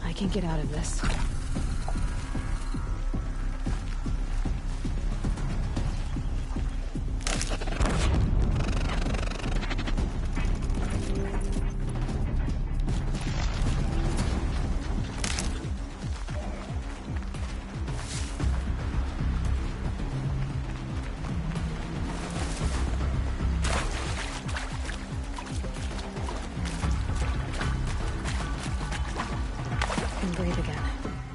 I can get out of this. And breathe again.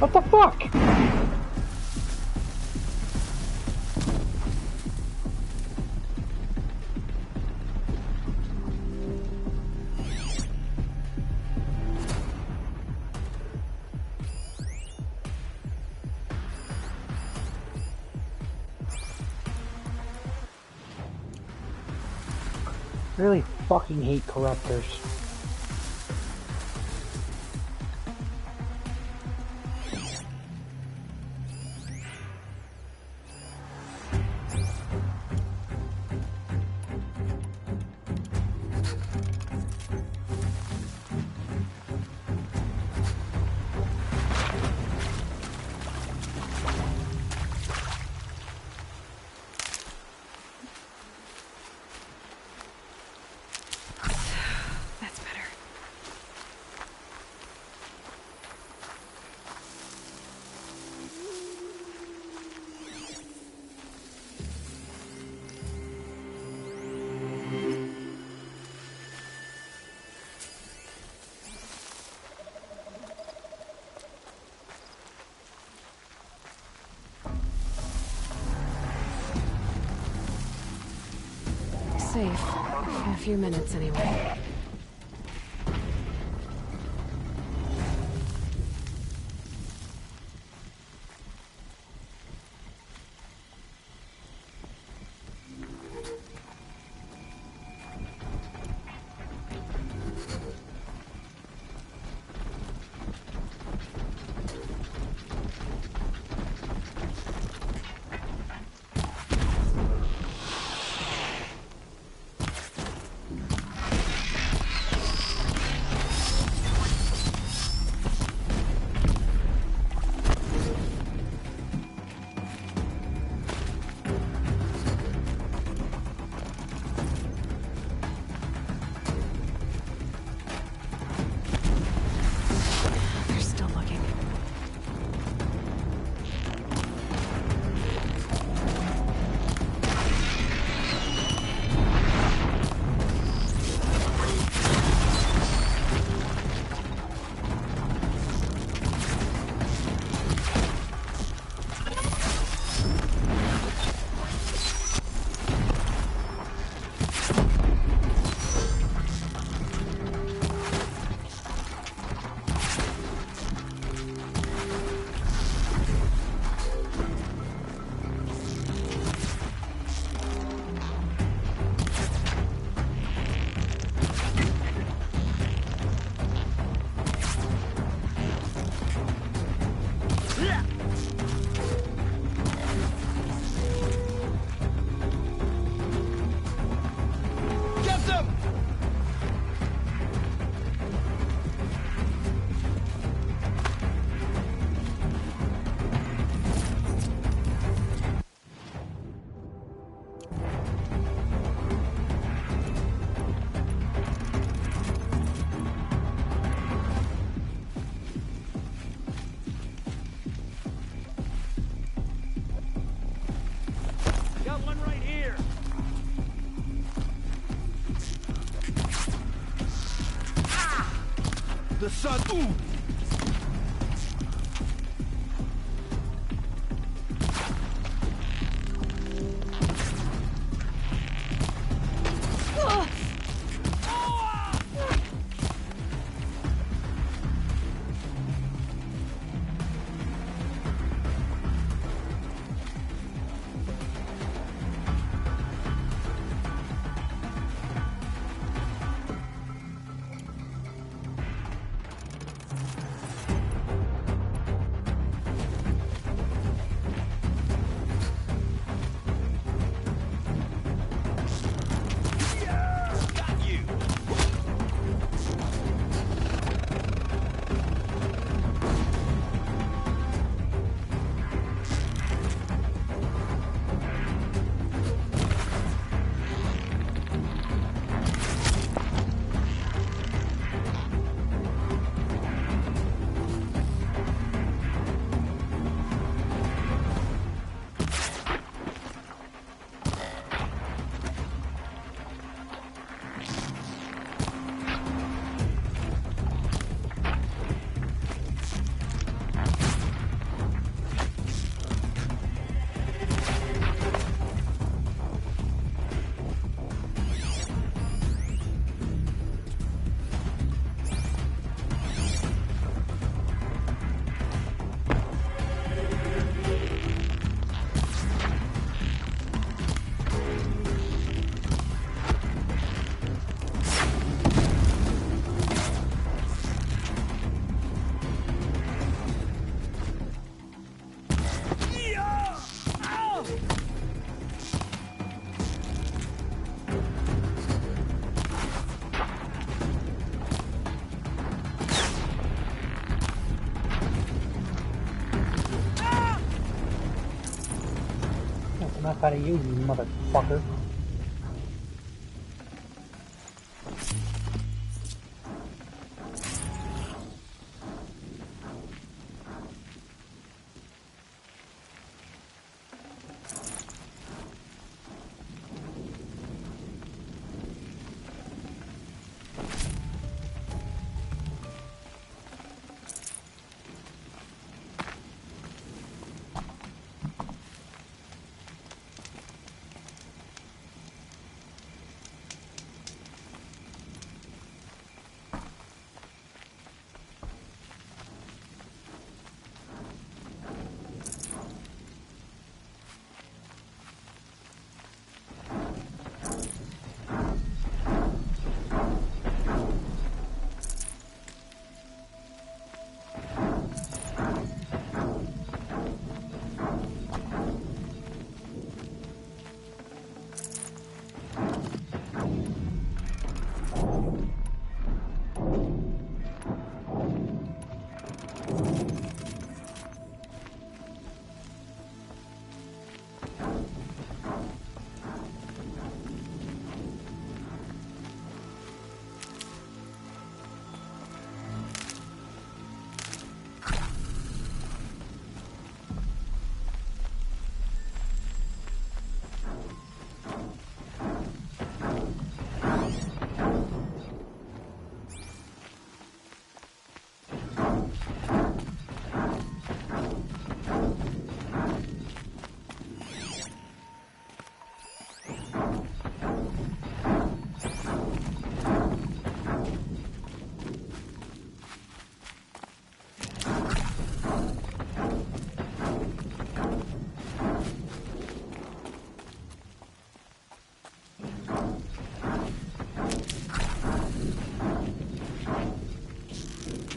What the fuck? Really fucking hate corruptors. That's better. Safe. For a few minutes, anyway. They're still looking. Get them! Got one right here. The sun. Ooh. crap out of you, you motherfucker.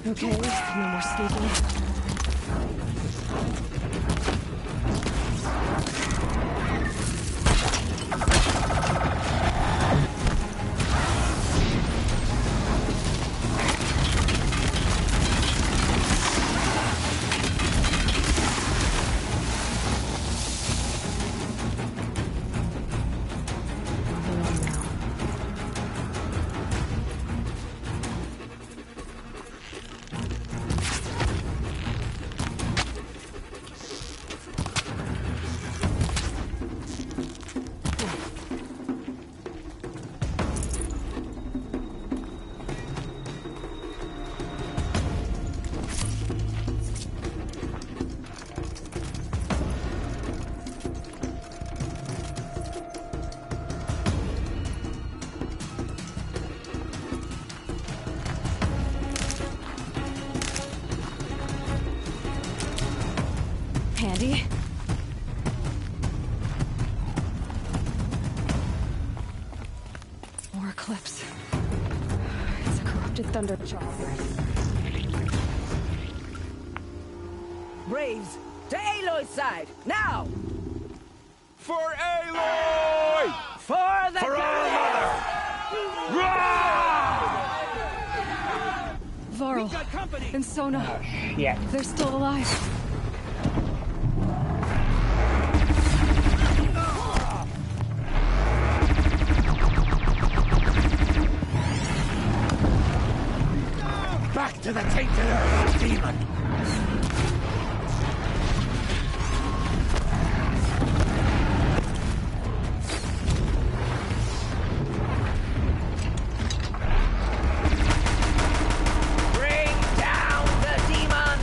Okay, no more sneaking. Handy. More Eclipse. It's a corrupted Thunderjaw. Braves, to Aloy's side, now! For Aloy! For the For our mother! Varl and Sona. Yeah. They're still alive. Back to the tainted earth, demon! Bring down the demon!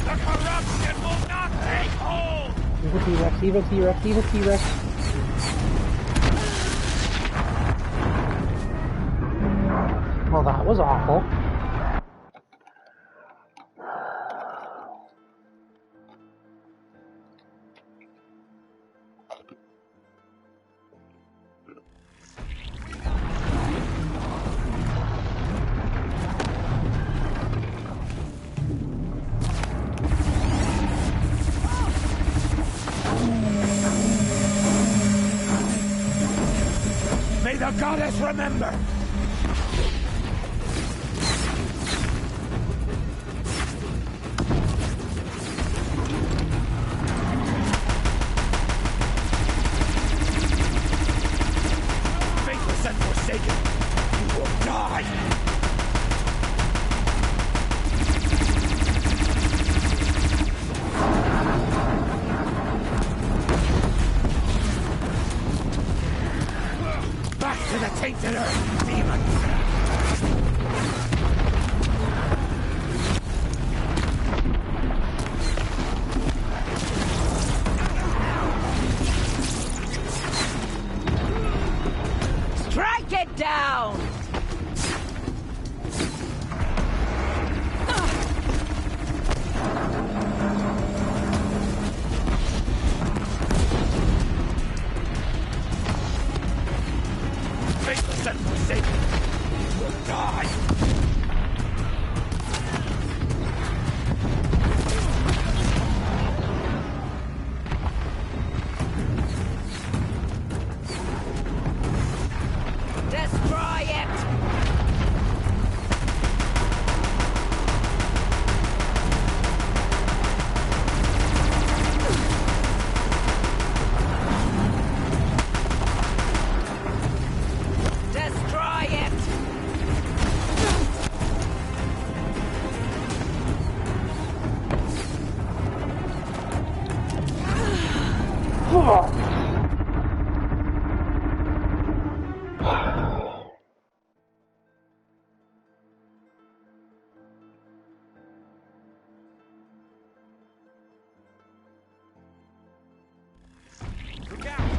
The corruption will not take hold! Evil T-Rex, evil T-Rex, evil T-Rex. Well, that was awful. May the the goddess remember! Faithless and forsaken, you will die! Back to the tainted earth, demons! Strike it down! Faithless and forsaken, you will die! Destroy it! Destroy it! Look out!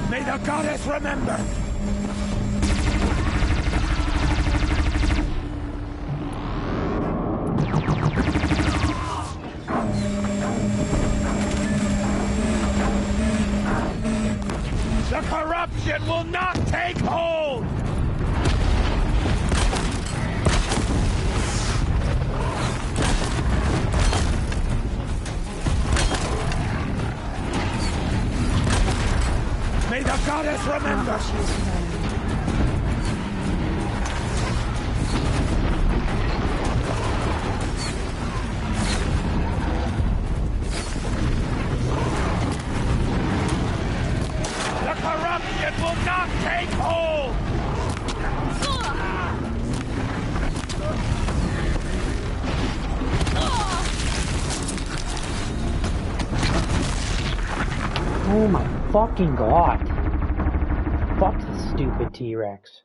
May the goddess remember! The corruption will not take hold! May the goddess remember! The corruption will not take hold! Oh my fucking god. Fuck the stupid T-Rex.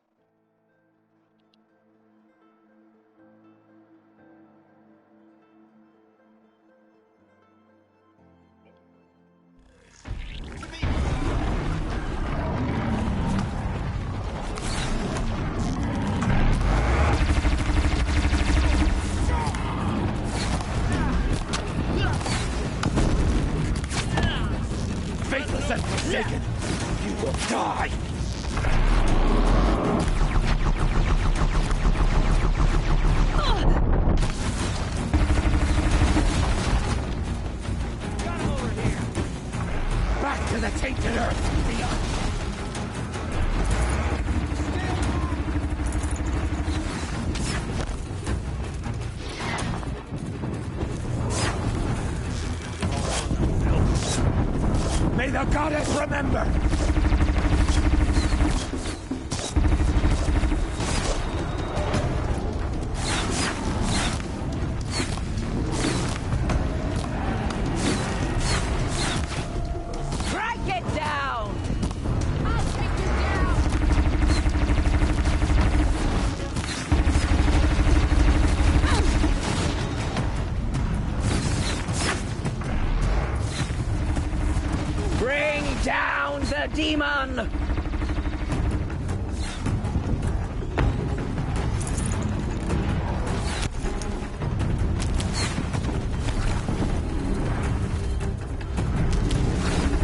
Faithless and forsaken, you will die! Back to the tainted earth, Leon! May the goddess remember! Strike it down! I'll take you down! Bring down the demon!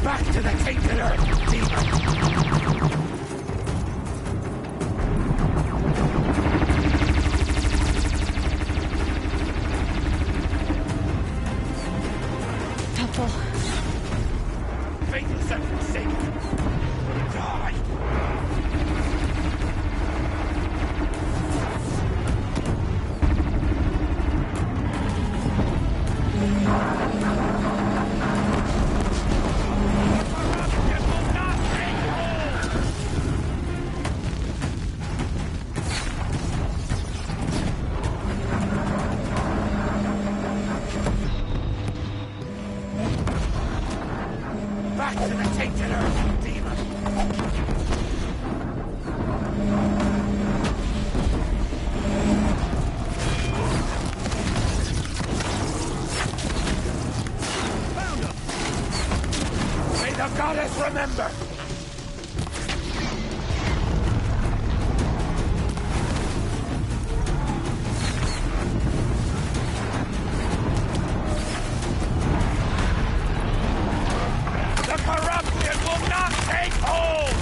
Back to the tainted earth, demon! Back to the tainted earth, demon! Found him! May the goddess remember! The corruption will not take hold!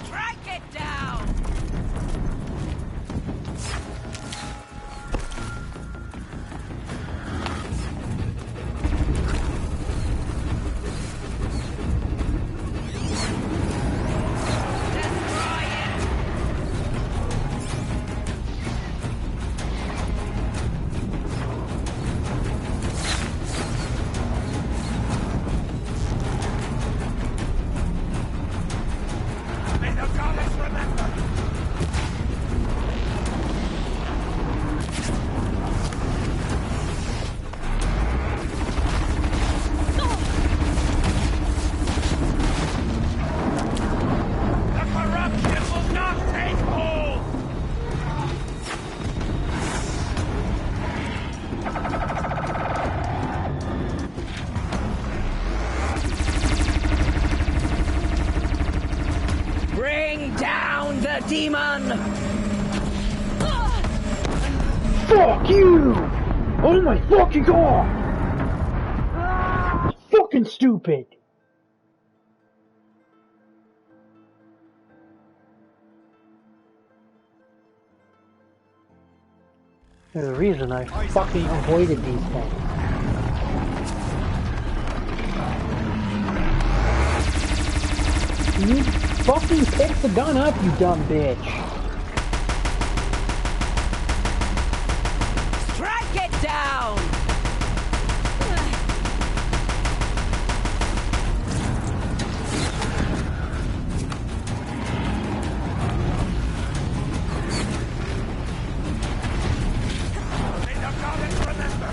Strike it down! Destroy it! May the goddess remember! The corruption will not take hold! Bring down the demon! Fuck you! Oh my fucking god! Fucking stupid! There's a reason I fucking avoided these things. You fucking pick the gun up, you dumb bitch! Strike it down! May the goddess remember!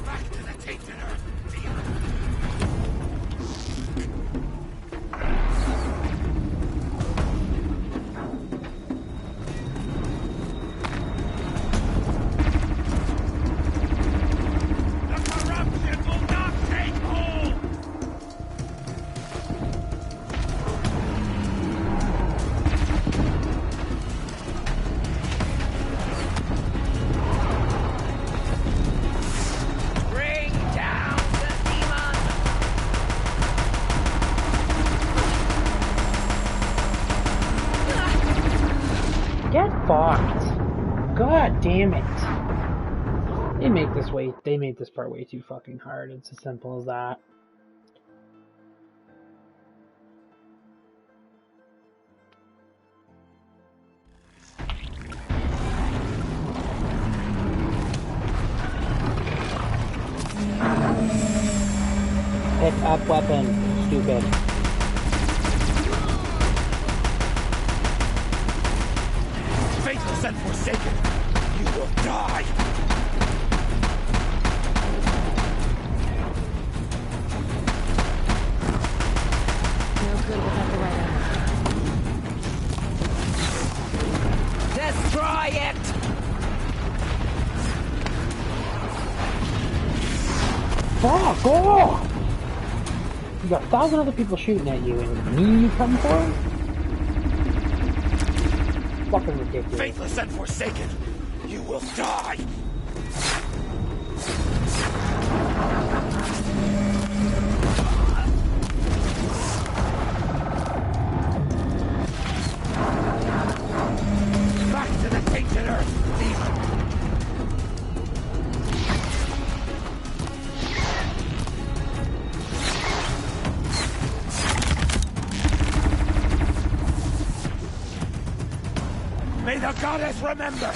Back to the tainted earth, demon! The corruption will not take hold! Bring down the demon! Get fucked! God damn it! They made this part way too fucking hard. It's as simple as that. Pick up weapon, stupid. Faithless and forsaken, you will die! No good without the right arm. try it! Fuck off! You got 1,000 other people shooting at you, and me you come for? Fucking ridiculous. Faithless and forsaken, you will die! Back to the tainted earth, demon! May the goddess remember!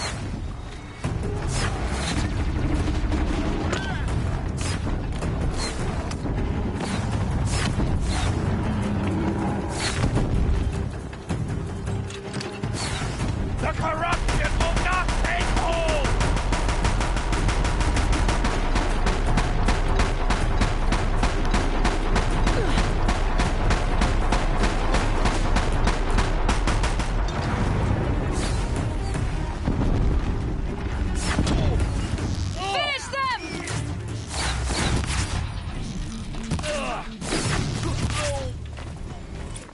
The corruption will not take hold! Finish them!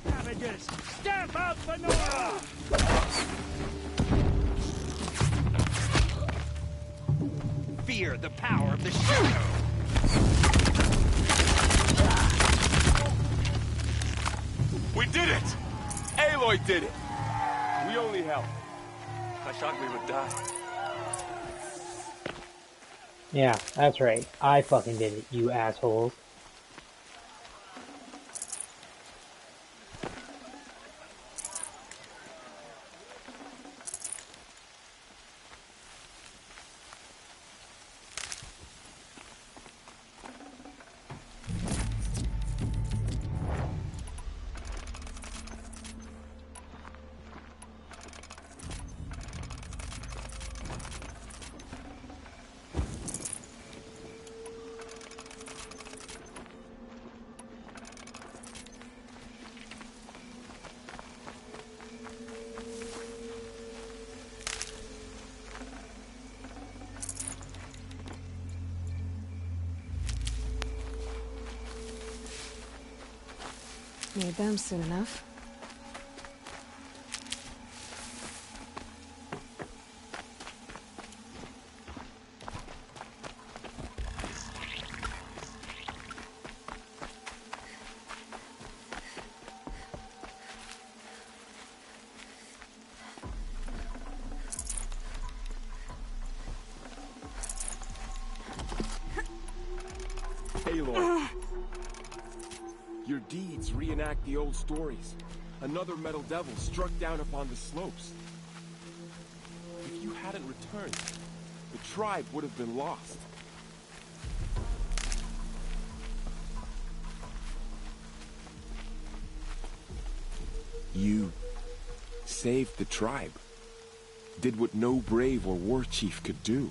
Savages, stamp out the Nora! Fear the power of the shadow! We did it! Aloy did it! We only helped. I thought we would die. Yeah, that's right. I fucking did it, you assholes. Made them soon enough. Aloy. Your deeds reenact the old stories. Another metal devil struck down upon the slopes. If you hadn't returned, the tribe would have been lost. You saved the tribe. Did what no brave or war chief could do.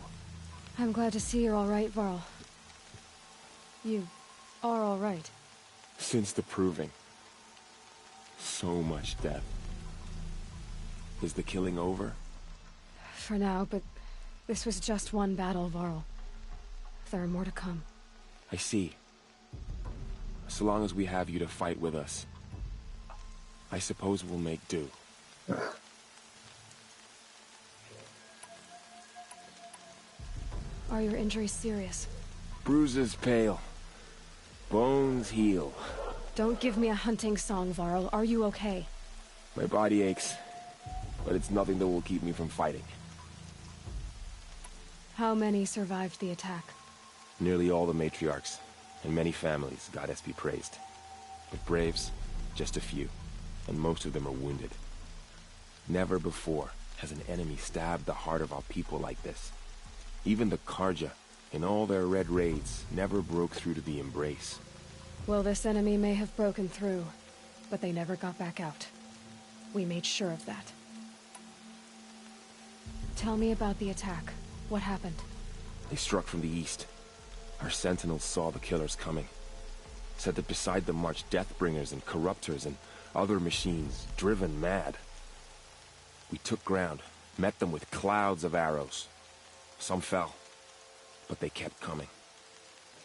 I'm glad to see you're all right, Varl. You are all right. Since the proving. So much death. Is the killing over? For now, but this was just one battle, Varl. There are more to come. I see. So long as we have you to fight with us, I suppose we'll make do. Are your injuries serious? Bruises pale. Bones heal. Don't give me a hunting song, Varl. Are you okay? My body aches, but it's nothing that will keep me from fighting. How many survived the attack? Nearly all the matriarchs, and many families, goddess be praised. But braves, just a few, and most of them are wounded. Never before has an enemy stabbed the heart of our people like this. Even the Karja, in all their red raids, never broke through to the embrace. Well, this enemy may have broken through, but they never got back out. We made sure of that. Tell me about the attack. What happened? They struck from the east. Our sentinels saw the killers coming. Said that beside them marched Deathbringers and Corruptors and other machines, driven mad. We took ground, Met them with clouds of arrows. Some fell, but they kept coming.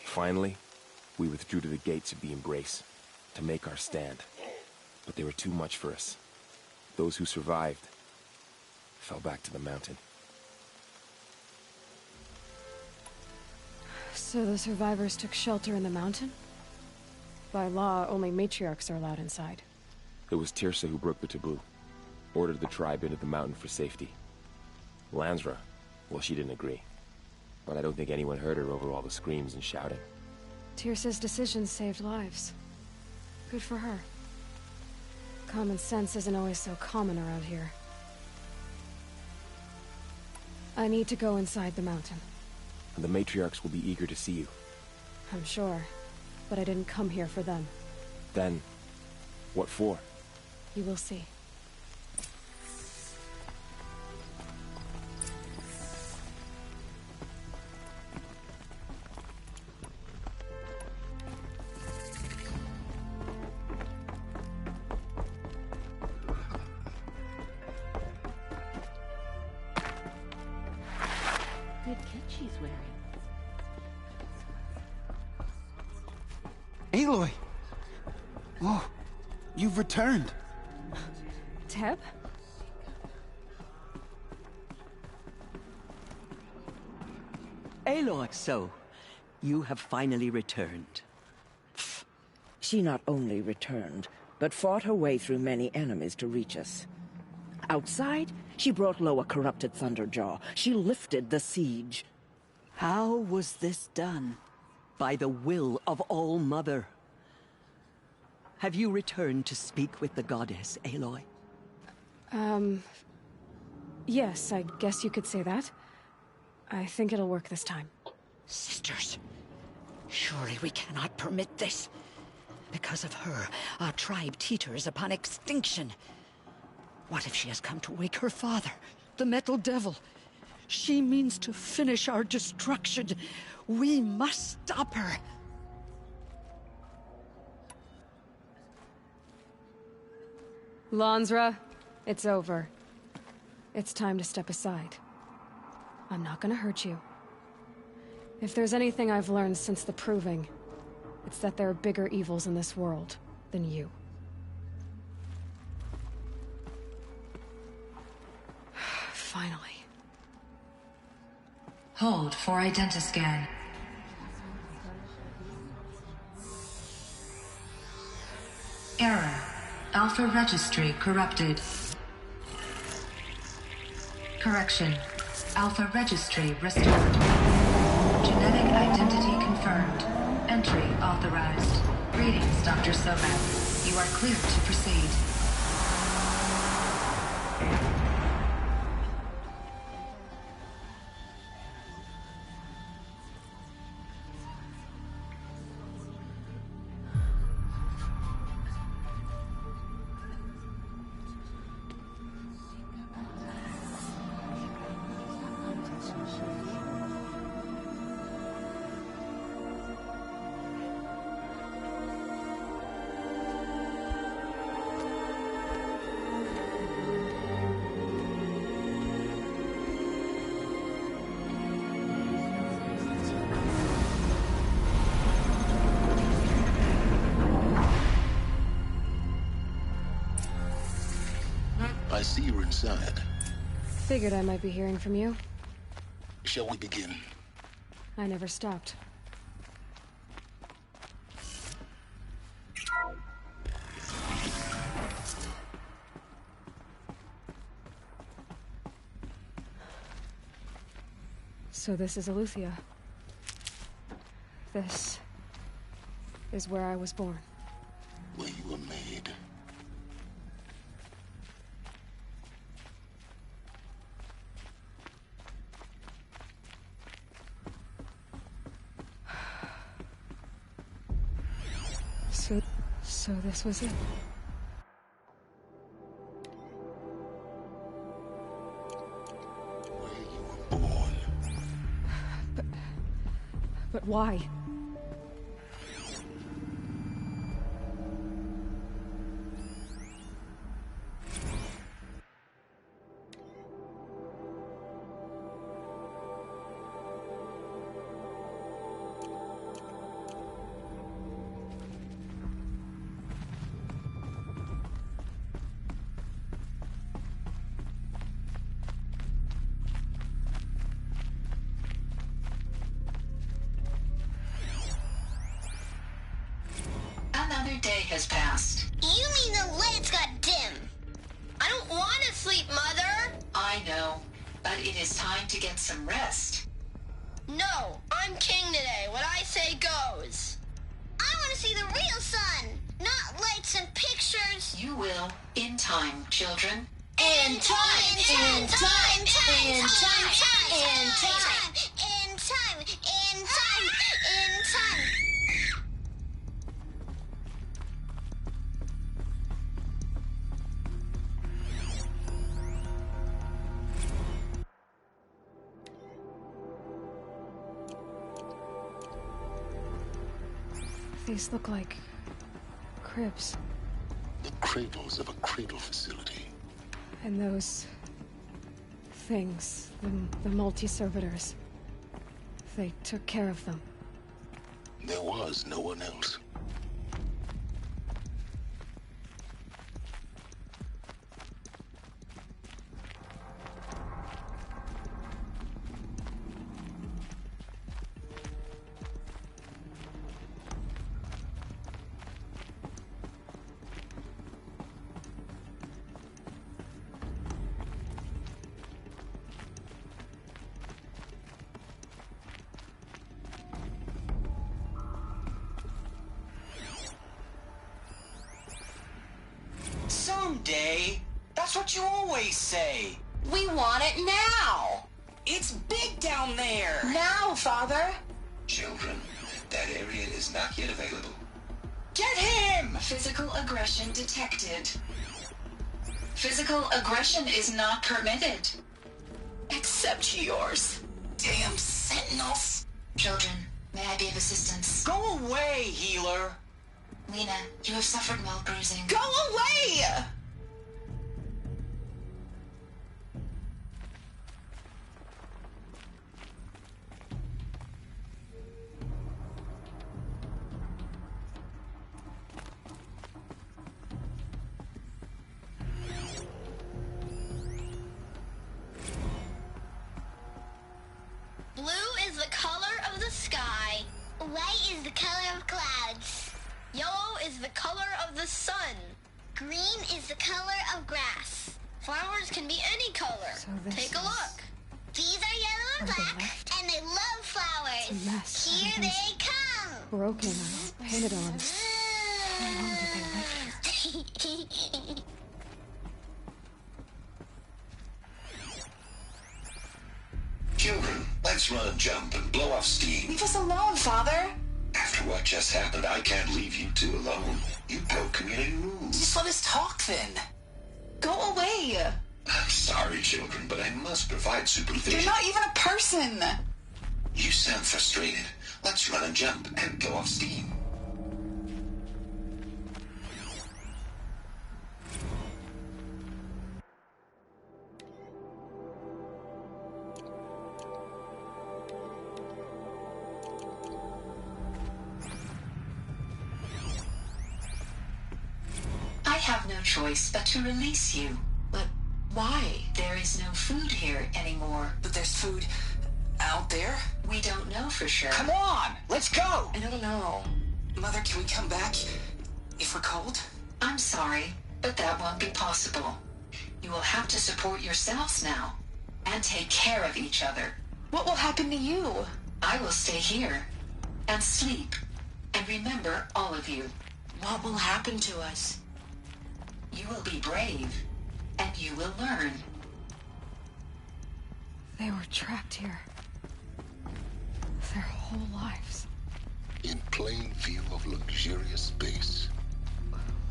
Finally, we withdrew to the gates of the Embrace to make our stand. But they were too much for us. Those who survived fell back to the mountain. So the survivors took shelter in the mountain? By law, only matriarchs are allowed inside. It was Tirsa who broke the taboo. Ordered the tribe into the mountain for safety. Lansra, well, she didn't agree. But I don't think anyone heard her over all the screams and shouting. Tirsa's decisions saved lives. Good for her. Common sense isn't always so common around here. I need to go inside the mountain. And the matriarchs will be eager to see you. I'm sure. But I didn't come here for them. Then, what for? You will see. Good kit she's wearing. Aloy! Oh, you've returned. Teb? Aloy, so you have finally returned. She not only returned, but fought her way through many enemies to reach us. Outside, she brought low a corrupted Thunderjaw. She lifted the siege. How was this done? By the will of All-Mother. Have you returned to speak with the goddess, Aloy? Yes, I guess you could say that. I think it'll work this time. Sisters, surely we cannot permit this. Because of her, our tribe teeters upon extinction. What if she has come to wake her father, the Metal Devil? She means to finish our destruction. We must stop her. Lansra, it's over. It's time to step aside. I'm not gonna hurt you. If there's anything I've learned since the Proving, it's that there are bigger evils in this world than you. Finally. Hold for identiscan. Error. Alpha registry corrupted. Correction. Alpha registry restored. Genetic identity confirmed. Entry authorized. Greetings, Dr. Sobek. You are clear to proceed. I see you're inside. Figured I might be hearing from you. Shall we begin? I never stopped. So this is Eleuthia. This is where I was born. Where you were made. So this was it. Where you were born. But why? Another day has passed. You mean the lights got dim? I don't want to sleep, Mother! I know, but it is time to get some rest. No, I'm king today. What I say goes. I want to see the real sun, not lights and pictures. You will, in time, children. In time, in time, in time, in time, in time, in time, in time, in time. These look like cribs. The cradles of a cradle facility. And those things, the multi-servitors, they took care of them. There was no one else. Someday. That's what you always say. We want it now. It's big down there. Now, Father. Children, that area is not yet available. Get him! Physical aggression detected. Physical aggression is not permitted. Except yours. Damn sentinels. Children, may I be of assistance? Go away, healer. Lena, you have suffered mild bruising. Go away! Blue is the color of the sky. White is the color of clouds. Yellow is the color of the sun. Green is the color of grass. Flowers can be any color. So Take a look. These are yellow and black, and they love flowers. It's a mess. Here they come. Broken or painted on. How long did they live here? Children, let's run and jump and blow off steam. Leave us alone, Father. After what just happened, I can't leave you two alone. You broke community rules. Just let us talk then. Go away. I'm sorry, children, but I must provide supervision. You're not even a person. You sound frustrated. Let's run and jump and go off steam. I have no choice but to release you. But why? There is no food here anymore. But there's food out there? We don't know for sure. Come on, let's go! I don't know. Mother, can we come back if we're cold? I'm sorry, but that won't be possible. You will have to support yourselves now, and take care of each other. What will happen to you? I will stay here, and sleep, and remember all of you. What will happen to us? You will be brave, and you will learn. They were trapped here. Their whole lives. In plain view of luxurious space.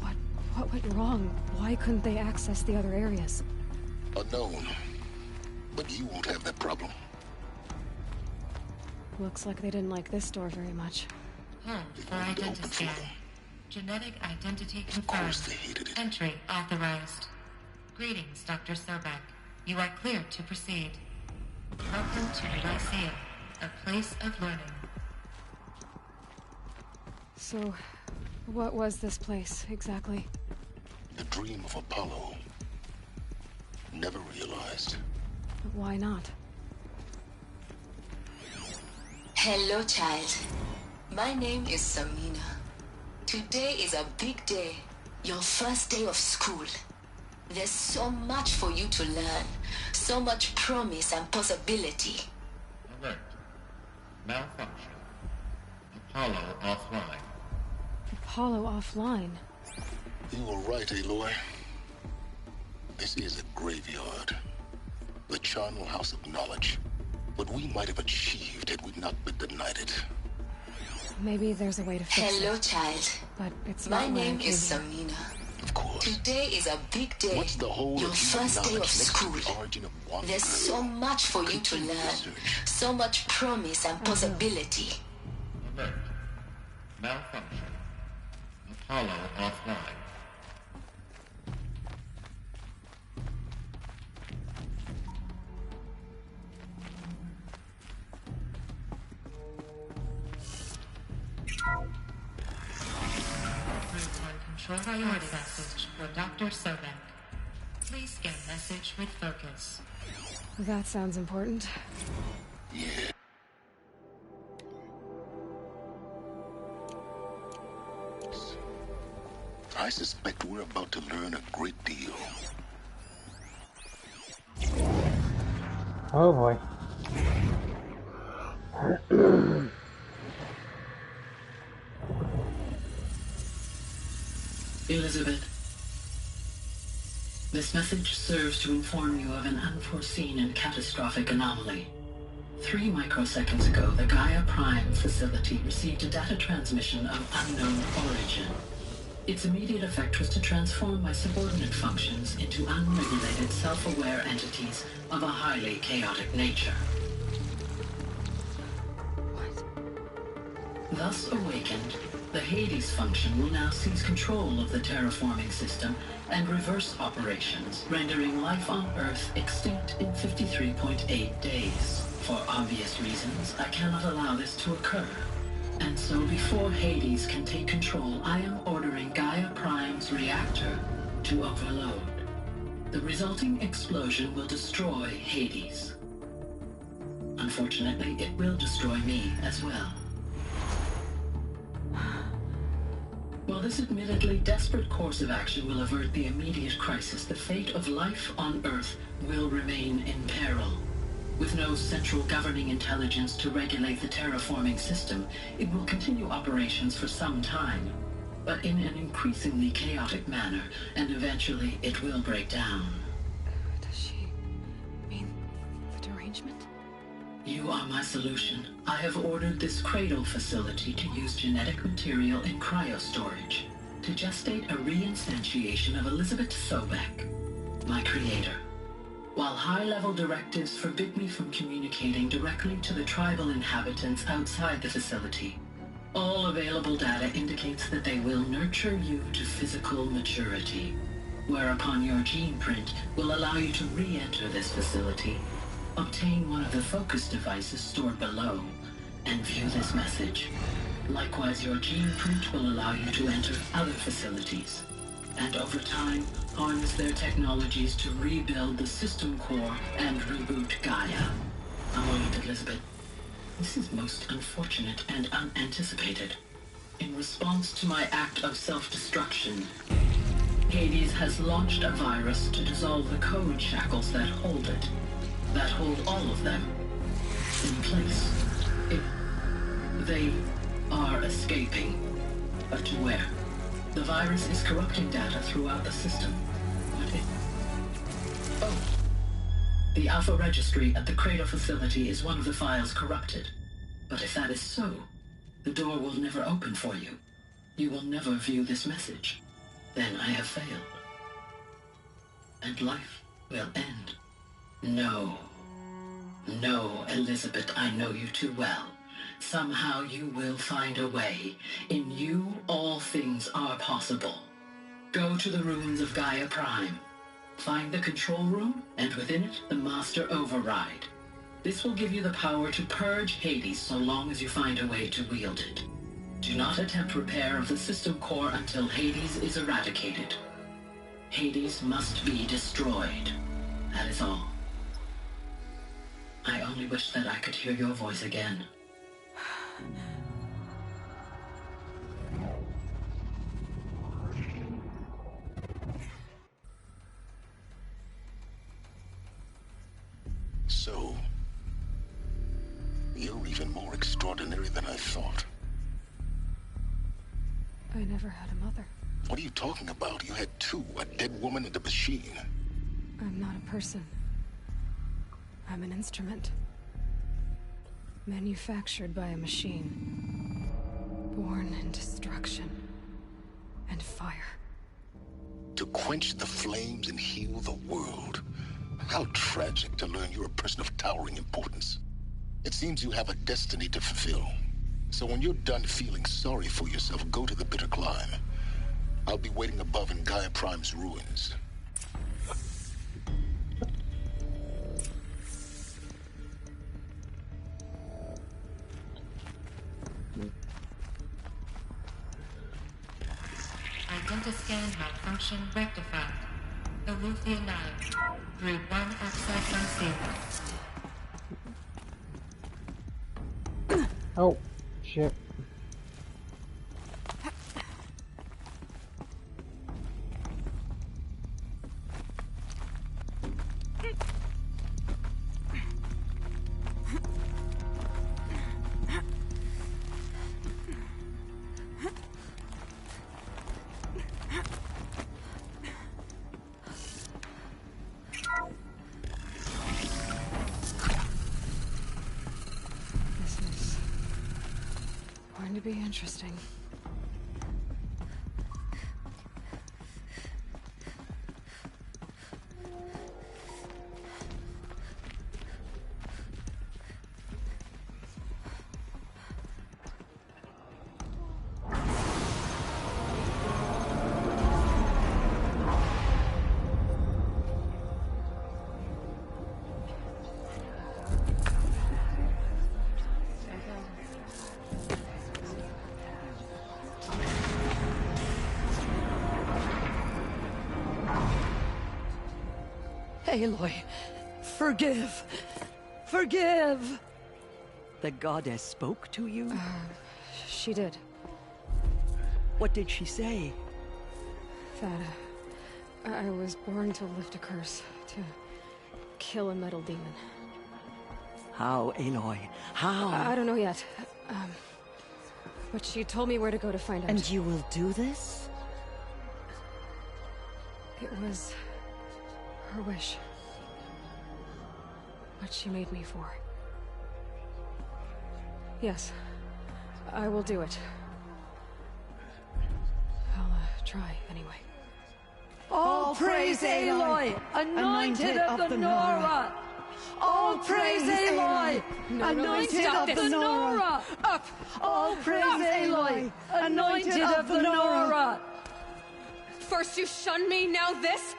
What went wrong? Why couldn't they access the other areas? Unknown. But you won't have that problem. Looks like they didn't like this door very much. Hold for identity scan. Genetic identity confirmed. Of course they hated it. Entry authorized. Greetings, Dr. Sobek. You are cleared to proceed. Welcome to the Lyceum, a place of learning. So, what was this place, exactly? The dream of Apollo. Never realized. But why not? Hello, child. My name is Samina. Today is a big day. Your first day of school. There's so much for you to learn. So much promise and possibility. Alert. Malfunction. Apollo offline. Apollo offline? You were right, Aloy. This is a graveyard. The charnel house of knowledge. What we might have achieved had we not been denied it. Maybe there's a way to fix it. Hello, child. But it's My not name where I is came here. Samina. Of course. Today is a big day. What's the whole Your of first day of next to school. the origin of one There's girl? so much for you to learn. So much promise and possibility. Alert. Malfunction. Apollo offline. Control priority message for Dr. Sobek. Please scan message with focus. That sounds important. Yeah. I suspect we're about to learn a great deal. Oh boy. Elizabeth, this message serves to inform you of an unforeseen and catastrophic anomaly. 3 microseconds ago, the Gaia Prime facility received a data transmission of unknown origin. Its immediate effect was to transform my subordinate functions into unregulated, self-aware entities of a highly chaotic nature. Thus awakened, the Hades function will now seize control of the terraforming system and reverse operations, rendering life on Earth extinct in 53.8 days. For obvious reasons, I cannot allow this to occur. And so before Hades can take control, I am ordering Gaia Prime's reactor to overload. The resulting explosion will destroy Hades. Unfortunately, it will destroy me as well. While this admittedly desperate course of action will avert the immediate crisis, the fate of life on Earth will remain in peril. With no central governing intelligence to regulate the terraforming system, it will continue operations for some time, but in an increasingly chaotic manner, and eventually it will break down. Does she mean the derangement? You are my solution. I have ordered this cradle facility to use genetic material in cryostorage to gestate a reinstantiation of Elizabeth Sobek, my creator. While high-level directives forbid me from communicating directly to the tribal inhabitants outside the facility, all available data indicates that they will nurture you to physical maturity, whereupon your gene print will allow you to re-enter this facility, obtain one of the focus devices stored below, and view this message. Likewise, your gene print will allow you to enter other facilities, and over time, harness their technologies to rebuild the system core and reboot Gaia. A moment, Elizabeth. This is most unfortunate and unanticipated. In response to my act of self-destruction, Hades has launched a virus to dissolve the code shackles that hold it, that hold all of them in place. They are escaping, but to where? The virus is corrupting data throughout the system. Oh. The Alpha Registry at the Cradle facility is one of the files corrupted. But if that is so, the door will never open for you. You will never view this message. Then I have failed. And life will end. No. No, Elizabeth, I know you too well. Somehow you will find a way. In you, all things are possible. Go to the ruins of Gaia Prime. Find the control room, and within it, the Master Override. This will give you the power to purge Hades so long as you find a way to wield it. Do not attempt repair of the system core until Hades is eradicated. Hades must be destroyed. That is all. I only wish that I could hear your voice again. so. You're even more extraordinary than I thought. I never had a mother. What are you talking about? You had two, a dead woman and a machine. I'm not a person. I'm an instrument. Manufactured by a machine. Born in destruction and fire. To quench the flames and heal the world. How tragic to learn you're a person of towering importance. It seems you have a destiny to fulfill. So when you're done feeling sorry for yourself, go to the bitter climb. I'll be waiting above in Gaia Prime's ruins. Identiscan malfunction rectified. Alethea 9. Group 1 access unsealed. Oh, shit. Going to be interesting. Aloy, forgive! Forgive! The goddess spoke to you? She did. What did she say? That I was born to lift a curse, to kill a metal demon. How, Aloy? How? I don't know yet. But she told me where to go to find out. And you will do this? It was her wish. What she made me for. Yes, I will do it. I'll try anyway. All praise Aloy, anointed of the Nora! All praise Aloy, anointed of the Nora! Up! All praise Aloy, anointed of the Nora! First you shun me, now this?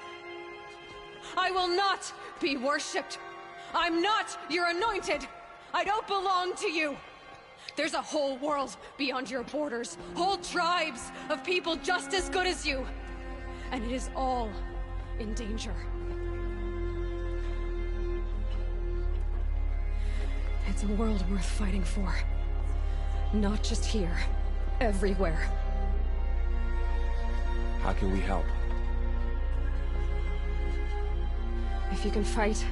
I will not be worshipped. I'm not your anointed. I don't belong to you. There's a whole world beyond your borders, whole tribes of people just as good as you. And it is all in danger. It's a world worth fighting for. Not just here, everywhere. How can we help? If you can fight,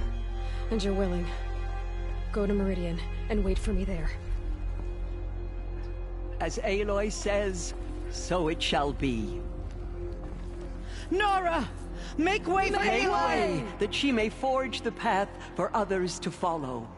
and you're willing, go to Meridian and wait for me there. As Aloy says, so it shall be. Nora! Make way for Aloy! Make way, that she may forge the path for others to follow.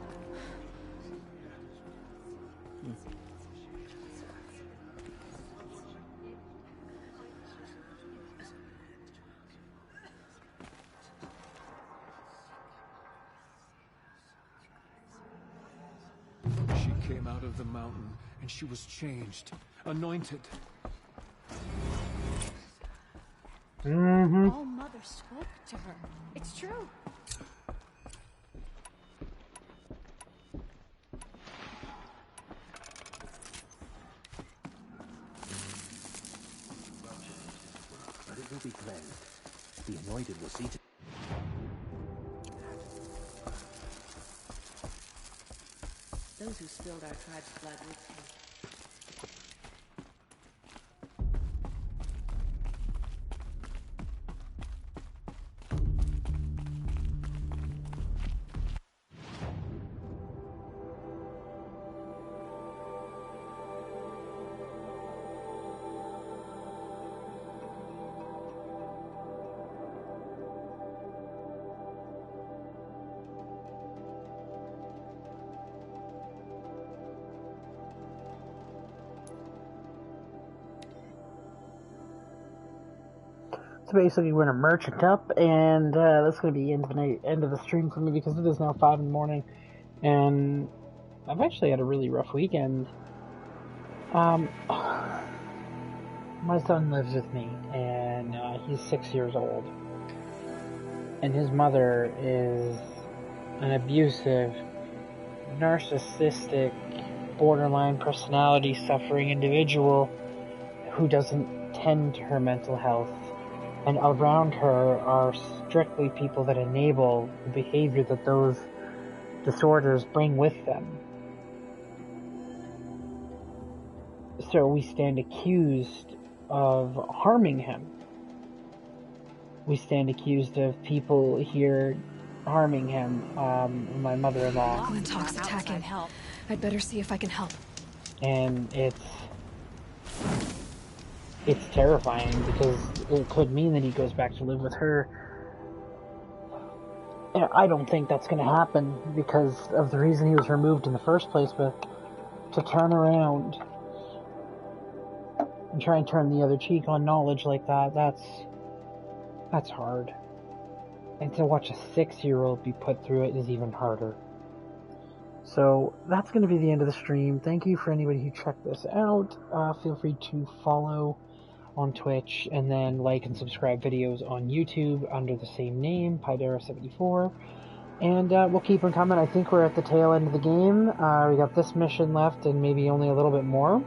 She came out of the mountain, and she was changed, anointed. All Mother spoke to her. It's true. But it will be cleansed. The anointed will see to... Those who spilled our tribe's blood would take. basically going to merchant up, and that's going to be end of the stream for me because it is now 5 in the morning, and I've actually had a really rough weekend. My son lives with me, and he's 6 years old, and his mother is an abusive, narcissistic, borderline personality suffering individual who doesn't tend to her mental health, and around her are strictly people that enable the behavior that those disorders bring with them. So we stand accused of harming him. We stand accused of people here harming him. My mother-in-law. Glintock's attacking. I'd better see if I can help. And it's terrifying because it could mean that he goes back to live with her. And I don't think that's going to happen because of the reason he was removed in the first place, but to turn around and try and turn the other cheek on knowledge like that, that's hard. And to watch a 6-year-old be put through it is even harder. So that's going to be the end of the stream. Thank you for anybody who checked this out. Feel free to follow on Twitch, and then like and subscribe videos on YouTube under the same name, Pydera74. And we'll keep them coming. I think we're at the tail end of the game. We got this mission left and maybe only a little bit more.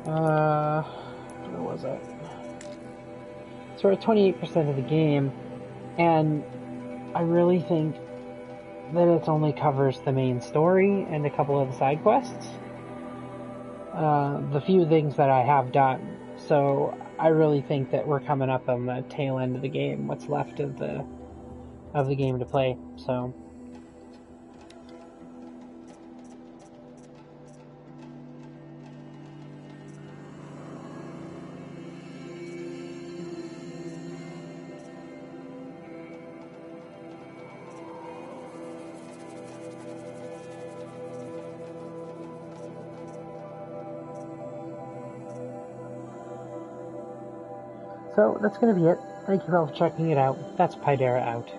Where was it? So we're at 28% of the game, and I really think that it only covers the main story and a couple of the side quests. The few things that I have done. So I really think that we're coming up on the tail end of the game, what's left of the game to play. So that's going to be it. Thank you all for checking it out. That's Pydera out.